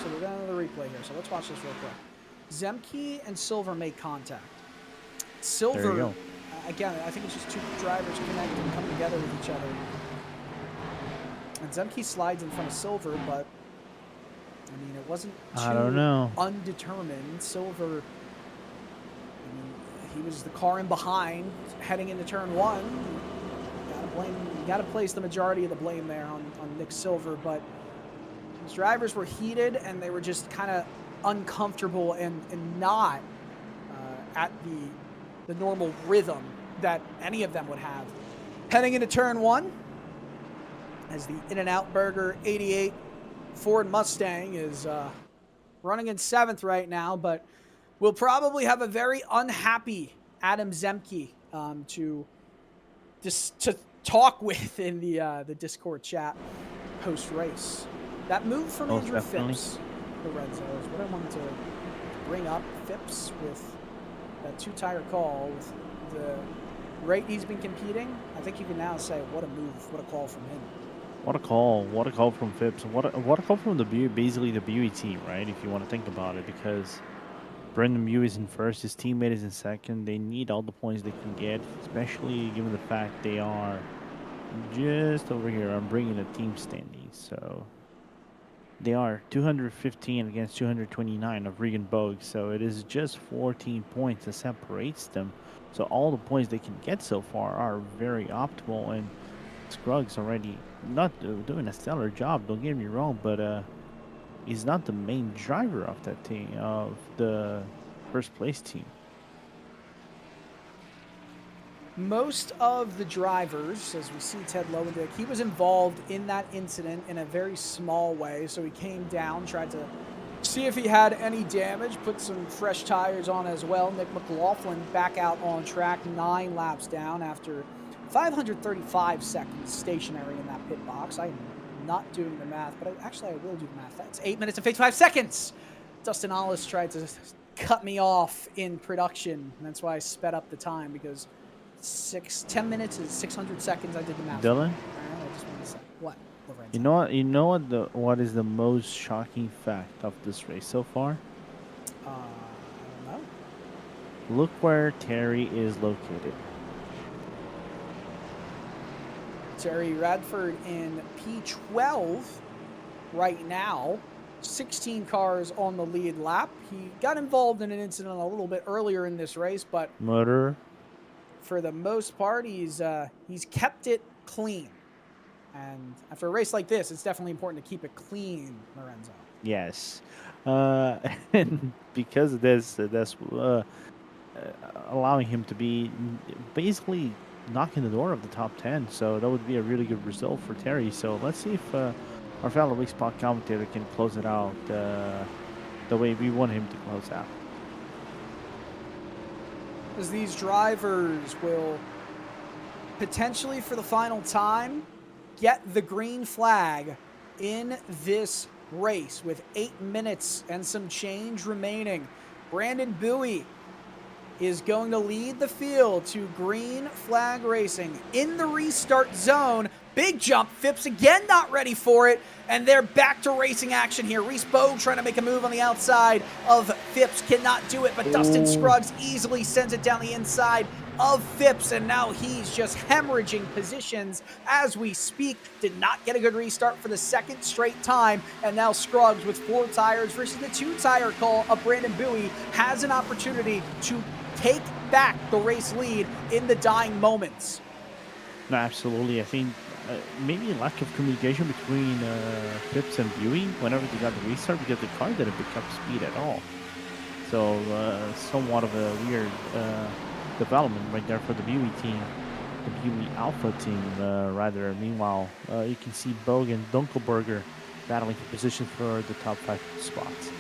So we're going to the replay here. So let's watch this real quick. Zemke and Silver make contact. There you Silver, go. again, I think it's just two drivers connecting, coming together with each other. And Zemke slides in front of Silver, but I mean, it wasn't too I don't know. undetermined. Silver, I mean, he was the car in behind heading into turn one. You gotta place the majority of the blame there on Nick Silver, but these drivers were heated and they were just kind of uncomfortable and not at the normal rhythm that any of them would have. Heading into turn one, as the In-N-Out Burger 88 Ford Mustang is running in 7th right now, but we'll probably have a very unhappy Adam Zemke to talk with in the Discord chat post-race. That move from Most Andrew definitely. Phipps, Lorenzo, is what I wanted to bring up. Phipps with that two-tire call, with the rate he's been competing. I think you can now say, what a move, what a call from him. What a call! What a call from Phipps! What a call from the basically the Buey team, right? If you want to think about it, because Brendan Buey is in first, his teammate is in second. They need all the points they can get, especially given the fact they are just over here. I'm bringing the team standings, so they are 215 against 229 of Regan Bogue. So it is just 14 points that separates them. So all the points they can get so far are very optimal, and Scruggs already not doing a stellar job, don't get me wrong, but he's not the main driver of that team, of the first place team. Most of the drivers, as we see Ted Lowendick, he was involved in that incident in a very small way. So he came down, tried to see if he had any damage, put some fresh tires on as well. Nick McLaughlin back out on track, 9 laps down after 535 seconds stationary in that pit box. I am not doing the math, but actually I will do the math. That's 8 minutes and 55 seconds. Dustin Ollis tried to cut me off in production, and that's why I sped up the time, because 10 minutes is 600 seconds. I did the math. Dylan? I just want to say, what, Lorenzo? You know what is the most shocking fact of this race so far? I don't know. Look where Terry is located. Terry Radford in P12 right now. 16 cars on the lead lap. He got involved in an incident a little bit earlier in this race, but Motor. for the most part, he's kept it clean. And after a race like this, it's definitely important to keep it clean, Lorenzo. Yes. And because of this, that's allowing him to be basically knocking the door of the top 10. So that would be a really good result for Terry. So let's see if our fellow Weak Spot commentator can close it out the way we want him to close out. As these drivers will potentially, for the final time, get the green flag in this race with 8 minutes and some change remaining. Brandon Buey is going to lead the field to green flag racing in the restart zone. Big jump. Phipps again not ready for it. And they're back to racing action here. Reese Bogue trying to make a move on the outside of Phipps. Cannot do it, but Dustin Scruggs easily sends it down the inside of Phipps. And now he's just hemorrhaging positions as we speak. Did not get a good restart for the second straight time. And now Scruggs with 4 tires versus the 2-tire call of Brandon Buey has an opportunity to take back the race lead in the dying moments. No, absolutely. I think maybe a lack of communication between Phipps and Buey whenever they got the restart, because the car didn't pick up speed at all. So somewhat of a weird development right there for the Buey team, the Buey Alpha team, rather. Meanwhile, you can see Bogue and Dunkelberger battling for position for the top 5 spots.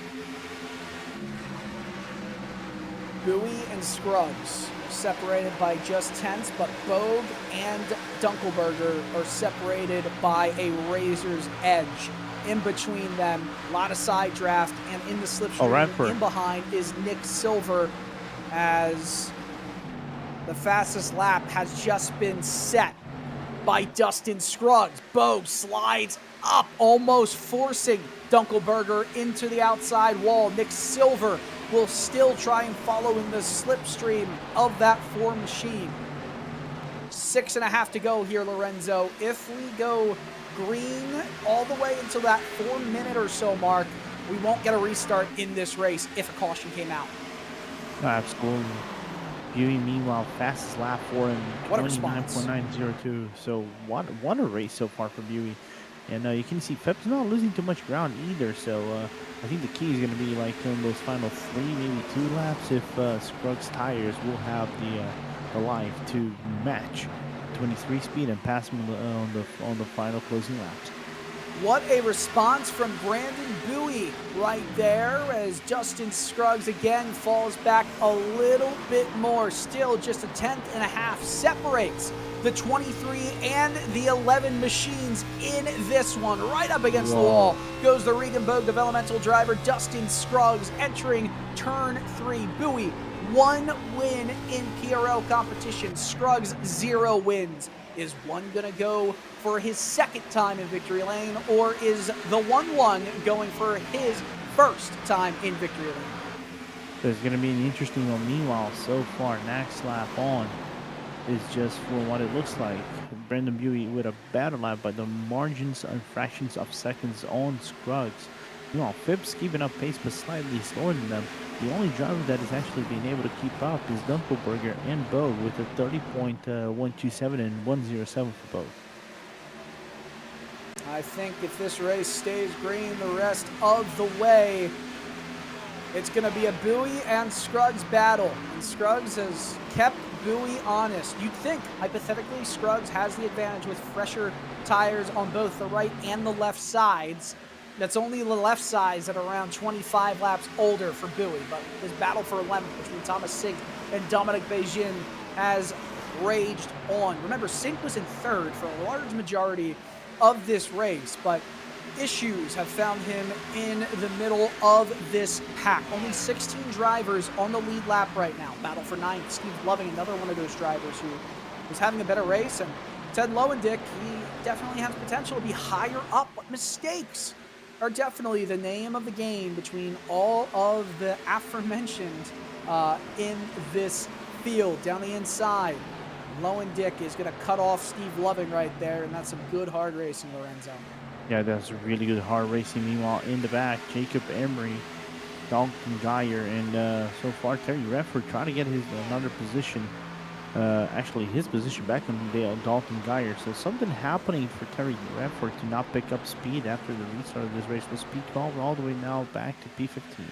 Buey and Scruggs separated by just tenths, but Bogue and Dunkelberger are separated by a razor's edge. In between them, a lot of side draft, and in the slipstream in behind is Nick Silver, as the fastest lap has just been set by Dustin Scruggs. Bo slides up, almost forcing Dunkelberger into the outside wall. Nick Silver will still try and follow in the slipstream of that four machine. 6.5 to go here, Lorenzo. If we go green all the way until that 4 minute or so mark, we won't get a restart in this race if a caution came out. Absolutely. Beauty, meanwhile, fastest lap for him, What a response. 29.902. So what a race so far for Beauty. And you can see Pep's not losing too much ground either. So I think the key is going to be like in those final 3, maybe 2 laps. If Scruggs' tires will have the life to match 23 speed and pass him on the final closing laps. What a response from Brandon Bowie right there as Dustin Scruggs again falls back a little bit more. Still just a 1/10.5 separates the 23 and the 11 machines in this one. Right up against the wall goes the Regenboog developmental driver Dustin Scruggs entering turn 3. Bowie, 1 win in PRL competition. Scruggs, 0 wins. Is one going to go for his second time in victory lane, or is the 1-1 going for his first time in victory lane? There's going to be an interesting one. Meanwhile, so far, next lap on is just for what it looks like. Brandon Bowie with a better lap, but the margins and fractions of seconds on Scruggs. Meanwhile, Phipps keeping up pace, but slightly slower than them. The only driver that has actually been able to keep up is Dunkelberger and Bo with a 30.127 and 107 for both. I think if this race stays green the rest of the way, it's going to be a Bowie and Scruggs battle. And Scruggs has kept Bowie honest. You'd think, hypothetically, Scruggs has the advantage with fresher tires on both the right and the left sides. That's only the left sides at around 25 laps older for Bowie, but this battle for 11th between Thomas Sink and Dominic Beijing has raged on. Remember, Sink was in third for a large majority of this race, but issues have found him in the middle of this pack. Only 16 drivers on the lead lap right now. Battle for 9th. Steve Loving, another one of those drivers who was having a better race, and Ted Lowendick, he definitely has potential to be higher up, but mistakes are definitely the name of the game between all of the aforementioned in this field. Down the inside, Lowendick is going to cut off Steve Loving right there, and that's some good hard racing, Lorenzo. Yeah, that's really good hard racing. Meanwhile, in the back, Jacob Emery, Dalton Geyer, and so far Terry Redford trying to get another position. Actually, his position back on Dalton Geyer. So something happening for Terry Redford to not pick up speed after the restart of this race. Was P12 all the way now back to P15.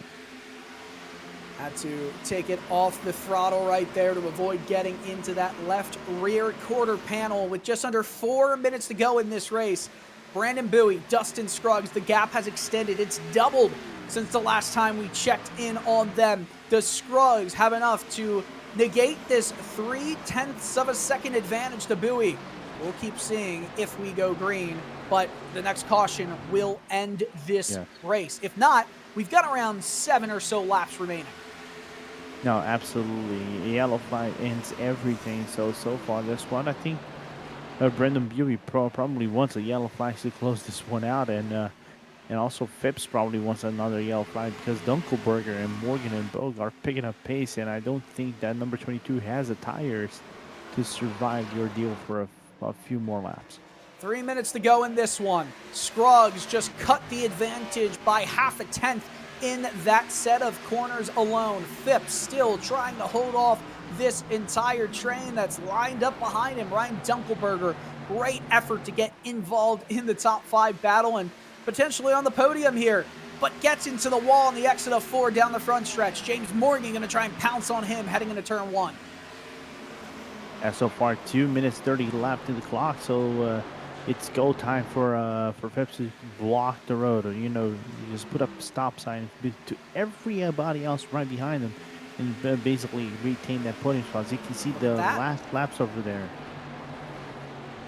Had to take it off the throttle right there to avoid getting into that left rear quarter panel with just under 4 minutes to go in this race. Brandon Bowie, Dustin Scruggs, the gap has extended. It's doubled since the last time we checked in on them. Does Scruggs have enough to negate this 0.3 of a second advantage to Bowie? We'll keep seeing if we go green, but the next caution will end this race. If not, we've got around 7 or so laps remaining. No, absolutely. A yellow flag ends everything. So far this one, I think Brandon Bowie probably wants a yellow flag to close this one out, and also Phipps probably wants another yellow flag because Dunkelberger and Morgan and Bogue are picking up pace, and I don't think that number 22 has the tires to survive the ordeal for a few more laps. 3 minutes to go in this one. Scruggs just cut the advantage by 0.5 tenth in that set of corners alone. Phipps still trying to hold off this entire train that's lined up behind him. Ryan Dunkelberger, great effort to get involved in the top 5 battle and potentially on the podium here, but gets into the wall on the exit of 4 down the front stretch. James Morgan going to try and pounce on him heading into turn 1. And so far, 2 minutes 30 left to the clock, so it's go time for Phipps to block the road, or you just put up a stop sign to everybody else right behind them, and basically retain that podium spot. As you can see the last laps over there.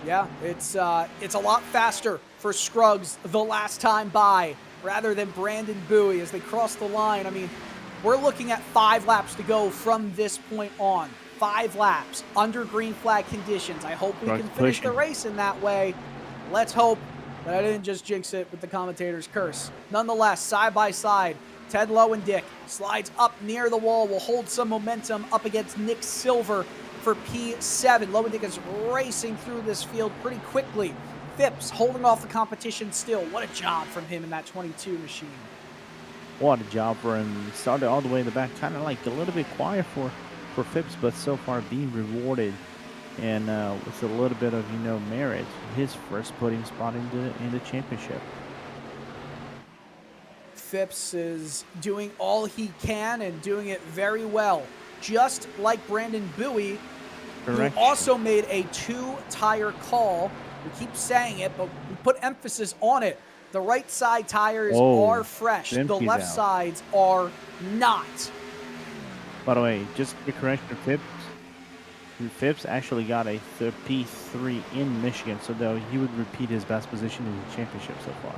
Yeah, it's a lot faster for Scruggs the last time by rather than Brandon Bowie as they cross the line. I mean, we're looking at 5 laps to go from this point on. 5 laps under green flag conditions. I hope we Truck's can finish the pushing. race in that way. Let's hope that I didn't just jinx it with the commentator's curse. Nonetheless, side by side, Ted Lowendick slides up near the wall, will hold some momentum up against Nick Silver for P7. Lowendick is racing through this field pretty quickly. Phipps holding off the competition still. What a job from him in that 22 machine. What a job for him. He started all the way in the back, kind of like a little bit quiet for Phipps, but so far being rewarded and with a little bit of merit. His first podium spot in the championship. Phipps is doing all he can and doing it very well. Just like Brandon Bowie, Correct. who also made a 2-tire call. We keep saying it, but we put emphasis on it. The right side tires are fresh. The empties left out. sides are not. By the way, just a correction, Phipps actually got a P3 in Michigan, so though he would repeat his best position in the championship so far.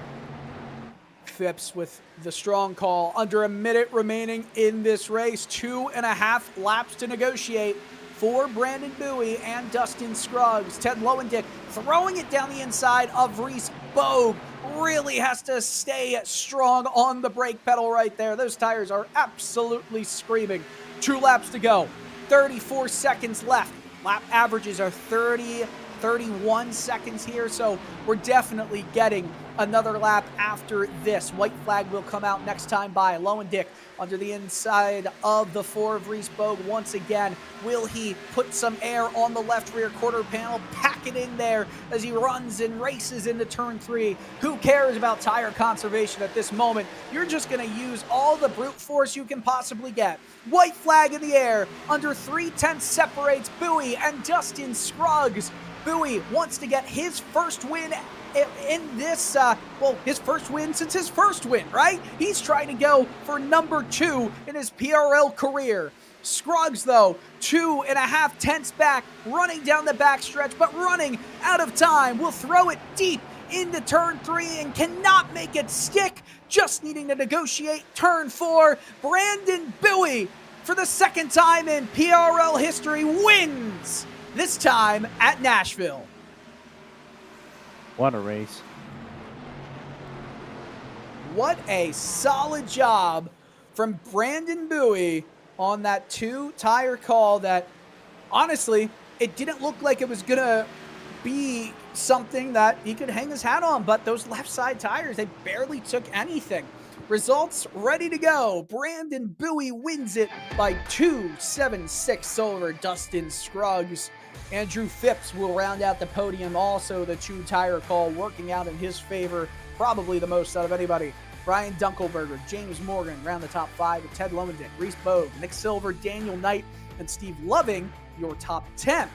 Phipps with the strong call. Under a minute remaining in this race. 2.5 laps to negotiate for Brandon Bowie and Dustin Scruggs. Ted Lowendick throwing it down the inside of Reese Bogue. Really has to stay strong on the brake pedal right there. Those tires are absolutely screaming. 2 laps to go. 34 seconds left. Lap averages are 31 seconds here, so we're definitely getting another lap after this. White flag will come out next time by. Lowendick under the inside of the 4 of Reese Bogue once again. Will he put some air on the left rear quarter panel, pack it in there as he runs and races into turn 3? Who cares about tire conservation at this moment? You're just going to use all the brute force you can possibly get. White flag in the air. Under 3/10 separates Bowie and Dustin Scruggs. Bowie wants to get his first win in this, his first win since his first win, right? He's trying to go for number 2 in his PRL career. Scruggs, though, 2.5 tenths back, running down the backstretch, but running out of time. Will throw it deep into turn 3 and cannot make it stick. Just needing to negotiate turn 4. Brandon Bowie, for the second time in PRL history, wins. This time at Nashville. What a race. What a solid job from Brandon Bowie on that 2-tire call that, honestly, it didn't look like it was going to be something that he could hang his hat on, but those left side tires, they barely took anything. Results ready to go. Brandon Bowie wins it by 2.76 over Dustin Scruggs. Andrew Phipps will round out the podium. Also, the 2-tire call working out in his favor, probably the most out of anybody. Brian Dunkelberger, James Morgan round the top 5 with Ted Lowendick, Reese Bogue, Nick Silver, Daniel Knight, and Steve Loving, your top 10.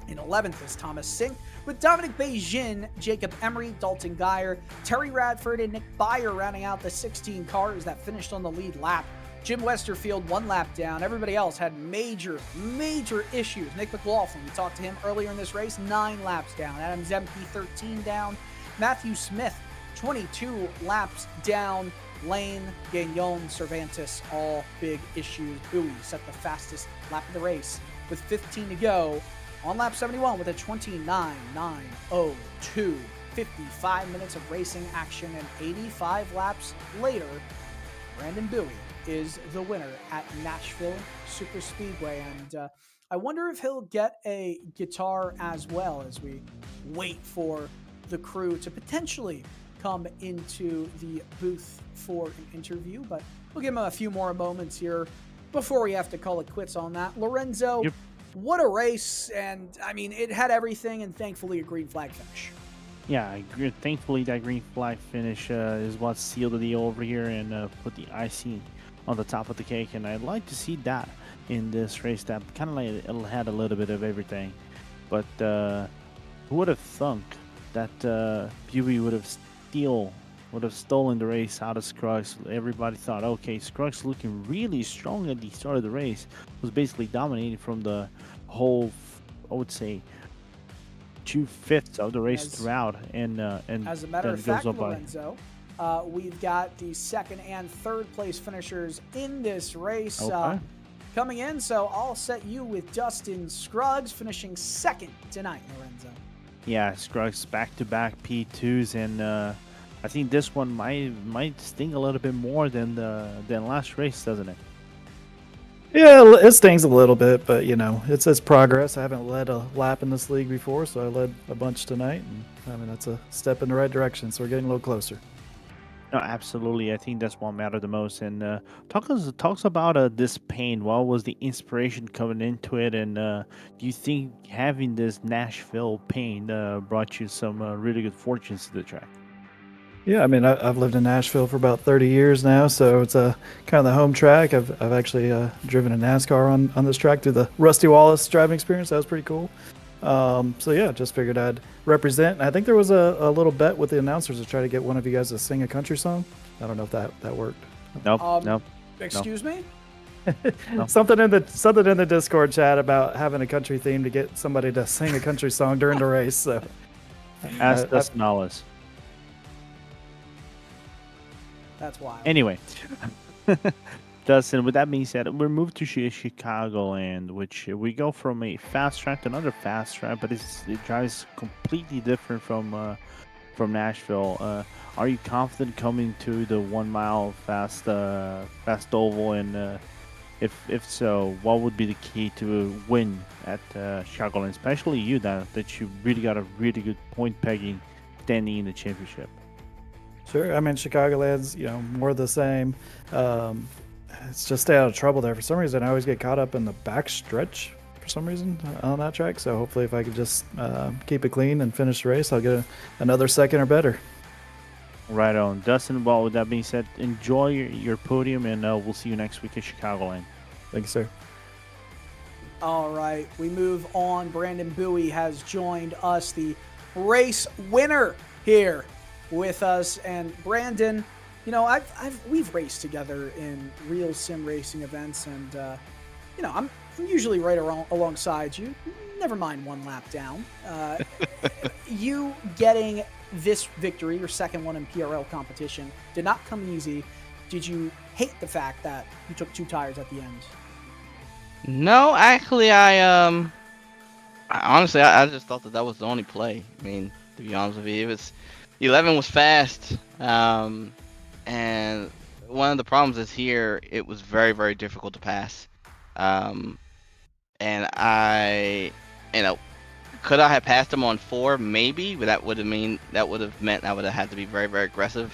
In 11th is Thomas Sink, with Dominic Beijing, Jacob Emery, Dalton Geyer, Terry Radford, and Nick Beyer rounding out the 16 cars that finished on the lead lap. Jim Westerfield 1 lap down. Everybody else had major issues. Nick McLaughlin, we talked to him earlier in this race, 9 laps down. Adam Zemke 13 down. Matthew Smith 22 laps down. Lane, Gagnon, Cervantes, all big issues. Bowie set the fastest lap of the race with 15 to go on lap 71 with a 29.902. 55 minutes of racing action, and 85 laps later, Brandon Bowie is the winner at Nashville Super Speedway. And I wonder if he'll get a guitar as well as we wait for the crew to potentially come into the booth for an interview. But we'll give him a few more moments here before we have to call it quits on that. Lorenzo, what a race. And I mean, it had everything, and thankfully a green flag finish. Yeah, I agree. Thankfully that green flag finish is what sealed the deal over here and put the icing on the top of the cake. And I'd like to see that in this race. That kind of like it had a little bit of everything. But who would have thunk that Bowie would have stolen the race out of Scruggs? Everybody thought, okay, Scruggs looking really strong at the start of the race, was basically dominating from the whole, I would say, 2/5 of the race throughout. And as a matter of fact, Lorenzo, we've got the second and third place finishers in this race. Okay. coming in, so I'll set you with Dustin Scruggs finishing second tonight, Lorenzo. Yeah, Scruggs back-to-back P2s, and I think this one might sting a little bit more than last race, doesn't it? Yeah, it stings a little bit, but it's progress. I haven't led a lap in this league before, so I led a bunch tonight, and I mean that's a step in the right direction. So we're getting a little closer. No, absolutely. I think that's what mattered the most. And talks about this pain. What was the inspiration coming into it? And do you think having this Nashville pain brought you some really good fortunes to the track? Yeah, I mean I've lived in Nashville for about 30 years now, so it's a kind of the home track. I've actually driven a NASCAR on this track through the Rusty Wallace driving experience. That was pretty cool. So yeah, just figured I'd represent. I think there was a little bet with the announcers to try to get one of you guys to sing a country song. I don't know if that worked. Nope. Excuse me? Something in the Discord chat about having a country theme to get somebody to sing a country song during the race. So Ask Dustin Hollis. That's wild. Anyway, Dustin, with that being said, we're moved to Chicagoland, which we go from a fast track to another fast track, but it drives completely different from Nashville. Are you confident coming to the 1 mile fast oval? And if so, what would be the key to win at Chicagoland, especially you that you really got a really good point pegging standing in the championship? Sure. I mean, Chicagoland's, more of the same. It's just stay out of trouble there. For some reason, I always get caught up in the back stretch for some reason on that track. So hopefully if I could just keep it clean and finish the race, I'll get another second or better. Right on. Dustin, well, with that being said, enjoy your podium, and we'll see you next week at Chicagoland. Thank you, sir. All right, we move on. Brandon Bowie has joined us, the race winner here with us. And Brandon, we've raced together in real sim racing events, and I'm usually right alongside you. Never mind one lap down. You getting this victory, your second one in PRL competition, did not come easy. Did you hate the fact that you took 2 tires at the end? No, actually, I honestly just thought that was the only play. I mean, to be honest with you, 11 was fast, and one of the problems is here, it was very, very difficult to pass. And could I have passed him on 4? Maybe, but that would have meant I would have had to be very, very aggressive.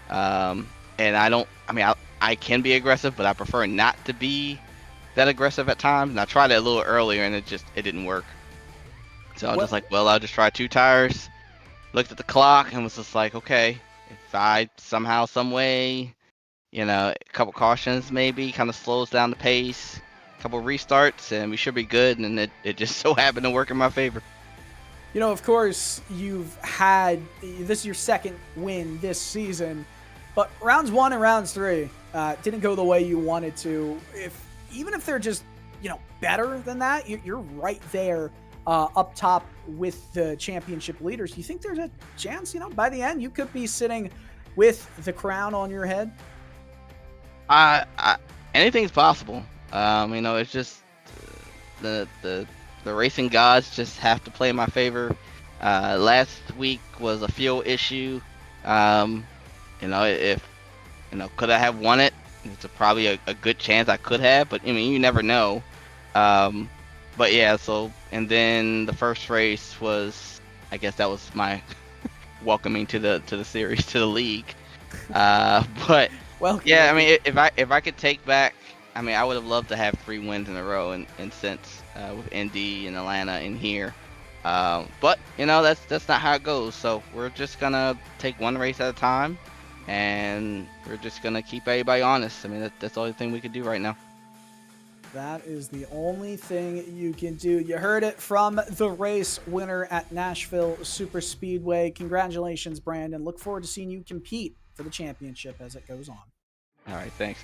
And I can be aggressive, but I prefer not to be that aggressive at times. And I tried it a little earlier, and it didn't work. So I was just like, well, I'll just try 2 tires. Looked at the clock and was just like, okay, if I somehow, some way, a couple cautions maybe kind of slows down the pace, a couple restarts, and we should be good. And it just so happened to work in my favor. Of course, this is your second win this season, but rounds 1 and rounds 3 didn't go the way you wanted to. Even if they're just, better than that, you're right there up top with the championship leaders. Do you think there's a chance, by the end you could be sitting with the crown on your head? Anything's possible. It's just the racing gods just have to play in my favor. Last week was a fuel issue. Could I have won it? It's probably a good chance I could have, but you never know. But yeah, and then the first race was, I guess that was my welcoming to the series, to the league. But well, yeah, if I could take back, I would have loved to have 3 wins in a row, and since with Indy and Atlanta in here. But that's not how it goes. So we're just gonna take one race at a time, and we're just gonna keep everybody honest. That's the only thing we could do right now. That is the only thing you can do. You heard it from the race winner at Nashville Super Speedway. Congratulations, Brandon. Look forward to seeing you compete for the championship as it goes on. All right, thanks.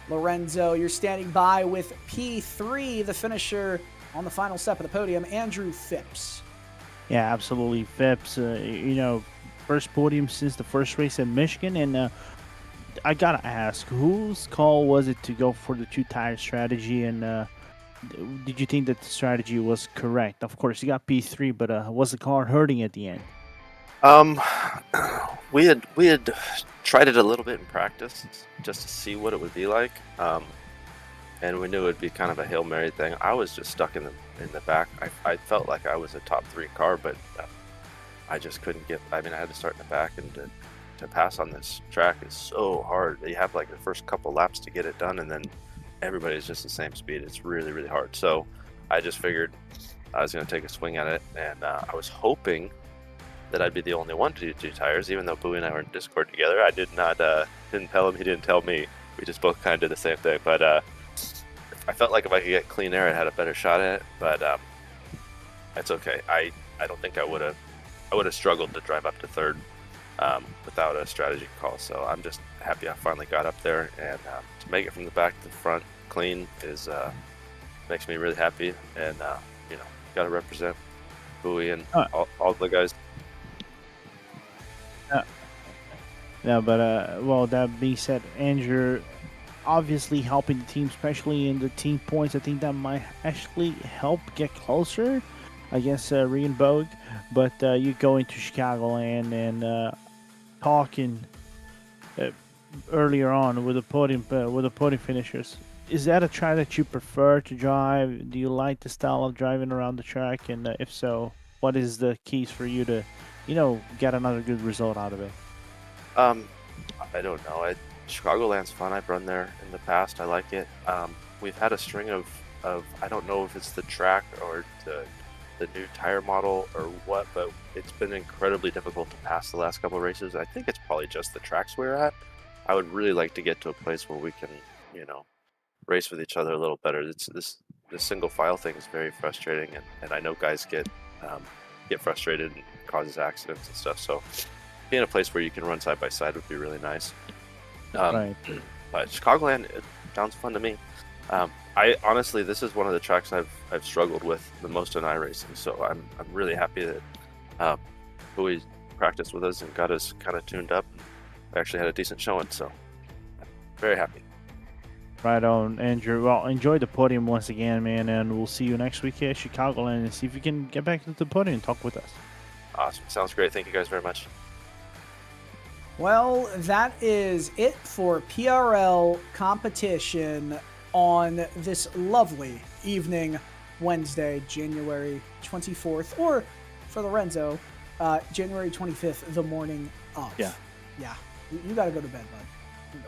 Lorenzo, you're standing by with P3, the finisher on the final step of the podium, Andrew Phipps. Yeah, absolutely. Phipps, first podium since the first race in Michigan, and I gotta ask, whose call was it to go for the two-tire strategy, and did you think that the strategy was correct? Of course, you got P3, but was the car hurting at the end? Um, we had tried it a little bit in practice just to see what it would be like. And we knew it would be kind of a Hail Mary thing. I was just stuck in the back. I felt like I was a top 3 car, but I just couldn't get. I mean, I had to start in the back, and to pass on this track is so hard. You have like the first couple laps to get it done, and then everybody's just the same speed. It's really, really hard. So I just figured I was going to take a swing at it, and I was hoping that I'd be the only one to do 2 tires, even though Bowie and I were in Discord together. I did not, didn't tell him, he didn't tell me. We just both kind of did the same thing. But I felt like if I could get clean air, I had a better shot at it. But it's okay. I don't think I would have struggled to drive up to 3rd without a strategy call. So I'm just happy I finally got up there, and to make it from the back to the front clean is makes me really happy. And got to represent Bowie and all the guys. Yeah, but well, that being said, Andrew, obviously helping the team, especially in the team points. I think that might actually help get closer against Regan Bogue. But you go into Chicagoland and talking earlier on with the podium finishers. Is that a track that you prefer to drive? Do you like the style of driving around the track? And if so, what is the keys for you to, get another good result out of it? I don't know. Chicagoland's fun. I've run there in the past. I like it. We've had a string of I don't know if it's the track or the new tire model or what, but it's been incredibly difficult to pass the last couple of races. I think it's probably just the tracks we're at. I would really like to get to a place where we can, race with each other a little better. This single file thing is very frustrating, and I know guys get frustrated and causes accidents and stuff. So being a place where you can run side by side would be really nice. Right. But Chicagoland, it sounds fun to me. I honestly, this is one of the tracks I've struggled with the most in iRacing. So I'm really happy that Bowie practiced with us and got us kind of tuned up. I actually had a decent showing, so I'm very happy. Right on, Andrew. Well, enjoy the podium once again, man, and we'll see you next week here at Chicagoland and see if you can get back to the podium and talk with us. Awesome. Sounds great. Thank you guys very much. Well, that is it for PRL competition on this lovely evening, Wednesday, January 24th, or for Lorenzo, January 25th, the morning of. Yeah. You got to go to bed, bud.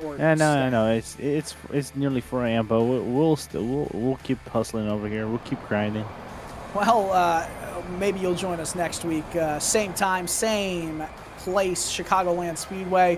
Or no. It's nearly 4 a.m., but we'll keep hustling over here. We'll keep grinding. Well, maybe you'll join us next week. Same time, same place. Chicagoland Speedway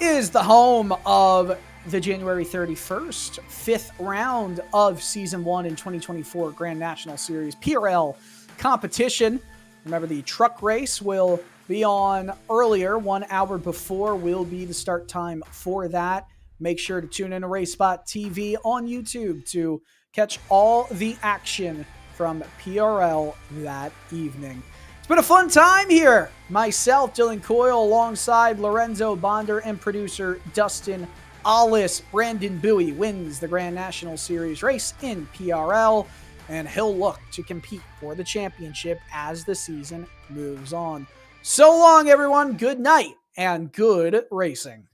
is the home of the January 31st, 5th round of Season 1 in 2024 Grand National Series PRL competition. Remember, the truck race will be on earlier. 1 hour before will be the start time for that. Make sure to tune in to RaceSpotTV on YouTube to catch all the action from PRL that evening. It's been a fun time here. Myself, Dylan Coyle, alongside Lorenzo Bonder and producer Dustin Ollis. Brandon Bowie wins the Grand National Series race in PRL, and he'll look to compete for the championship as the season moves on. So long, everyone. Good night and good racing.